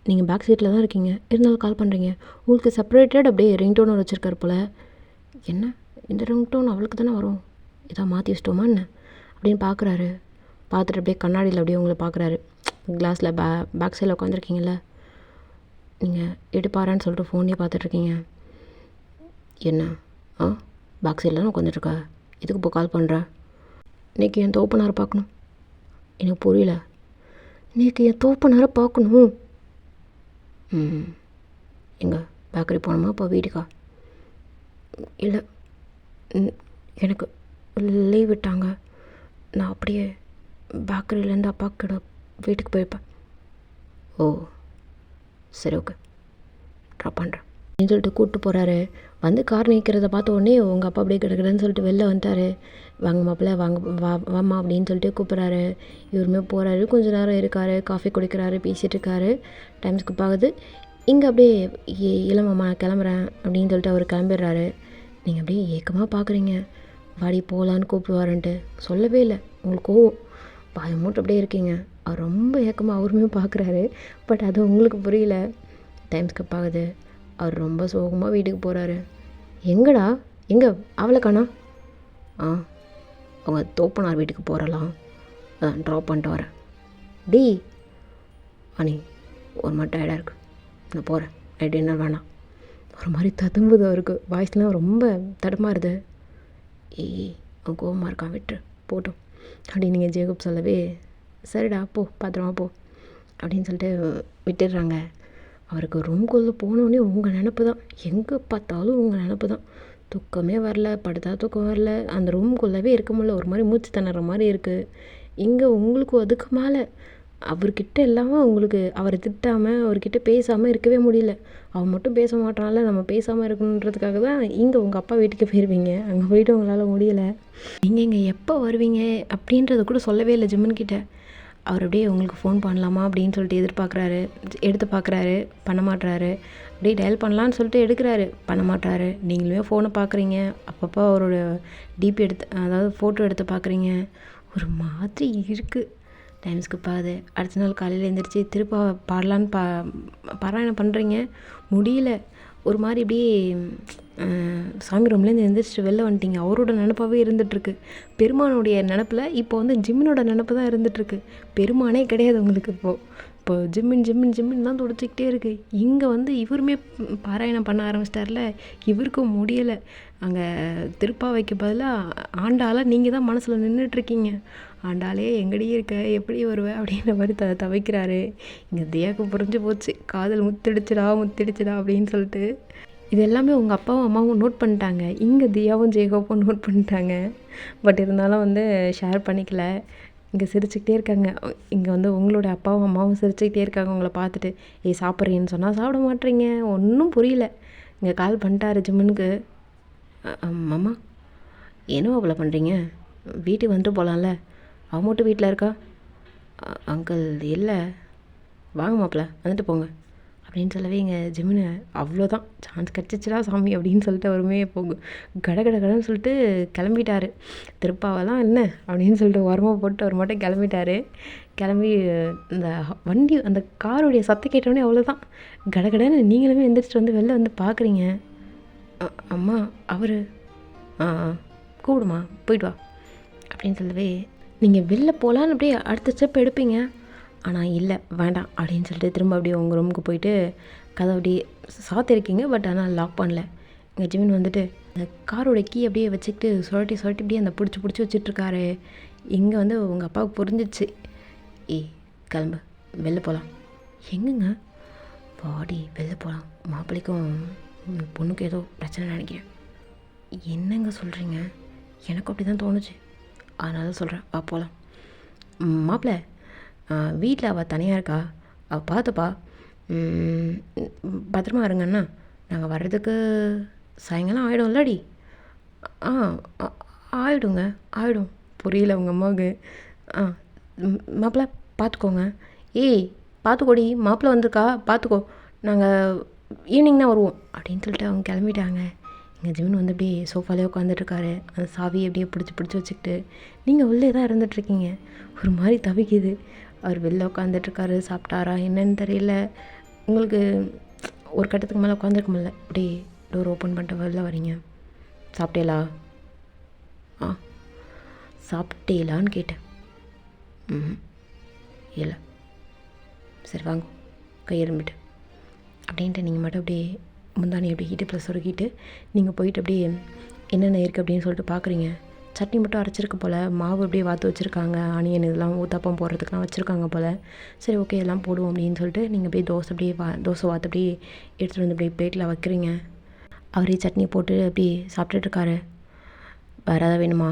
நீங்கள் பேக் சீட்டில் தான் இருக்கீங்க, இருந்தாலும் கால் பண்ணுறீங்க. உங்களுக்கு செப்பரேட்டட் அப்படியே ரிங்டோன் வச்சுருக்காரு போல். என்ன இந்த ரிங்டோன் அவளுக்கு தானே வரும், இதான் மாற்றி வச்சிட்டோமா என்ன அப்படின்னு பார்க்குறாரு. பார்த்துட்டு அப்படியே கண்ணாடியில் அப்படியே உங்களை பார்க்குறாரு. கிளாஸில் பேக் சைடில் உட்காந்துருக்கீங்கள, நீங்கள் எடுப்பாரான்னு சொல்லிட்டு ஃபோன்லேயே பார்த்துட்ருக்கீங்க. என்ன பேக் சைடில் தான் உட்காந்துட்ருக்கா, எதுக்கு இப்போ கால் பண்ணுற? இன்றைக்கி என் தோப்பனாரை பார்க்கணும். எனக்கு புரியல. இன்றைக்கி என் தோப்பனாரை பார்க்கணும். எங்கே பேக்கரி போகணுமா இப்போ வீட்டுக்கா? இல்லை எனக்கு லீவ் விட்டாங்க, நான் அப்படியே பேக்கரியிலேருந்து அப்பா கிட்ட வீட்டுக்கு போயிருப்பேன். ஓ சரி ஓகே ட்ராப் பண்ணுறேன் அப்படின்னு சொல்லிட்டு கூப்பிட்டு போகிறாரு. வந்து கார் நிற்கிறத பார்த்த உடனே உங்கள் அப்பா அப்படியே கிடக்குறேன்னு சொல்லிட்டு வெளில வந்துட்டார். வாங்க மாப்பிள்ள வாங்க வாமா அப்படின்னு சொல்லிட்டு கூப்பிட்றாரு. இவருமே போகிறாரு, கொஞ்சம் நேரம் இருக்கார், காஃபி குடிக்கிறாரு, பேசிகிட்டு இருக்காரு. டைம் ஸ்கிப் ஆகுது. இங்கே அப்படியே இளமாம்மா கிளம்புறேன் அப்படின்னு சொல்லிட்டு அவர் கிளம்பிடுறாரு. நீங்கள் அப்படியே ஏக்கமாக பார்க்குறீங்க, வாடி போகலான்னு கூப்பிடுவாருன்ட்டு சொல்லவே இல்லை. உங்களுக்கு கோவம் பாய மூட்டை அப்படியே இருக்கீங்க. அவர் ரொம்ப ஏக்கமாக அவருமே பார்க்குறாரு. பட் அது உங்களுக்கு புரியல. டைம் ஸ்கிப் ஆகுது. அவர் ரொம்ப சோகமாக வீட்டுக்கு போகிறாரு. எங்கடா எங்கே அவளை காணா? அவங்க தோப்பனார் வீட்டுக்கு போகிறலாம், அதான் ட்ராப் பண்ணிட்டு வரேன். டி அனி ஒரு மாதிரி டயர்டாக இருக்குது, நான் போகிறேன், நைட் டின்னர் வேணாம். ஒரு மாதிரி ததும்புது அவருக்கு, வாய்ஸ்லாம் ரொம்ப தடுமாறுது. அவன் கோவமாக இருக்கான், விட்டுரு போட்டோம் அப்படின்னு நீங்கள் ஜேகப் சொல்லவே சரிடா போ பத்திரமா போ அப்படின்னு சொல்லிட்டு விட்டுடுறாங்க. அவருக்கு ரூம்குள்ளே போனோடனே உங்கள் நினப்பு தான், எங்கே பார்த்தாலும் உங்கள் நினப்பு தான். தூக்கமே வரல, படுத்தா தூக்கம் வரல, அந்த ரூம்குள்ளவே இருக்க முடியல, ஒரு மாதிரி மூச்சு திணற மாதிரி இருக்குது. இங்கே உங்களுக்கு அதுக்கு மேலே அவர்கிட்ட இல்லாமல் உங்களுக்கு அவரை திட்டாமல் அவர்கிட்ட பேசாமல் இருக்கவே முடியல. அவன் மட்டும் பேச மாட்டான்ல, நம்ம பேசாமல் இருக்கணுன்றதுக்காக தான் இங்கே உங்கள் அப்பா வீட்டுக்கு போயிடுவீங்க. அங்கே போய்ட்டு உங்களால் முடியலை. நீங்கள் இங்கே எப்போ வருவீங்க அப்படின்றத கூட சொல்லவே இல்லை ஜிம்மன்கிட்ட. அவர் அப்படியே உங்களுக்கு ஃபோன் பண்ணலாமா அப்படின்னு சொல்லிட்டு எதிர்பார்க்குறாரு, எடுத்து பார்க்குறாரு, பண்ண மாட்டுறாரு. அப்படியே டயல் பண்ணலான்னு சொல்லிட்டு எடுக்கிறாரு, பண்ண மாட்டாரு. நீங்களுமே ஃபோனை பார்க்குறீங்க, அப்பப்போ அவரோட டிபி எடுத்து அதாவது ஃபோட்டோ எடுத்து பார்க்குறீங்க. ஒரு மாதிரி இருக்குது. டைம் ஸ்கிப் ஆகுது. அடுத்த நாள் காலையில் எழுந்திரிச்சு திருப்ப பாடலான்னு பாராயணம் பண்ணுறீங்க, முடியல. ஒரு மாதிரி இப்படியே சாமி ரூம்லேருந்து எழுந்திரிச்சிட்டு வெளில வந்துட்டீங்க. அவரோட நினப்பாகவே இருந்துகிட்ருக்கு. பெருமானுடைய நினப்பில் இப்போ வந்து ஜிம்மினோட நினப்பு தான் இருந்துகிட்ருக்கு. பெருமானே கிடையாது உங்களுக்கு இப்போ ஜிம்மின் தான் துடிச்சிக்கிட்டே இருக்குது. இங்கே வந்து இவருமே பாராயணம் பண்ண ஆரம்பிச்சிட்டார்ல, இவருக்கும் முடியலை. அங்கே திருப்பாவைக்கு பதிலாக ஆண்டாளாக நீங்கள் தான் மனசில் நின்றுட்டுருக்கீங்க. ஆண்டாலே எங்கடி இருக்க, எப்படி வருவ அப்படின்ற மாதிரி தவிக்கிறாரு. இங்கே தியாவுக்கு புரிஞ்சு போச்சு, காதல் முத்திடுச்சுடா அப்படின்னு சொல்லிட்டு. இது எல்லாமே உங்கள் அப்பாவும் அம்மாவும் நோட் பண்ணிட்டாங்க. இங்கே தியாவும் ஜேகோப்பும் நோட் பண்ணிட்டாங்க. பட் இருந்தாலும் வந்து ஷேர் பண்ணிக்கல. இங்கே சிரிச்சுக்கிட்டே இருக்காங்க. இங்கே வந்து உங்களோட அப்பாவும் அம்மாவும் சிரிச்சுக்கிட்டே இருக்காங்க உங்களை பார்த்துட்டு. சாப்பிட்றீங்கன்னு சொன்னால் சாப்பிட மாட்டேறீங்க, ஒன்றும் புரியல. இங்கே கால் பண்ணிட்டாரு ஜிம்முனுக்கு. மாமா ஏனோ அவ்வளோ பண்ணுறீங்க, வீட்டுக்கு வந்துட்டு போகலாம்ல, அவன் மட்டும் வீட்டில் இருக்கா? அங்கிள் இல்லை, வாங்க மாப்பிள்ள வந்துட்டு போங்க அப்படின்னு சொல்லவே எங்கள் ஜிம்முன்னு அவ்வளோதான் சான்ஸ் கிடச்சிச்சிடா சாமி அப்படின்னு சொல்லிட்டு அவருமே போகும் கடன்னு சொல்லிட்டு கிளம்பிட்டாரு. திருப்பாவெல்லாம் என்ன அப்படின்னு சொல்லிட்டு உரமாக போட்டு அவர் மட்டும் கிளம்பிட்டாரு. கிளம்பி இந்த வண்டி அந்த காருடைய சத்தம் கேட்டோடனே அவ்வளோதான் கடன்னு நீங்களுமே எந்திரிச்சிட்டு வந்து வெளில வந்து பார்க்குறீங்க. அம்மா அவர் கூப்பிடுமா போயிட்டு வா அப்படின்னு சொல்லவே நீங்கள் வெளில போகலான்னு அப்படியே அடுத்த ஸ்டெப் எடுப்பீங்க. ஆனால் இல்லை வேண்டாம் அப்படின்னு சொல்லிட்டு திரும்ப அப்படியே உங்கள் ரூமுக்கு போயிட்டு கதை அப்படியே சாத்திருக்கீங்க. பட் ஆனால் லாக் பண்ணல. எங்கள் ஜிமின் வந்துட்டு அந்த காரோட கீ அப்படியே வச்சுக்கிட்டு சுரட்டி அப்படியே அந்த பிடிச்சி வச்சிட்ருக்காரு. இங்கே வந்து உங்கள் அப்பாவுக்கு புரிஞ்சிச்சு. ஏய் கிளம்பு வெளில போகலாம். எங்கங்க பாடி வெளில போகலாம், மாப்பிள்ளைக்கும் பொண்ணுக்கு ஏதோ பிரச்சனை நினைக்கிறேன். என்னங்க சொல்கிறீங்க? எனக்கு அப்படி தான் தோணுச்சு, அதனால சொல்கிறேன் வா போகலாம். மாப்பிள்ளை வீட்டில் அவள் தனியாக இருக்கா, அவள் பார்த்துப்பா, பத்திரமா இருங்கண்ணா. நாங்கள் வர்றதுக்கு சாயங்காலம் ஆகிடும் இல்லாடி? ஆகிடுங்க ஆகிடும். புரியல உங்கள் அம்மாவுக்கு. மாப்பிள்ளை பார்த்துக்கோங்க. ஏய் பார்த்துக்கோடி, மாப்பிள்ளை வந்திருக்கா பார்த்துக்கோ, நாங்கள் ஈவினிங் தான் வருவோம் அப்படின்னு சொல்லிட்டு அவங்க கிளம்பிட்டாங்க. எங்கள் ஜிமின் வந்து அப்படியே சோஃபாலே உட்காந்துட்ருக்காரு. அந்த சாவியை அப்படியே பிடிச்சி வச்சுக்கிட்டு. நீங்கள் உள்ளே தான் இருந்துகிட்ருக்கீங்க. ஒரு மாதிரி தவிக்குது. அவர் வெளில உட்காந்துட்ருக்காரு. சாப்பிட்டாரா என்னன்னு தெரியல. உங்களுக்கு ஒரு கட்டத்துக்கு மேலே உட்காந்துருக்க முடியல. அப்படியே டோர் ஓப்பன் பண்ணிட்டு வெளில வரீங்க. சாப்பிட்டேலா? சாப்பிட்டேலான்னு கேட்டேன். இல்லை. சரி வாங்க கையெழும்பிட்டு அப்படின்ட்டு நீங்கள் மட்டும் அப்படியே முந்தானி அப்படியே ஹீட்டு சொருக்கிட்டு நீங்கள் போயிட்டு அப்படியே என்னென்ன இருக்குது அப்படின்னு சொல்லிட்டு பார்க்குறீங்க. சட்னி மட்டும் அரைச்சிருக்க போல், மாவு அப்படியே வாத்து வச்சுருக்காங்க, ஆனியன் இதெல்லாம் ஊத்தாப்பம் போடுறதுக்கெலாம் வச்சுருக்காங்க போல். சரி ஓகே எல்லாம் போடுவோம் அப்படின்னு சொல்லிட்டு நீங்கள் அப்படியே தோசை வாத்து அப்படியே எடுத்துகிட்டு வந்து அப்படியே பிளேட்டில் வைக்கிறீங்க. அவரே சட்னி போட்டு அப்படியே சாப்பிட்டுட்ருக்காரு. வேறு ஏதாவது வேணுமா?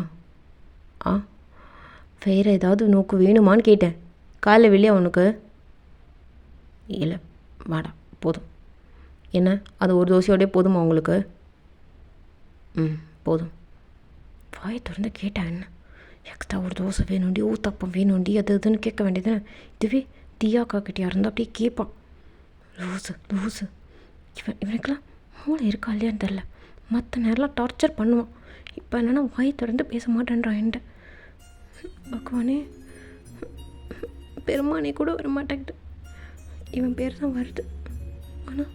வேறு ஏதாவது நோக்கு வேணுமான்னு கேட்டேன். காலைல வெளியே உனக்கு? இல்லை வாடா போதும். என்ன அது ஒரு தோசையோடய போதுமா உங்களுக்கு? போதும். வாயை திறந்து கேட்டேன். என்ன எக்ஸ்ட்ரா ஒரு தோசை வேணுண்டி, ஊத்தப்பம் வேணுண்டி, அது இதுன்னு கேட்க வேண்டியதுன்னு. இதுவே தீயாக்கா கிட்டியா இருந்தால் அப்படியே கேட்பான். லூஸு இவனுக்கெல்லாம் மூளை இருக்கா இல்லையான்னு தெரில. மற்ற நேரம்லாம் டார்ச்சர் பண்ணுவான். இப்போ என்னென்னா வாயை திறந்து பேச மாட்டேன்றான் என்கிட்ட. பகவானே, பெருமானே கூட வர மாட்டேங்கிட்டு. இவன் பேர் தான் வருது, ஆனால்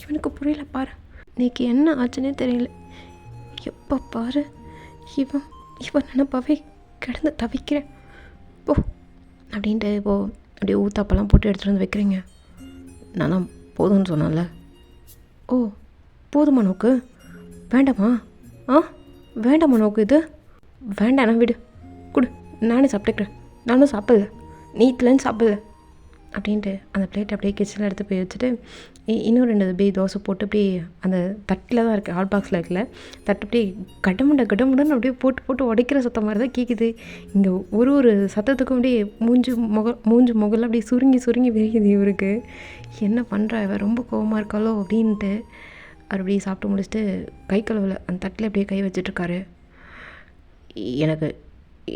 இவனுக்கு புரியல பாரு. இன்னைக்கு என்ன ஆச்சுன்னே தெரியல. எப்போ பாரு இவன் நினப்பாவே கிடந்து தவிக்கிறேன். போ அப்படின்ட்டு இப்போது அப்படியே ஊத்தாப்பெல்லாம் போட்டு எடுத்துகிட்டு வந்து வைக்கிறீங்க. நான் தான் போதும்னு சொன்னால. ஓ போதுமா நோக்கு? வேண்டாமா? வேண்டாமா நோக்கு? இது வேண்டாண்ணா விடு, கொடு, நானே சாப்பிட்டுக்கிறேன். நானும் சாப்பிடல, நீத்துலன்னு சாப்பிடல அப்படின்ட்டு அந்த பிளேட் அப்படியே கிச்சனில் எடுத்து போய் வச்சுட்டு இன்னும் 2 அப்படியே தோசை போட்டு அப்படியே அந்த தட்டில் தான் இருக்குது, ஹாட் பாக்ஸில் இருக்குல்ல, தட்டு அப்படியே கடமுடன்னு அப்படியே போட்டு உடைக்கிற சத்தம் மாதிரி தான் கேட்குது. இங்கே ஒரு சத்தத்துக்கும் அப்படியே மூஞ்சு முகலாம் அப்படியே சுருங்கி விரிக்குது இவருக்கு. என்ன பண்ணுறா இவன், ரொம்ப கோவமாக இருக்காளோ அப்படின்ட்டு அவர் அப்படியே சாப்பிட்டு முடிச்சுட்டு கை கழுவல அந்த தட்டில் அப்படியே கை வச்சிட்ருக்காரு. எனக்கு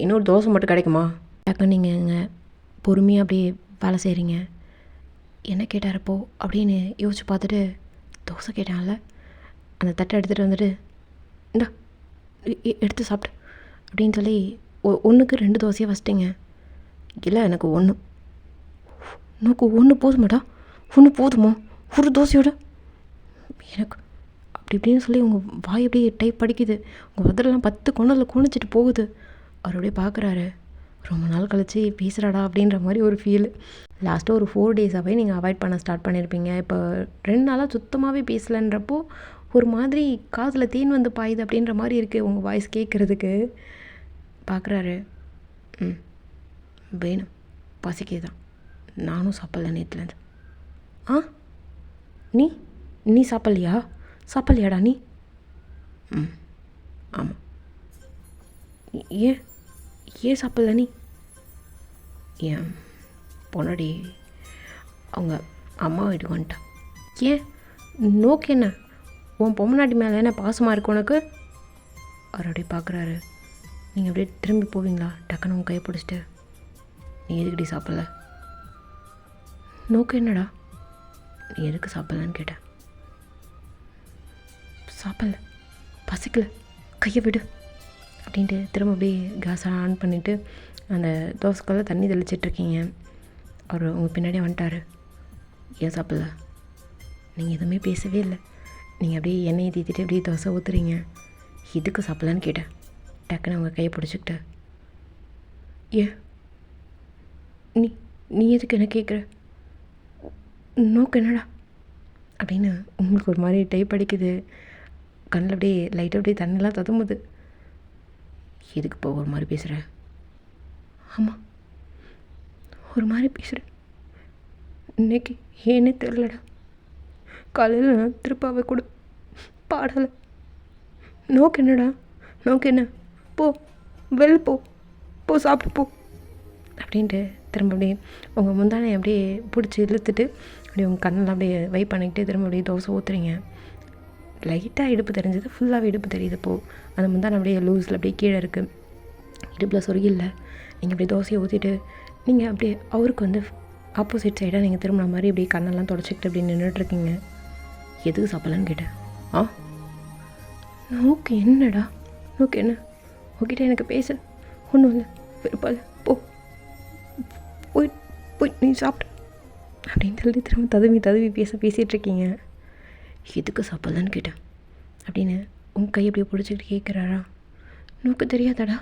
இன்னொரு தோசை மட்டும் கிடைக்குமா? டக்குன்னு நீங்கள் பொறுமையாக அப்படியே வேலை செய்கிறீங்க. என்ன கேட்டாரப்போ அப்படின்னு யோசிச்சு பார்த்துட்டு, தோசை கேட்டான்ல, அந்த தட்டை எடுத்துகிட்டு வந்துட்டு இந்தா எடுத்து சாப்பிட்டு அப்படின்னு சொல்லி 1க்கு 2 தோசையாக வச்சிட்டிங்க. இல்லை எனக்கு 1. நோக்கு 1 போதுமாடா? 1 போதுமா? ஒரு தோசையோட எனக்கு அப்படி இப்படின்னு சொல்லி உங்கள் வாய் அப்படியே டைப் படிக்குது. உங்கள் உதரெல்லாம் 10 கொண்டதில் குணிச்சிட்டு போகுது. அவர் அப்படியே பார்க்குறாரு. ரொம்ப நாள் கழிச்சு பேசுகிறாடா அப்படின்ற மாதிரி ஒரு ஃபீல். லாஸ்ட்டாக ஒரு 4 டேஸாகவே நீங்கள் அவாய்ட் பண்ண ஸ்டார்ட் பண்ணியிருப்பீங்க. இப்போ 2 நாளாக சுத்தமாகவே பேசலைன்றப்போ ஒரு மாதிரி காதில் தேன் வந்து பாயுது அப்படின்ற மாதிரி இருக்குது உங்கள் வாய்ஸ் கேட்குறதுக்கு. பார்க்குறாரு. வேணும், பசிக்கே தான், நானும் சாப்பிட்ல நேற்றுலேருந்து. நீ சாப்பிட்லையாடா நீ? ஆமாம். ஏன் சாப்பிட்ல நீ? ஏன் பொன்னாடி அவங்க அம்மா வீட்டுக்கு வந்துட்டா. ஏன் நோக்கு என்ன, உன் பொம்மநாட்டி மேலே என்ன பாசமாக இருக்கு உனக்கு? அவர் அப்படியே பார்க்குறாரு. நீங்கள் அப்படியே திரும்பி போவீங்களா? டக்குன்னு உன் கையை பிடிச்சிட்டு, நீ எதுக்கடி சாப்பிடல? நோக்கு என்னடா, நீ எதுக்கு சாப்பிட்லான்னு கேட்டேன். சாப்பிடல, பசிக்கல, கையை விடு அப்படின்ட்டு திரும்ப அப்படியே கேஸை ஆன் பண்ணிவிட்டு அந்த தோசைக்கெல்லாம் தண்ணி தெளிச்சிட்ருக்கீங்க. அவர் உங்கள் பின்னாடியே வந்துட்டார். ஏன் சாப்பிடல? நீங்கள் எதுவுமே பேசவே இல்லை. நீங்கள் அப்படியே எண்ணெயை தீத்திட்டு அப்படியே தோசை ஊற்றுறீங்க. எதுக்கு சாப்பிட்லான்னு கேட்டேன். டக்குன்னு அவங்க கையை பிடிச்சிக்கிட்ட. ஏன் நீ நீ எதுக்கு என்ன கேட்குற? நோக்கு என்னடா அப்படின்னு உங்களுக்கு ஒரு மாதிரி டைப் அடிக்குது. கண்ணில் அப்படியே லைட்டாக அப்படியே தண்ணிலாம் ததும்புது. எதுக்கு இப்போ ஒரு மாதிரி பேசுகிற? ஆமாம், ஒரு மாதிரி பேசுகிறேன். இன்னைக்கு ஏன்னே தெரிலடா. காலையில் நான் திருப்பாவை கூட பாடலை. நோக்கு என்னடா? நோக்கு என்ன? போ, வெளில போ, போ சாப்பிட்டு போ அப்படின்ட்டு திரும்ப அப்படியே உங்கள் முந்தானை அப்படியே பிடிச்சி இழுத்துட்டு அப்படியே உங்கள் கண்ணெல்லாம் அப்படியே வைப் பண்ணிக்கிட்டு திரும்ப அப்படியே தோசை ஊற்றுறீங்க. லைட்டாக இடுப்பு தெரிஞ்சது, ஃபுல்லாகவே இடுப்பு தெரியுது. இப்போது அந்த முந்தானை அப்படியே லூஸில் அப்படியே கீழே இருக்குது. இடுப்பில் சொருகில்லை. நீங்கள் அப்படியே தோசையை ஊற்றிட்டு நீங்கள் அப்படியே அவருக்கு வந்து ஆப்போசிட் சைடாக நீங்கள் திரும்பின மாதிரி அப்படியே கண்ணெல்லாம் தொடச்சிக்கிட்டு அப்படி நின்றுட்டுருக்கீங்க. எதுக்கு சாப்பிட்லான்னு கேட்டேன். ஆ, நோக்கு என்னடா? நோக்கு என்ன? உங்ககிட்ட எனக்கு பேச ஒன்றும் இல்லை, விருப்பம் போ, போய் போய் நீ சாப்பிட்டு அப்படின்னு சொல்லி திரும்ப ததுவி பேசிகிட்ருக்கீங்க. எதுக்கு சாப்பிட்லான்னு கேட்டேன் அப்படின்னு உங்கள் கை அப்படியே பிடிச்சிக்கிட்டு கேட்குறாரா? நோக்கு தெரியாதாடா?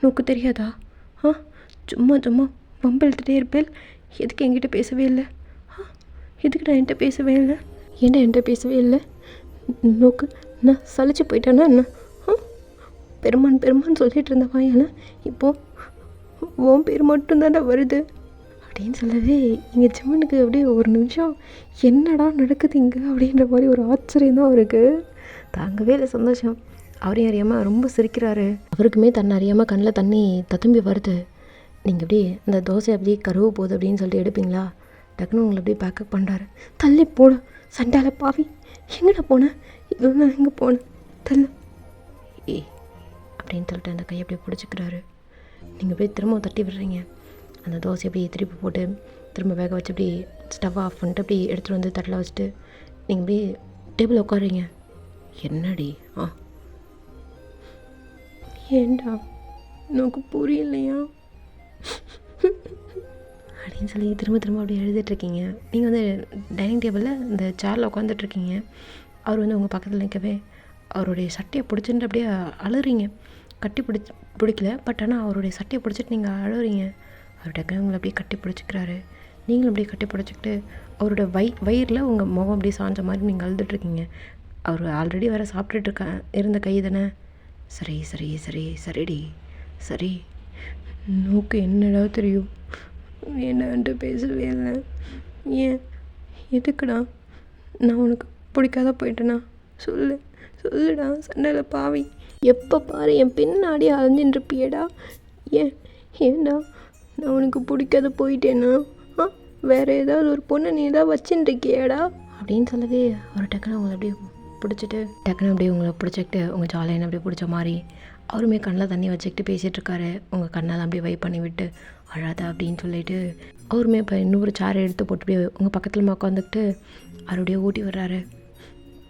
நோக்கு தெரியாதா? ஆ, சும்மா பம்பு இழுத்துட்டே இருப்பேன். எதுக்கு என்கிட்ட பேசவே இல்லை? எதுக்கு நான் என்கிட்ட பேசவே இல்லை? ஏன்டா என்கிட்ட பேசவே இல்லை? நோக்கு நான் சலிச்சு போயிட்டேன்னா என்ன? பெருமான் சொல்லிகிட்டு இருந்த வாயால் இப்போது உன் பேர் மட்டும்தான்டா வருது அப்படின்னு சொல்லவே இங்கே ஜிம்மனுக்கு அப்படியே ஒரு நிமிஷம் என்னடா நடக்குது இங்கே அப்படின்ற மாதிரி ஒரு ஆச்சரியம் தான் அவருக்கு. தாங்கவே இல்லை சந்தோஷம். அவரையும் அறியாமல் ரொம்ப சிரிக்கிறாரு. அவருக்குமே தன்னை அறியாமல் கண்ணில் தண்ணி ததும்பி வருது. நீங்கள் அப்படியே அந்த தோசை அப்படியே கருவ போகுது அப்படின்னு சொல்லிட்டு எடுப்பீங்களா? டக்குன்னு உங்களை அப்படியே பேக்கப் பண்ணுறாரு. தள்ளி போட சண்டால பாவி, எங்கடா போனேன்? நான் எங்கே போனேன்? தள்ள ஏ அப்படின்னு சொல்லிட்டு அந்த கையை அப்படியே பிடிச்சிக்கிறாரு. நீங்கள் அப்படியே திரும்ப தட்டி விடுறீங்க. அந்த தோசை அப்படியே திருப்பி போட்டு திரும்ப வேக வச்சு அப்படியே ஸ்டவ் ஆஃப் பண்ணிட்டு அப்படியே எடுத்துகிட்டு வந்து தட்டில் வச்சுட்டு நீங்கள் அப்படியே டேபிள் உட்காடுறீங்க. என்னடி? ஏண்டா எனக்கு புரியலையா அப்படின்னு சொல்லி திரும்ப அப்படியே எழுதிட்டுருக்கீங்க. நீங்கள் வந்து டைனிங் டேபிளில் இந்த சேரில் உட்காந்துட்ருக்கீங்க. அவர் வந்து உங்கள் பக்கத்தில் நிற்கவே அவருடைய சட்டையை பிடிச்சிட்டு அப்படியே அழுறீங்க. கட்டி பிடிக்கல, பட் ஆனால் அவருடைய சட்டையை பிடிச்சிட்டு நீங்கள் அழுறீங்க. அவர் டக்குனு உங்களை அப்படியே கட்டி பிடிச்சிக்கிறாரு. நீங்களும் அப்படியே கட்டி பிடிச்சிக்கிட்டு அவரோட வயிறில் உங்கள் முகம் அப்படியே சாஞ்ச மாதிரி நீங்கள் அழுதுட்ருக்கீங்க. அவர் ஆல்ரெடி வேறு சாப்பிட்டுட்டு இருந்த கை தானே. சரிடி சரி. நோக்கு என்னடா தெரியும், என்னன்ட்டு பேசவே இல்லை. ஏன் எதுக்குடா? நான் உனக்கு பிடிக்காத போயிட்டேனா? சொல்லுடா சண்டையில் பாவி. எப்போ பாரு என் பின்னாடியே அலைஞ்சின்றிருப்பியடா. ஏன்டா நான் உனக்கு பிடிக்காத போயிட்டேனா? வேறு ஏதாவது ஒரு பொண்ணை நீ ஏதாவது வச்சுட்டுருக்கியாடா அப்படின்னு சொல்லவே அவர் டக்குன்னு உங்களை அப்படியே பிடிச்சிட்டு டக்குன்னு அப்படியே உங்களை பிடிச்சிக்கிட்டு உங்கள் ஜாலியான அப்படியே பிடிச்ச மாதிரி அவருமே கண்ணில் தண்ணி வச்சுக்கிட்டு பேசிகிட்ருக்காரு. உங்கள் கண்ணெல்லாம் அப்படியே வைப் பண்ணி விட்டு அழாத அப்படின்னு சொல்லிட்டு அவருமே இப்போ இன்னொரு சேரை எடுத்து போட்டு அப்படியே உங்கள் பக்கத்தில் உட்காந்துக்கிட்டு அவருடைய ஊட்டி விடுறாரு.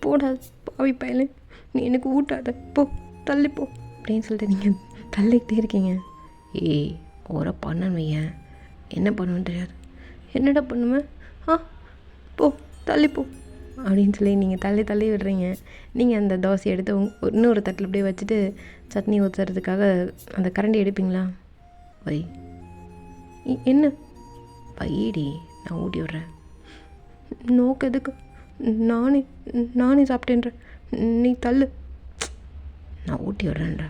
போடா பாவி பயலே, நீ எனக்கு ஊட்டாத, போ தள்ளிப்போ அப்படின்னு சொல்லிட்டு நீங்கள் தள்ளிக்கிட்டே இருக்கீங்க. ஏய் ஒரு பண்ணணும் வையன், என்ன பண்ணுவேன்னு தெரியாது. என்னடா பண்ணுவேன்? போ தள்ளிப்போ அப்படின்னு சொல்லி நீங்கள் தள்ளி விடுறீங்க. நீங்கள் அந்த தோசையை எடுத்து இன்னொரு தட்டில் அப்படியே வச்சுட்டு சட்னி ஊற்றுறதுக்காக அந்த கரண்டி எடுப்பீங்களா? வை. என்ன வைடி, நான் ஊட்டி விட்றேன். நோக்கு எதுக்கு? நானே சாப்பிட்டேன்ற, நீ தள்ளு. நான் ஊட்டி விட்றேன்ற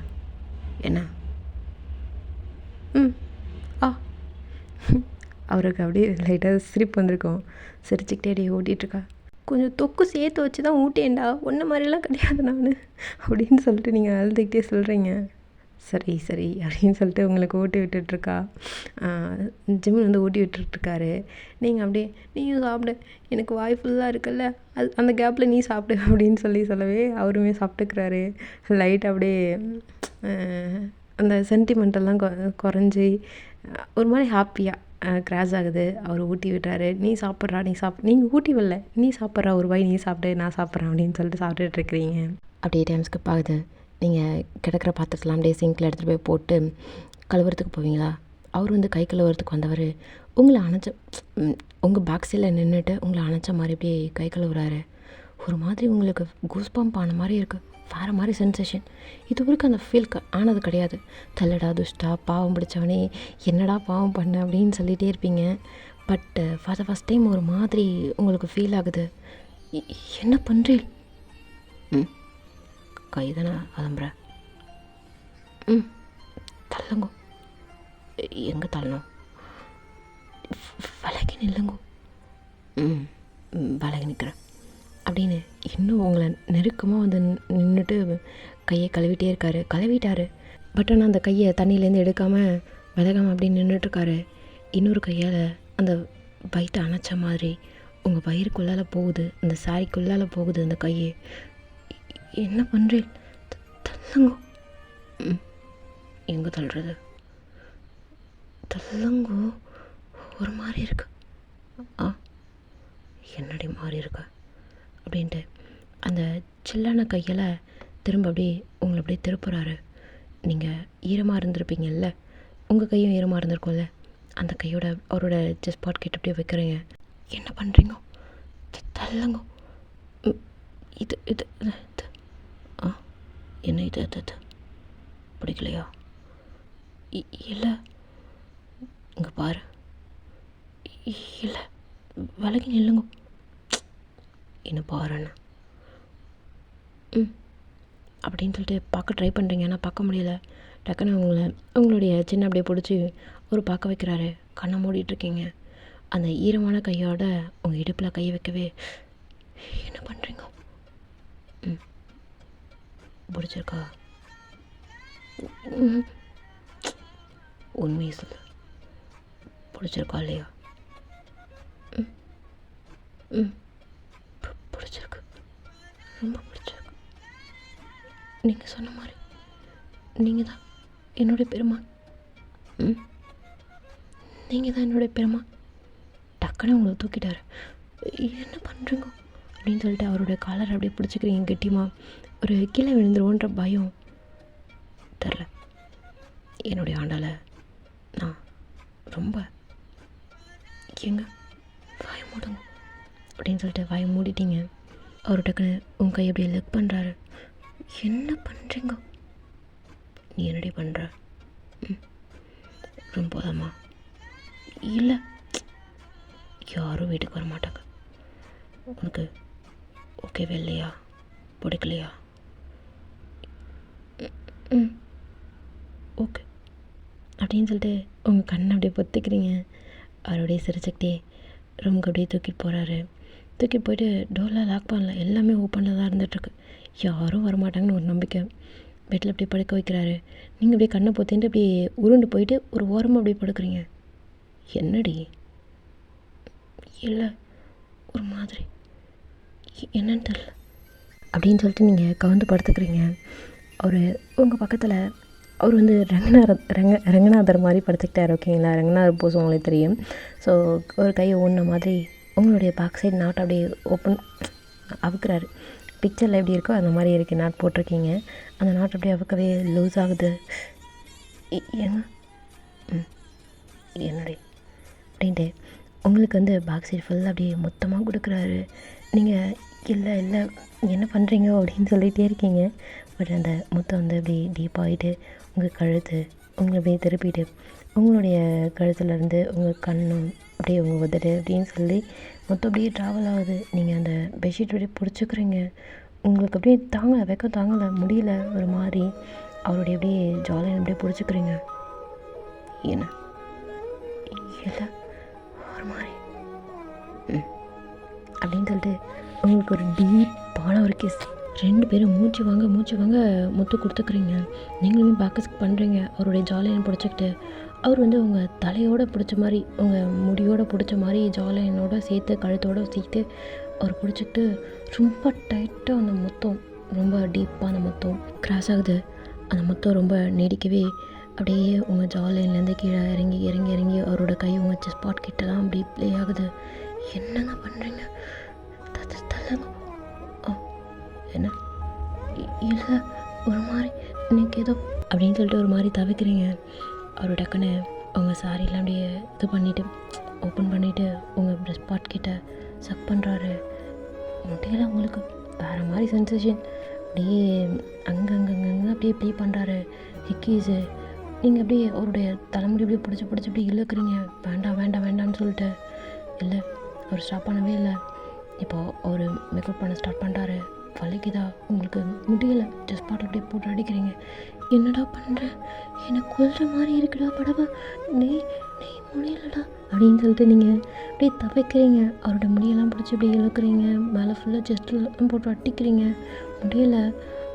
என்ன? அவருக்கு அப்படியே லைட்டாக சிரிப்பு வந்திருக்கும். சிரிச்சுக்கிட்டே அப்படியே ஓட்டிகிட்ருக்கா. கொஞ்சம் தொக்கு சேர்த்து வச்சு தான் ஊட்டேன்டா, ஒன்றை மாதிரிலாம் கிடையாது நான் அப்படின்னு சொல்லிட்டு நீங்கள் அழுதுகிட்டே சொல்கிறீங்க. சரி அப்படின்னு சொல்லிட்டு உங்களுக்கு ஊட்டி விட்டுட்ருக்கா. ஜிம்மன் வந்து ஊட்டி விட்டுட்ருக்காரு. நீங்கள் அப்படியே நீயும் சாப்பிடு, எனக்கு வாய் ஃபுல்லாக இருக்குல்ல, அது அந்த கேப்பில் நீ சாப்பிடு அப்படின்னு சொல்லவே அவருமே சாப்பிட்டுக்கிறாரு. லைட் அப்படியே அந்த சென்டிமெண்டெல்லாம் குறைஞ்சி ஒரு மாதிரி ஹாப்பியாக கிராஸ் ஆகுது. அவர் ஊட்டி விடுறாரு. நீ சாப்பிட்றா, நீ நீங்கள் ஊட்டி விடல, நீ சாப்பிட்றா, ஒரு வாய் நீ சாப்பிட்டு, நான் சாப்பிட்றேன் அப்படின்னு சொல்லிட்டு சாப்பிட்டுட்டு இருக்கிறீங்க. அப்படியே டைம் ஸ்கிப் ஆகுது. நீங்கள் கிடக்கிற பாத்திரத்தெல்லாம் அப்படியே சிங்கில் எடுத்துகிட்டு போய் போட்டு கழுவுறதுக்கு போவீங்களா? அவர் வந்து கை கழுவுறதுக்கு வந்தவர் உங்களை அணைச்ச உங்கள் பேக் சைடில் நின்றுட்டு உங்களை அணைச்ச மாதிரி அப்படியே கை கழுவுறாரு. ஒரு மாதிரி உங்களுக்கு கூஸ் பம்ப் ஆன மாதிரி இருக்குது. வேறு மாதிரி சென்சேஷன். இது வரைக்கும் அந்த ஃபீல் ஆனது கிடையாது. தள்ளடா துஷ்டா, பாவம் பிடிச்சவனே, என்னடா பாவம் பண்ண அப்படின்னு சொல்லிகிட்டே இருப்பீங்க. But for the first time ஒரு மாதிரி உங்களுக்கு ஃபீல் ஆகுது. என்ன பண்ணுறீள்? கை தானே அலம்புற. தள்ளுங்கோ. எங்கே தள்ளணும்? விலகி நில்லுங்கோ. விலகி நிற்கிறேன் அப்படின்னு இன்னும் உங்களை நெருக்கமாக வந்து நின்றுட்டு கையை கழுவிட்டார். பட் ஆனால் அந்த கையை தண்ணியிலேருந்து எடுக்காமல் விலகாமல் அப்படின்னு நின்றுட்டுருக்காரு. இன்னொரு கையால் அந்த வயிற்றை அணைச்ச மாதிரி உங்கள் வயிறுக்குள்ளால் போகுது, அந்த சாரிக்குள்ளால் போகுது அந்த கையை. என்ன பண்ணுறேன்? தள்ளுங்கோ. எங்கே தள்ளுறது? தள்ளுங்கோ. ஒரு மாதிரி இருக்கு. என்னடி மாறி இருக்கு அப்படின்ட்டு அந்த சில்லான கையில் திரும்ப அப்படியே உங்களை அப்படியே திருப்புறாரு. நீங்கள் ஈரமாக இருந்திருப்பீங்கல்ல, உங்கள் கையும் ஈரமாக இருந்திருக்கும்ல, அந்த கையோட அவரோட செஸ்ட் பாட் கிட்ட அப்படியே வைக்கிறீங்க. என்ன பண்ணுறீங்க? தள்ளுங்க. இது இது என்ன இது இது பிடிக்கலையா? இல்லை, இங்கே பாரு. இல்லை, விலகி நில்லுங்க. என்ன பாருண்ணா அப்படின்னு சொல்லிட்டு பார்க்க ட்ரை பண்ணுறீங்க. ஆனால் பார்க்க முடியல. டக்குன்னு உங்களுடைய சின்ன அப்படியே பிடிச்சி ஒரு பார்க்க வைக்கிறாரு. கண்ணை மூடிட்டுருக்கீங்க. அந்த ஈரமான கையோட உங்கள் இடுப்பில் கையை வைக்கவே என்ன பண்ணுறீங்க? பிடிச்சிருக்கா? உண்மையை சொல்லு, பிடிச்சிருக்கா இல்லையா? பிடிச்சிருக்கு, ரொம்ப பிடிச்சிருக்கு. நீங்கள் சொன்ன மாதிரி நீங்கள் தான் என்னுடைய பெருமாள். நீங்கள் தான் என்னுடைய பெருமாள். டக்குன்னு உங்களை தூக்கிட்டாரு. என்ன பண்ணுறீங்க அப்படின்னு சொல்லிட்டு அவருடைய காலரை அப்படியே பிடிச்சிக்கிறீங்க கெட்டியமா. ஒரு கீழே விழுந்துருவோன்ற பயம் தெரில. என்னுடைய ஆண்டால் நான் ரொம்ப எங்க வாய மூடுங்க அப்படின்னு சொல்லிட்டு வாயை மூடிட்டீங்க. அவர் டக்குன்னு உங்கள் கை அப்படியே லெக் பண்ணுறாரு. என்ன பண்ணுறீங்க? நீ என்னடி பண்ணுற? ரொம்ப போதாமா? இல்லை, யாரும் வீட்டுக்கு வர மாட்டாங்க. உனக்கு ஓகேவே இல்லையா? பிடிக்கலையா? ஓகே அப்படின்னு சொல்லிட்டு உங்கள் கண்ணை அப்படியே பொத்திக்கிறீங்க. அவருடைய சிரிச்சுக்கிட்டே ரூமுக்கு அப்படியே தூக்கிட்டு போகிறாரு. தூக்கிட்டு போயிட்டு டோர்லாம் லாக் பண்ணல, எல்லாமே ஓப்பனில் தான் இருந்துகிட்ருக்கு. யாரும் வரமாட்டாங்கன்னு ஒரு நம்பிக்கை. பெட்டில் அப்படியே படுக்க வைக்கிறாரு. நீங்கள் அப்படியே கண்ணை பொத்தின்ட்டு அப்படியே உருண்டு போயிட்டு ஒரு ஓரமாக அப்படியே படுக்கிறீங்க. என்னடி? இல்லை, ஒரு மாதிரி என்னன்னு தெரில அப்படின்னு சொல்லிட்டு நீங்கள் கவுந்து படுத்துக்கிறீங்க. அவர் உங்கள் பக்கத்தில் அவர் வந்து ரங்கநாதர் மாதிரி படுத்துக்கிட்டார். ஓகேங்களா? ரங்கநாதர் போஸ் உங்களுக்கு தெரியும். ஸோ ஒரு கையை ஓடின மாதிரி உங்களுடைய பேக் சைடு நாட் அப்படியே ஓப்பன் அவுக்குறாரு. பிக்சரில் எப்படி இருக்கோ அந்த மாதிரி இருக்குது. நாட் போட்டிருக்கீங்க. அந்த நாட் அப்படியே அவுக்கவே லூஸ் ஆகுது. ஏங்க என்னடி அப்படின்ட்டு உங்களுக்கு வந்து பேக் சைடு ஃபுல்லாக அப்படியே மொத்தமாக கொடுக்குறாரு. நீங்கள் இல்லை இல்லை என்ன பண்ணுறீங்க அப்படின்னு சொல்லிகிட்டே இருக்கீங்க. பட் அந்த மொத்தம் வந்து அப்படியே டீப்பாகிட்டு உங்கள் கழுத்து உங்களை அப்படியே திருப்பிட்டு உங்களுடைய கழுத்துலேருந்து உங்கள் கண்ணும் அப்படியே உங்கள் உதடு அப்படின்னு சொல்லி மொத்தம் அப்படியே ட்ராவல் ஆகுது. நீங்கள் அந்த பெட்ஷீட் அப்படியே பிடிச்சிக்கிறீங்க. உங்களுக்கு அப்படியே தாங்கலை, வெக்கம் தாங்கலை, முடியல. ஒரு மாதிரி அவருடைய அப்படியே ஜாலியாக அப்படியே பிடிச்சிக்கிறீங்க. என்ன இல்லை ஒரு மாதிரி அப்படின்னு சொல்லிட்டு உங்களுக்கு ஒரு டீப்பான ஒரு கிஸ். 2 பேரும் மூச்சு வாங்க முத்து கொடுத்துக்கிறீங்க. நீங்களுமே பேக்கஸ்க்கு பண்ணுறீங்க. அவருடைய ஜாலியன் பிடிச்சிக்கிட்டு அவர் வந்து உங்கள் தலையோடு பிடிச்ச மாதிரி உங்கள் முடியோடு பிடிச்ச மாதிரி ஜாலியனோட சேர்த்து கழுத்தோடு சேர்த்து அவர் பிடிச்சிக்கிட்டு ரொம்ப டைட்டாக அந்த மொத்தம் ரொம்ப டீப்பாக அந்த மொத்தம் கிராஸ் ஆகுது. அந்த மொத்தம் ரொம்ப நீடிக்கவே அப்படியே உங்கள் ஜாலைன்லேருந்து கீழே இறங்கி இறங்கி இறங்கி அவரோட கை உங்கள் செஸ் பாட் கிட்டலாம் அப்படி ப்ளே ஆகுது. என்னங்க பண்ணுறீங்க? தள்ளுங்க. என்ன இல்லை ஒரு மாதிரி இன்னைக்கு ஏதோ அப்படின்னு சொல்லிட்டு ஒரு மாதிரி தவிக்கிறீங்க. அவர் டக்குன்னு உங்கள் சாரிலாம் அப்படியே இது பண்ணிவிட்டு ஓப்பன் பண்ணிவிட்டு உங்கள் ப்ரெஸ் பாட் கிட்ட சக் பண்ணுறாரு. முடியல உங்களுக்கு வேறு மாதிரி சென்சேஷன். அப்படியே அங்கங்கங்கங்க அப்படியே ப்ளே பண்ணுறாரு ஹிக்கீஸு. நீங்கள் அப்படியே அவருடைய தலைமுடி அப்படியே பிடிச்சி இப்படி இழுக்கிறீங்க. வேண்டாம் வேண்டாம் வேண்டாம்னு சொல்லிட்டு. இல்லை அவர் ஸ்டாப் பண்ணவே இல்லை. இப்போது அவர் மேக்கப் பண்ண ஸ்டார்ட் பண்ணுறாரு. வலிக்குதா உங்களுக்கு? முடியலை. ஜஸ்ட் பாட்டில் அப்படியே போட்டு அடிக்கிறீங்க. என்னடா பண்ணுறேன்? எனக்கு கொல்ற மாதிரி இருக்குடா படவா. நீ முடியலடா அப்படின்னு சொல்லிட்டு நீங்கள் அப்படியே தவைக்கிறீங்க. அவரோட முடியெல்லாம் பிடிச்சி அப்படியே இழுக்கிறீங்க. மேலே ஃபுல்லாக செஸ்ட்லாம் போட்டு அடிக்கிறீங்க. முடியலை.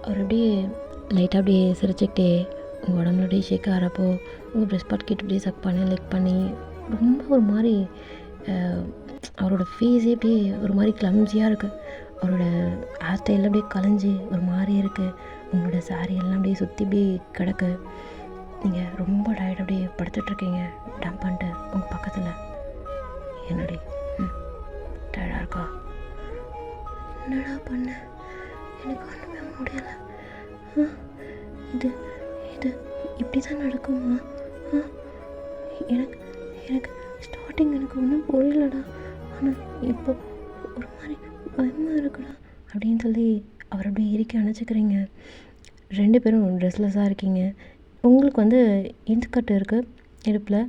அவர் அப்படியே லைட்டாக அப்படியே சிரிச்சுக்கிட்டே உங்கள் உடம்புல அப்படியே ஷேக் ஆகிறப்போ உங்கள் ப்ரெஸ் பாட் கிட்ட அப்படியே சக் பண்ணி லைக் பண்ணி ரொம்ப ஒரு மாதிரி அவரோட ஃபேஸே அப்படியே ஒரு மாதிரி கிளம்ஸியாக இருக்குது. அவரோட ஹேர் ஸ்டைலில் அப்படியே கலைஞ்சி ஒரு மாதிரி இருக்குது. உங்களோட சாரி எல்லாம் அப்படியே சுற்றி அப்படியே கிடக்கு. நீங்கள் ரொம்ப டயர்ட் அப்படியே படுத்துட்ருக்கீங்க டம்ப் பண்ணிட்டு உங்கள் பக்கத்தில். என்னடி டயர்டாக இருக்கா? என்னடா பண்ண? எனக்கு ஒன்றுமே முடியலை. இது இது இப்படி தான் நடக்குமா? எனக்கு எனக்கு ஸ்டார்டிங் எனக்கு ஒன்றும் புரியலடா. ஆனால் இப்போ ஒரு மாதிரி பயமாக இருக்குடா அப்படின்னு சொல்லி அவர் அப்படியே இறுக்கி அணைச்சிக்கிறீங்க. 2 பேரும் ட்ரெஸ்லெஸ்ஸாக இருக்கீங்க. உங்களுக்கு வந்து இன்ஸ்கர்ட் இருக்குது இடுப்பில்.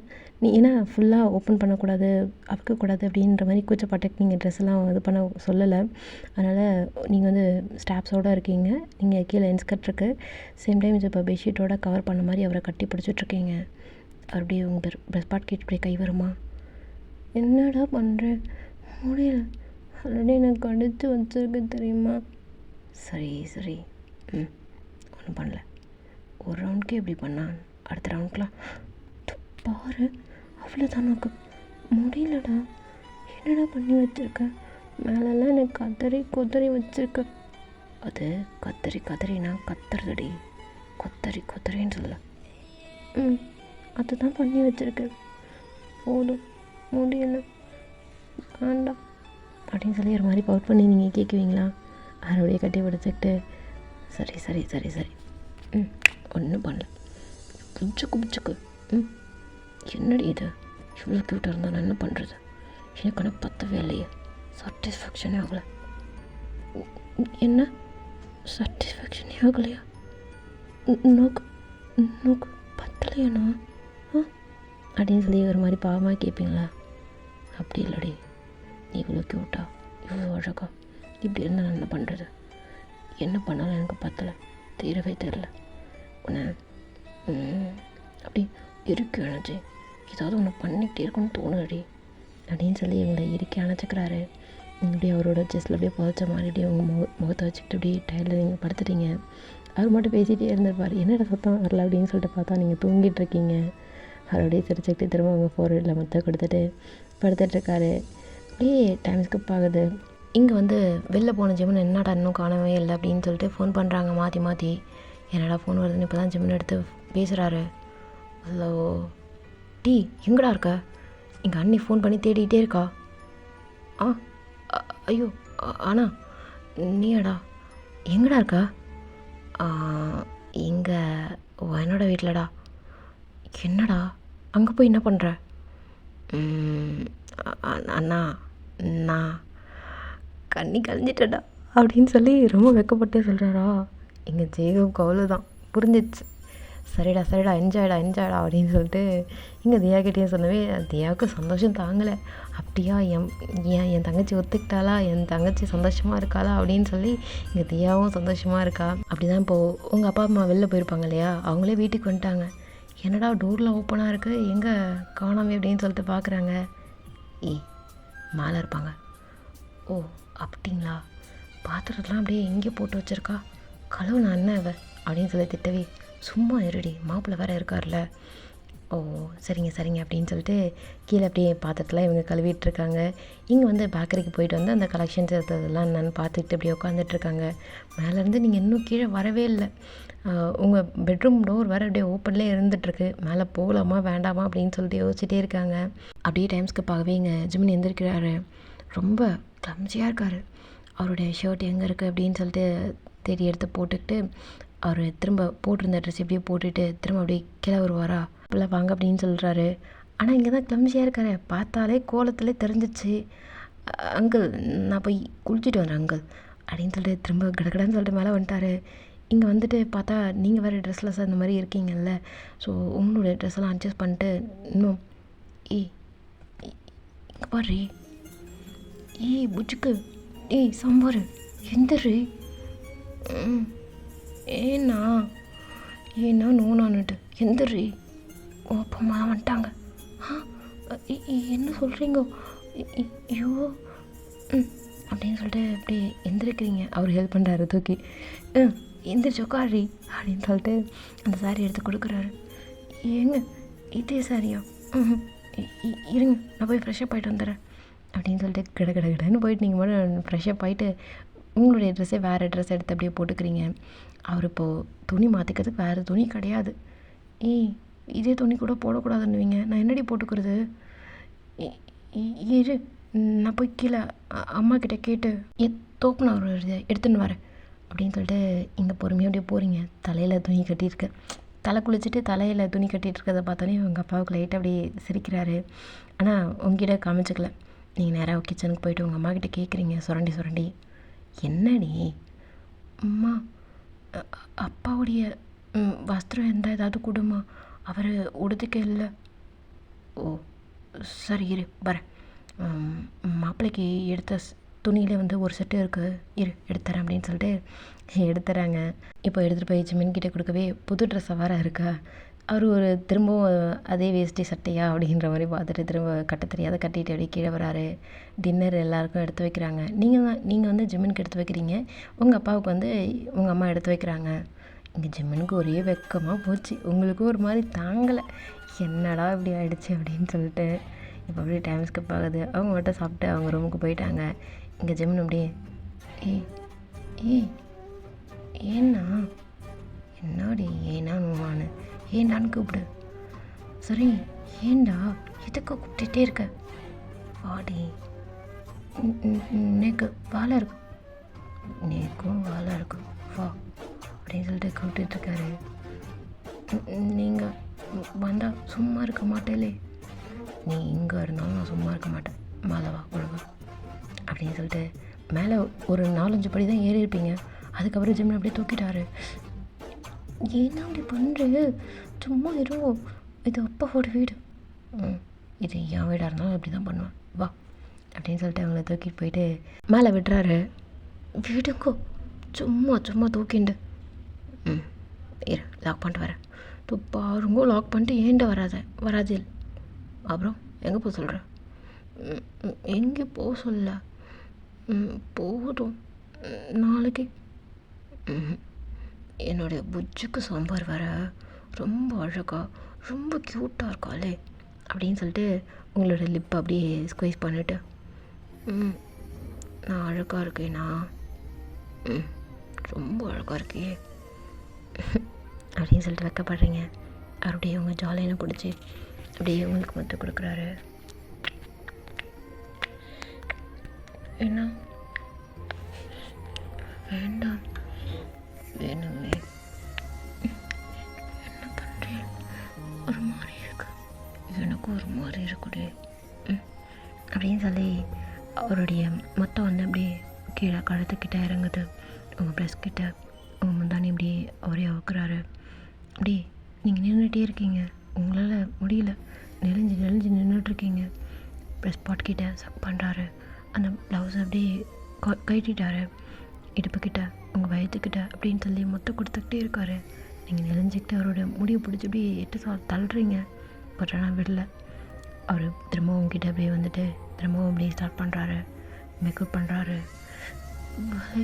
ஏன்னா ஃபுல்லாக ஓப்பன் பண்ணக்கூடாது அவுக்கக்கூடாது அப்படின்ற மாதிரி கூச்சப்பட்டுக்கு நீங்கள் ட்ரெஸ் எல்லாம் இது பண்ண சொல்லலை. அதனால் நீங்கள் வந்து ஸ்டாப்ஸோடு இருக்கீங்க. நீங்கள் கீழே இன்ஸ்கர்ட் இருக்குது. சேம் டைம் இப்போ பெட்ஷீட்டோட கவர் பண்ண மாதிரி அவரை கட்டி பிடிச்சிட்ருக்கீங்க. அப்படியே உங்கள் ப்ரெஸ் பாட் கிட்ட அப்படியே கை வருமா? என்னடா பண்ணுறேன்? முடியல. ஆல்ரெடி எனக்கு அடித்து வச்சுருக்கு தெரியுமா? சரி ஒன்றும் பண்ணல. ஒரு ரவுண்டுக்கே இப்படி பண்ணான். அடுத்த ரவுண்டுக்கெலாம் பாரு அவ்வளோதான். எனக்கு முடியலடா. என்னடா பண்ணி வச்சுருக்க? மேலெல்லாம் எனக்கு கொத்தரி வச்சுருக்க. அது கத்தரினா கத்துறதுடி. கொத்தரின்னு சொல்ல. அதுதான் பண்ணி வச்சுருக்க. போதும் முடியல வேண்டாம் அப்படின்னு சொல்லி ஒரு மாதிரி பவுட் பண்ணி நீங்கள் கேட்குவீங்களா? அறுபடியே கட்டி பிடிச்சிக்கிட்டு சரி ஒன்றும் பண்ணல. குமிச்சுக்கு என்னடி இது? இவ்வளோ க்யூட்டாக இருந்தால் நான் என்ன பண்ணுறது? எனக்கு ஆனால் பத்தவே இல்லையே. சாட்டிஸ்ஃபேக்ஷனே ஆகலை. என்ன சாட்டிஸ்ஃபேக்ஷனே ஆகலையா? நோக்கு பத்தலையாண்ணா அப்படின்னு சொல்லி ஒரு மாதிரி பாவமாக கேட்பீங்களா? அப்படி இல்லடி. இவ்வளோ க்யூட்டா இவ்வளோ அழகா இப்படி இருந்தால் நான் என்ன பண்ணுறது? என்ன பண்ணாலும் எனக்கு பத்தலை. தீரவே தெரில. உன்னை அப்படி இறுக்கி அணைச்சி ஏதாவது ஒன்று பண்ணிக்கிட்டே இருக்குன்னு தோணுதடி அப்படின்னு சொல்லி இவங்களை இறுக்கி அணைச்சிக்கிறாரு. நீங்கள் அப்படியே அவரோட செஸ்ட்டில் அப்படியே புதைச்ச மாதிரி அப்படியே உங்கள் முகத்தை வச்சுக்கிட்டு அப்படியே டயரில் நீங்கள் படுத்துட்டீங்க. அவர் மட்டும் பேசிகிட்டே இருந்திருப்பார். என்னடா சத்தம் வரல அப்படின்னு சொல்லிட்டு பார்த்தா நீங்கள் தூங்கிட்டுருக்கீங்க. அவர் அப்படியே சிரிச்சுக்கிட்டு திரும்ப அவங்க ஃபோர்ஹெட்டில் மொத்த கொடுத்துட்டு படுத்துட்ருக்காரு. அப்படியே டைம் ஸ்கிப் ஆகுது. இங்கே வந்து வெளில போன ஜிம்னு என்னடா இன்னும் காணவே இல்லை அப்படின்னு சொல்லிட்டு ஃபோன் பண்ணுறாங்க மாற்றி. என்னடா ஃபோன் வருதுன்னு இப்போ தான் ஜிம்னு எடுத்து பேசுகிறாரு. ஹலோ டீ எங்கடா இருக்க? எங்கள் அண்ணி ஃபோன் பண்ணி தேடிக்கிட்டே இருக்கா. ஐயோ அண்ணா நீயாடா? எங்கடா இருக்கா? இங்கே என்னோட வீட்டிலடா. என்னடா அங்கே போய் என்ன பண்ணுற? அண்ணா நான் கண்ணி கலைஞ்சிட்டடா அப்படின்னு சொல்லி ரொம்ப வெக்கப்பட்டே சொல்கிறாரா. எங்கள் ஜேகவுக்கு அவ்வளோதான் புரிஞ்சிச்சு. சரிடா என்ஜாய்டா அப்படின்னு சொல்லிட்டு இங்கே தியாக்கிட்டே சொன்னவே தியாவுக்கு சந்தோஷம் தாங்கலை. அப்படியா என் தங்கச்சி ஒத்துக்கிட்டாளா, என் தங்கச்சி சந்தோஷமாக இருக்காளா அப்படின்னு சொல்லி இங்கே தியாவும் சந்தோஷமாக இருக்கா. அப்படி தான் இப்போது உங்கள் அப்பா அம்மா வெளில போயிருப்பாங்க இல்லையா, அவங்களே வீட்டுக்கு வந்துட்டாங்க. என்னடா டோரில் ஓப்பனாக இருக்குது, எங்கே காணாமே அப்படின்னு சொல்லிட்டு பார்க்குறாங்க. மேலே இருப்பாங்க. ஓ அப்படிங்களா? பாத்திரத்தெலாம் அப்படியே எங்கே போட்டு வச்சுருக்கா, கழுவு நான் என்ன அவ அப்படின்னு சொல்லி திட்டவே, சும்மா இருடி மாப்பிள்ளை வேறு இருக்கார்ல, ஓ சரிங்க சரிங்க அப்படின்னு சொல்லிட்டு கீழே அப்படியே பாத்திரத்தில் இவங்க கழுவிட்டுருக்காங்க. இங்கே வந்து பேக்கரிக்கு போயிட்டு வந்து அந்த கலெக்ஷன்ஸ் எடுத்ததெல்லாம் என்னென்னு பார்த்துக்கிட்டு அப்படியே உட்காந்துட்ருக்காங்க. மேலேருந்து நீங்கள் இன்னும் கீழே வரவே இல்லை. உங்கள் பெட்ரூம் டோர் வேறு அப்படியே ஓப்பன்லேயே இருந்துகிட்ருக்கு. மேலே போகலாமா வேண்டாமா அப்படின்னு சொல்லிட்டு யோசிச்சுட்டே இருக்காங்க. அப்படியே டைம் ஸ்கிப் ஆகவே இங்கே ஜிமின் எந்திரிக்கிறாரு. ரொம்ப கிளம்ஸியாக இருக்கார். அவருடைய ஷர்ட் எங்கே இருக்குது அப்படின்னு சொல்லிட்டு தேடி எடுத்து போட்டுக்கிட்டு அவர் திரும்ப போட்டிருந்த ட்ரெஸ் எப்படியே போட்டுட்டு திரும்ப அப்படியே கீழே வருவாரா இப்போல்லாம் வாங்க அப்படின்னு சொல்கிறாரு. ஆனால் இங்கே தான் கிளம்ஸியாக இருக்காரு. பார்த்தாலே கோலத்தில் தெரிஞ்சிச்சு. அங்கிள் நான் போய் குளிச்சுட்டு வரேன் அங்கிள் அப்படின்னு சொல்லிட்டு திரும்ப கடகடன்னு சொல்லிட்டு மேலே வந்துட்டார். இங்கே வந்துட்டு பார்த்தா நீங்கள் வேறு ட்ரெஸ்லெஸ் அந்த மாதிரி இருக்கீங்கல்ல, ஸோ உங்களுடைய ட்ரெஸ்ஸெல்லாம் அட்ஜஸ்ட் பண்ணிட்டு இன்னும் இங்கே பாரு புச்சுக்கு சாம்பார் எந்திரி. ஏன்னா நோனான்னுட்டு எந்திரி. ஓ அப்பா வந்துட்டாங்க. என்ன சொல்கிறீங்க? ஐயோ அப்படின்னு சொல்லிட்டு அப்படி எந்திரிக்கிறீங்க. அவர் ஹெல்ப் பண்ணுறாரு தூக்கி. எந்திரிச்சு உட்காரி அப்படின்னு சொல்லிட்டு அந்த சாரி எடுத்து கொடுக்குறாரு. ஏங்க இதே சாரியா? இருங்க நான் போய் ஃப்ரெஷ்ஷப் ஆகிட்டு வந்துடுறேன் அப்படின்னு சொல்லிட்டு கடன்னு போயிட்டு நீங்கள் மட்டும் ஃப்ரெஷ்ஷப் ஆகிட்டு உங்களுடைய ட்ரெஸ்ஸே வேறு ட்ரெஸ் எடுத்து அப்படியே போட்டுக்கிறீங்க. அவர் இப்போது துணி மாற்றிக்கிறதுக்கு வேறு துணி கிடையாது. இதே துணி கூட போடக்கூடாதுன்னுவீங்க, நான் என்னடி போட்டுக்கிறது? இரு நான் போய் கீழே அம்மா கிட்டே கேட்டு தோப்புனா ஒரு எடுத்துன்னு வரேன் அப்படின்னு சொல்லிட்டு இங்கே பொறுமையாக அப்படியே போகிறீங்க. தலையில் துணி கட்டியிருக்க, தலை குளிச்சுட்டு தலையில் துணி கட்டிகிட்டு இருக்கிறத பார்த்தோன்னே உங்கள் அப்பாவுக்கு லைட்டாக அப்படியே சிரிக்கிறாரு. ஆனால் உங்ககிட்ட காமிச்சிக்கல. நீங்கள் நேராக கிச்சனுக்கு போயிட்டு உங்கள் அம்மா கிட்டே கேட்குறீங்க சுரண்டி என்னடி அம்மா அப்பாவுடைய வஸ்திரம் ஏதாவது கொடுமா, அவர் உடுத்துக்க இல்லை. ஓ சரி இரு வரேன். மாப்பிள்ளைக்கு எடுத்த துணியில் வந்து ஒரு செட்டு இருக்குது, எடுத்துறேன் அப்படின்னு சொல்லிட்டு எடுத்துறாங்க. இப்போ எடுத்துகிட்டு போய் ஜிமின் கிட்டே கொடுக்கவே புது ட்ரெஸ்ஸாக வேறு இருக்கா. அவர் ஒரு திரும்பவும் அதே வேஷ்டி சட்டையா அப்படின்ற மாதிரி பார்த்துட்டு திரும்ப கட்ட தெரியாத கட்டிட்டு அப்படியே கீழே வராரு. டின்னர் எல்லாேருக்கும் எடுத்து வைக்கிறாங்க. நீங்கள் வந்து ஜிம்முனுக்கு எடுத்து வைக்கிறீங்க, உங்கள் அப்பாவுக்கு வந்து உங்கள் அம்மா எடுத்து வைக்கிறாங்க. இங்கே ஜிம்முனுக்கு ஒரே வெக்கமாக போச்சு. உங்களுக்கும் ஒரு மாதிரி தாங்கலை, என்னடா இப்படி ஆகிடுச்சு அப்படின்னு சொல்லிட்டு. இப்போ அப்படியே டைம் ஸ்கிப் ஆகுது. அவங்க மட்டும் சாப்பிட்டு அவங்க ரூமுக்கு போயிட்டாங்க. இங்கே ஜிம்முன் அப்படியே ஏன்னா என்னடி ஏன்னான்னு ஏண்டான்னு கூப்பிடு. சரி ஏண்டா எதுக்கு கூப்பிட்டுட்டே இருக்க? வாடி, நேக்கும் வேலை இருக்கும் வா அப்படின்னு சொல்லிட்டு கூப்பிட்டுருக்காரு. நீங்கள் வந்தால் சும்மா இருக்க மாட்டேலே. நீ இங்கே இருந்தாலும் நான் சும்மா இருக்க மாட்டேன். மேலே வா ஒழுங்கா அப்படின்னு சொல்லிட்டு மேலே ஒரு 4-5 படி தான் ஏறி இருப்பீங்க. அதுக்கப்புறம் ஜிம்மில் அப்படியே தூக்கிட்டாரு. ஏன்னா அப்படி பண்ணுறது? சும்மா இருவோம், இது அப்பாவோட வீடு. இது என் வீடாக இருந்தாலும் அப்படி தான் பண்ணுவேன் வா அப்படின்னு சொல்லிட்டு அவங்கள தூக்கிட்டு போயிட்டு மேலே விடுறாரு. வீடுக்கோ சும்மா தூக்கிண்டு இரு லாக் பண்ணிட்டு வரேன். பாருங்கோ லாக் பண்ணிட்டு ஏன்ட வராது. அப்புறம் எங்கே போக சொல்கிறேன்? எங்கே போக சொல்ல? போதும் நாளைக்கு. என்னுடைய புஜ்ஜுக்கு சாம்பார் வர ரொம்ப அழகாக ரொம்ப க்யூட்டாக இருக்காளே அப்படின்னு சொல்லிட்டு உங்களோட லிப்பை அப்படியே ஸ்குவைஸ் பண்ணிவிட்டு நான் அழகாக இருக்கேனா? ரொம்ப அழகாக இருக்கே அப்படின்னு சொல்லிட்டு வைக்கப்படுறீங்க. அப்படியே உங்கள் ஜாலியான பிடிச்சி அப்படியே உங்களுக்கு மட்டும் கொடுக்குறாரு. என்ன வேண்டாம் வேணுமே, என்ன பண்ணுறேன்? ஒரு மாதிரி இருக்கு, எனக்கும் ஒரு மாதிரி இருக்குடே அப்படின்னு சொல்லி அவருடைய மொத்தம் வந்து அப்படியே கீழே கழுத்துக்கிட்ட இறங்குது. உங்கள் ப்ரெஸ் கிட்ட உங்கள் முந்தானி அப்படியே அவரே அவுக்குறாரு. அப்படியே நீங்கள் நின்றுட்டே இருக்கீங்க, உங்களால் முடியல, நெளிஞ்சு நின்றுட்டுருக்கீங்க. ப்ரெஸ் ஸ்பாட் கிட்ட சக் பண்ணுறாரு. அந்த ப்ளவுஸை அப்படியே கட்டிட்டாரு. இடுப்புக்கிட்ட உங்கள் வயத்துக்கிட்ட அப்படின்னு சொல்லி மொத்தம் கொடுத்துக்கிட்டே இருக்காரு. நீங்கள் நெளிஞ்சிக்கிட்டு அவரோட முடியை பிடிச்சி அப்படியே தள்ளுறீங்க. பட் ஆனால் விடல. அவர் திரும்பவும் உங்ககிட்ட அப்படியே வந்துட்டு திரும்பவும் அப்படியே ஸ்டார்ட் பண்ணுறாரு, மேக்கப் பண்ணுறாரு.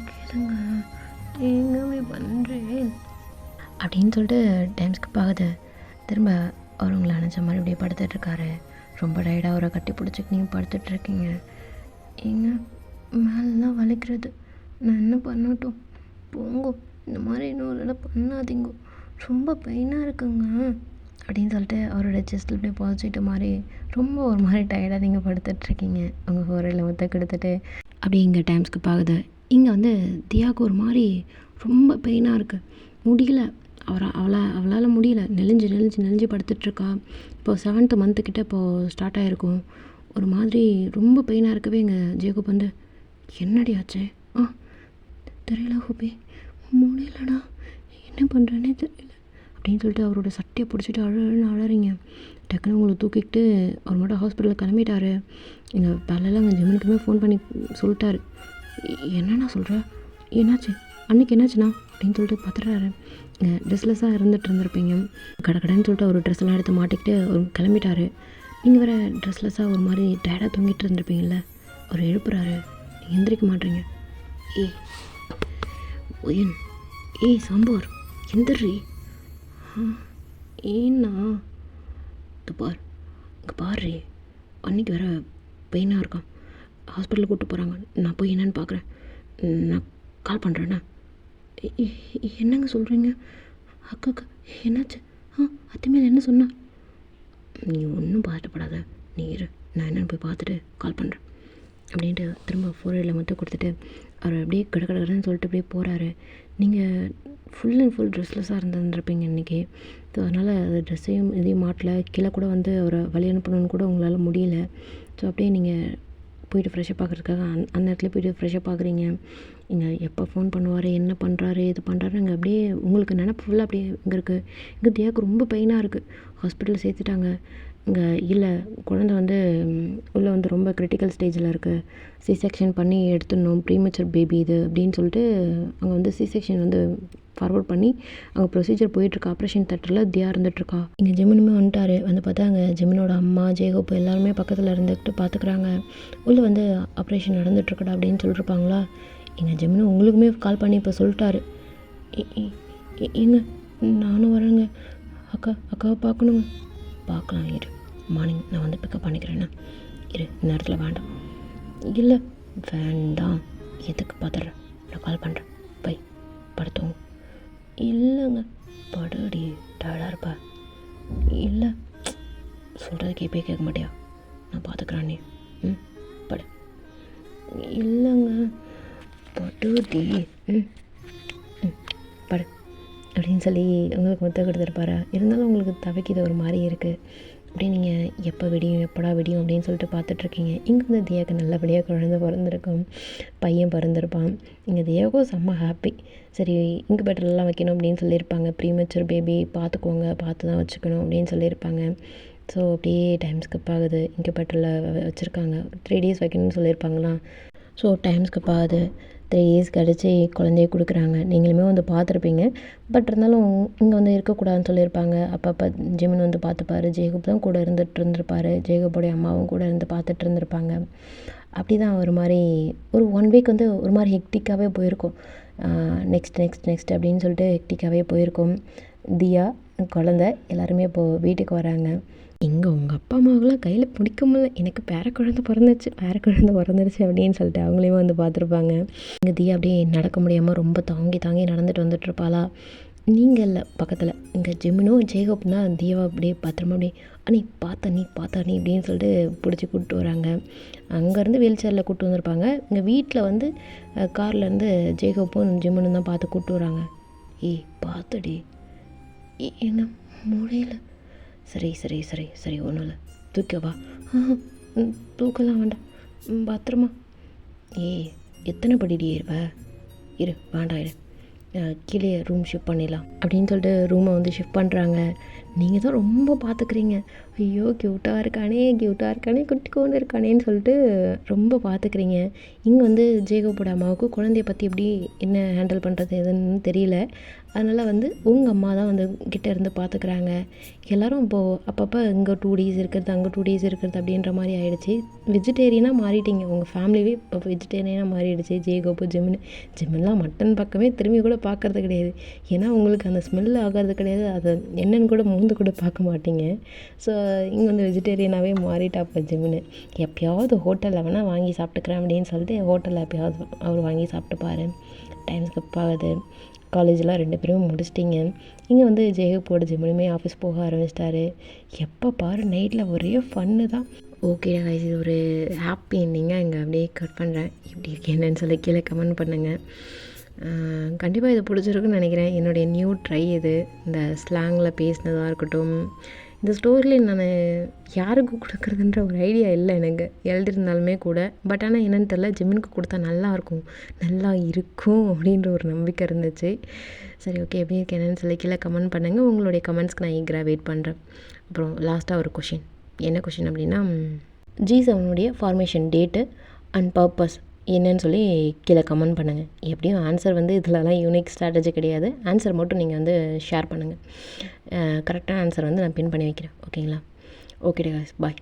கேளுங்க எங்கே பண்ணுறேன் அப்படின்னு சொல்லிட்டு டைம் ஸ்கிப் ஆகுது. திரும்ப அவர் உங்களை நினச்ச மாதிரி இப்படியே படுத்துட்ருக்காரு. ரொம்ப டயர்டாக அவரை கட்டி பிடிச்சிட்டு நீங்கள் படுத்துட்ருக்கீங்க. ஏங்க மேலெலாம் வலிக்கிறது, நான் என்ன பண்ணட்டும்? போங்கோ, இந்த மாதிரி இன்னொரு இடம் பண்ணாதீங்கோ, ரொம்ப பெயினாக இருக்குங்க அப்படின்னு சொல்லிட்டு அவரோட செஸ்ட்டில் அப்படியே புதைச்சிட்டு மாதிரி ரொம்ப ஒரு மாதிரி டயர்டாக நீங்கள் படுத்துட்ருக்கீங்க. உங்கள் ஃபோரையில் முத்தம் கொடுத்துட்டு அப்படியே இங்கே டைம் ஸ்கிப் ஆகுது. இங்கே வந்து தியாவுக்கு ஒரு மாதிரி ரொம்ப பெயினாக இருக்குது, முடியல. அவளால் முடியல, நெளிஞ்சு படுத்துட்ருக்கா. இப்போது 7th மந்த்துக்கிட்ட இப்போது ஸ்டார்ட் ஆகிருக்கும். ஒரு மாதிரி ரொம்ப பெயினாக இருக்கவே எங்கள் ஜேக்கப் வந்து என்னடி ஆச்சு? தெரியல ஹோபி, முடியலடா, என்ன பண்ணுறேன்னே தெரியல அப்படின்னு சொல்லிட்டு அவரோட சட்டையை பிடிச்சிட்டு அழறீங்க. டக்குன்னு உங்களை தூக்கிக்கிட்டு அவர் மட்டும் ஹாஸ்பிட்டலில் கிளம்பிட்டாரு. எங்கள் வேலையெல்லாம் எங்கள் ஜிம்முக்குமே ஃபோன் பண்ணி சொல்லிட்டாரு. என்னண்ணா சொல்கிற, என்னாச்சு அன்றைக்கி என்னாச்சுண்ணா அப்படின்னு சொல்லிட்டு பார்த்துட்டாரு. ட்ரெஸ்லெஸ்ஸாக இருந்துகிட்ருந்துருப்பீங்க. கடைன்னு சொல்லிட்டு அவர் ட்ரெஸ்ஸெல்லாம் எடுத்து மாட்டிக்கிட்டு அவர் கிளம்பிட்டாரு. நீங்கள் வேறு ட்ரெஸ்லெஸ்ஸாக ஒரு மாதிரி டயர்டாக தூங்கிட்டு இருந்திருப்பீங்கள்ல, அவர் எழுப்புறாரு, எந்திரிக்க மாட்டேறீங்க. ஒயன், சாம்பார் எந்திரி. ஏன்னா இது இங்கே பாரு, அன்றைக்கி வேறு பெயினாக இருக்கான், ஹாஸ்பிட்டலுக்கு கூப்பிட்டு போகிறாங்க, நான் போய் என்னென்னு பார்க்குறேன், நான் கால் பண்ணுறேண்ணா. என்னங்க சொல்கிறீங்க? அக்கா என்னாச்சு? அத்தைமேல் என்ன சொன்னா? நீ ஒன்றும் பாட்டப்படாத, நீ இரு, நான் என்னென்னு போய் பார்த்துட்டு கால் பண்ணுறேன் அப்படின்ட்டு திரும்ப ஃபோரையில் மட்டும் கொடுத்துட்டு அவர் அப்படியே கடன்னு சொல்லிட்டு அப்படியே போகிறாரு. நீங்கள் ஃபுல் அண்ட் ஃபுல் ட்ரெஸ்லெஸ்ஸாக இருந்திருப்பீங்க இன்றைக்கி. ஸோ அதனால் அது ட்ரெஸ்ஸையும் இதையும் மாட்டல, கீழே கூட வந்து அவரை வழி அனுப்பணுன்னு கூட உங்களால் முடியல. ஸோ அப்படியே நீங்கள் போய்ட்டு ஃப்ரெஷ்ஷப் ஆகிறதுக்காக அந்த இடத்துல போய்ட்டு ஃப்ரெஷ்ஷப் ஆகுறீங்க. இங்கே எப்போ ஃபோன் பண்ணுவார், என்ன பண்ணுறாரு, இது பண்ணுறாருங்க அப்படியே உங்களுக்கு நினப்பு ஃபுல்லாக அப்படியே இங்கே இருக்குது. இங்கே தியாவுக்கு ரொம்ப பெயினாக இருக்குது, ஹாஸ்பிட்டலில் சேர்த்துட்டாங்க. இங்கே இல்லை, குழந்தை வந்து உள்ளே வந்து ரொம்ப கிரிட்டிக்கல் ஸ்டேஜில் இருக்குது, சி செக்ஷன் பண்ணி எடுத்துடணும், ப்ரீமெச்சூர் பேபி இது அப்படின்னு சொல்லிட்டு அங்கே வந்து சி செக்ஷன் வந்து ஃபார்வர்ட் பண்ணி அங்கே ப்ரொசீஜர் போயிட்டுருக்கு. ஆப்ரேஷன் தேட்டரில் தியா இருந்துகிட்ருக்கா. இங்கே ஜெமினுமே வந்துட்டார். வந்து பார்த்தா அங்கே ஜெமினோட அம்மா ஜேகோப் எல்லாருமே பக்கத்தில் இருந்துக்கிட்டு பார்த்துக்குறாங்க. உள்ளே வந்து ஆப்ரேஷன் நடந்துகிட்ருக்கடா அப்படின்னு சொல்லிட்டுருப்பாங்களா. எங்கள் ஜெமினு உங்களுக்குமே கால் பண்ணி இப்போ சொல்லிட்டாரு. ஏங்க நானும் வரேங்க, அக்காவை பார்க்கணுங்க. பார்க்கலாம், இரு, மார்னிங் நான் வந்து பிக்கப் பண்ணிக்கிறேண்ணா. இரு, இந்த நேரத்தில் வேண்டாம். இல்லை வேண்டாம், எதுக்கு பார்த்துட்றேன், நான் கால் பண்ணுறேன், பை, படுத்தோங்க. இல்லைங்க படுடி, டயர்டாக இருப்பா. இல்லை சொல்கிறது கேட்க மாட்டியா, நான் பார்த்துக்குறேன், நீ படு. இல்லைங்க படுடி, படு அப்படின்னு சொல்லி உங்களுக்கு முத்த கொடுத்துருப்பாரா. இருந்தாலும் உங்களுக்கு தவிக்கிது ஒரு மாதிரி இருக்குது. அப்படியே நீங்கள் எப்போ விடியும் எப்படா விடியும் அப்படின்னு சொல்லிட்டு பார்த்துட்ருக்கீங்க. இங்கே வந்து தியாவுக்கு நல்லபடியாக குழந்தை பிறந்திருக்கும், பையன் பிறந்திருப்பான். இங்கே தியாவுக்கும் செம்ம ஹாப்பி. சரி இன்குபேட்டர்லாம் வைக்கணும் அப்படின்னு சொல்லியிருப்பாங்க, ப்ரீமெச்சூர் பேபி பார்த்துக்கோங்க, பார்த்து தான் வச்சுக்கணும் அப்படின்னு சொல்லியிருப்பாங்க. ஸோ அப்படியே டைம் ஸ்கிப் ஆகுது. இன்குபேட்டரில் வச்சுருக்காங்க, 3 days வைக்கணும்னு சொல்லியிருப்பாங்களா. ஸோ டைம் ஸ்கிப் ஆகுது. 3 days கழிச்சு குழந்தைய கொடுக்குறாங்க. நீங்களுமே வந்து பார்த்துருப்பீங்க. பட் இருந்தாலும் இங்கே வந்து இருக்கக்கூடாதுன்னு சொல்லியிருப்பாங்க. அப்பப்போ ஜெமின் வந்து பார்த்துப்பாரு, ஜேகப் தான் கூட இருந்துகிட்ருந்துருப்பார், ஜேகப்போடைய அம்மாவும் கூட இருந்து பார்த்துட்டு இருந்திருப்பாங்க. அப்படி தான் ஒரு மாதிரி ஒரு 1 week வந்து ஒரு மாதிரி ஹெக்டிக்காகவே போயிருக்கும். நெக்ஸ்ட் அப்படின்னு சொல்லிட்டு ஹெக்டிக்காகவே போயிருக்கும். தியா குழந்த எல்லாருமே இப்போது வீட்டுக்கு வராங்க. இங்கே உங்கள் அப்பா அம்மாவெலாம் கையில் பிடிக்க முடியல, எனக்கு பேரக்குழந்தை பிறந்துருச்சு அப்படின்னு சொல்லிட்டு அவங்களையும் வந்து பார்த்துருப்பாங்க. இங்கே தியா அப்படியே நடக்க முடியாமல் ரொம்ப தாங்கி நடந்துட்டு வந்துட்டுருப்பாளா. நீங்கள் இல்லை பக்கத்தில் இங்கே ஜெமினும் ஜேகப்னா தியாவை அப்படியே பத்திரமா அப்படியே நீ பார்த்தா நீ அப்படின்னு சொல்லிட்டு பிடிச்சி கூப்பிட்டு வராங்க. அங்கேருந்து வீல் சேரில் கூப்பிட்டு வந்திருப்பாங்க. இங்கே வீட்டில் வந்து கார்லேருந்து ஜேகப்பும் ஜெமினும் தான் பார்த்து கூப்பிட்டு வராங்க. பார்த்துடி, எங்க முடியல. சரி ஒன்றும் இல்லை, தூக்கவா? தூக்கலாம் வேண்டாம், பத்திரமா. எத்தனை படிடி ஏறுவ? இரு வேண்டாம், இரு, கீழே ரூம் ஷிஃப்ட் பண்ணிடலாம் அப்படின்னு சொல்லிட்டு ரூமை வந்து ஷிஃப்ட் பண்ணுறாங்க. நீங்கள் தான் ரொம்ப பார்த்துக்குறீங்க. ஐயோ க்யூட்டாக இருக்கானே குட்டிக்கோண்டு இருக்கானேன்னு சொல்லிட்டு ரொம்ப பார்த்துக்குறீங்க. இங்கே வந்து ஜேகப்போட அம்மாவுக்கு குழந்தைய பற்றி எப்படி என்ன ஹேண்டில் பண்ணுறது எதுன்னு தெரியல. அதனால் வந்து உங்கள் அம்மா தான் வந்து கிட்டே இருந்து பார்த்துக்குறாங்க. எல்லோரும் இப்போது அப்பப்போ இங்கே 2 days இருக்கிறது, அங்கே 2 days இருக்கிறது அப்படின்ற மாதிரி ஆகிடுச்சி. வெஜிடேரியனாக மாறிட்டீங்க, உங்கள் ஃபேமிலியே இப்போ வெஜிடேரியனாக மாறிடுச்சு. ஜேகப்பு ஜெமின்லாம் மட்டன் பக்கமே திரும்பி கூட பார்க்குறது கிடையாது. ஏன்னா உங்களுக்கு அந்த ஸ்மெல் ஆகிறது கிடையாது, அதை என்னென்னு கூட மவுந்து கூட பார்க்க மாட்டீங்க. ஸோ இங்கே வந்து வெஜிடேரியனாகவே மாறிட்டாப்ப ஜெமினு. எப்போயாவது ஹோட்டலில் வேணால் வாங்கி சாப்பிட்டுக்கிறேன் அப்படின்னு சொல்லிட்டு ஹோட்டலில் எப்போயாவது அவர் வாங்கி சாப்பிட்டுப்பார். டைம் ஸ்கிப் ஆகுது. காலேஜெலாம் 2 பேரும் முடிச்சிட்டிங்க. இங்கே வந்து ஜெயகூப்போட ஜெமினுமே ஆஃபீஸ் போக ஆரம்பிச்சிட்டாரு. எப்போ பாரு நைட்டில் ஒரே ஃபன்னு தான். ஓகே கைஸ், இது ஒரு ஹாப்பி எண்டிங்காக இங்கே அப்படியே கட் பண்ணுறேன். இப்படி இருக்கு என்னன்னு சொல்லி கீழே கமெண்ட் பண்ணுங்கள். கண்டிப்பாக இது பிடிச்சிருக்குன்னு நினைக்கிறேன். என்னுடைய நியூ ட்ரை இது. இந்த ஸ்லாங்கில் பேசினதாக இருக்கட்டும். இந்த ஸ்டோரியில் நான் யாருக்கு கொடுக்குறதுன்ற ஒரு ஐடியா இல்லை எனக்கு, எழுதியிருந்தாலுமே கூட. பட் ஆனால் என்னென்னு தெரில, ஜெமினுக்கு கொடுத்தா நல்லாயிருக்கும் அப்படின்ற ஒரு நம்பிக்கை இருந்துச்சு. சரி, ஓகே, எப்படி இருக்கு என்னென்னு சொல்லி கீழே கமெண்ட் பண்ணுங்கள். உங்களுடைய கமெண்ட்ஸ்க்கு நான் ஈகராக வெயிட் பண்ணுறேன். அப்புறம் லாஸ்ட்டாக ஒரு கொஷின். என்ன கொஷின் அப்படின்னா, G7 formation date and purpose என்னன்னு சொல்லி கீழே கமெண்ட் பண்ணுங்கள். எப்படியும் ஆன்சர் வந்து இதிலலாம் யூனிக் ஸ்ட்ராட்டஜி கிடையாது. ஆன்சர் மட்டும் நீங்கள் வந்து ஷேர் பண்ணுங்கள். கரெக்டான ஆன்சர் வந்து நான் பின் பண்ணி வைக்கிறேன். ஓகேங்களா? ஓகே கைஸ், பாய்.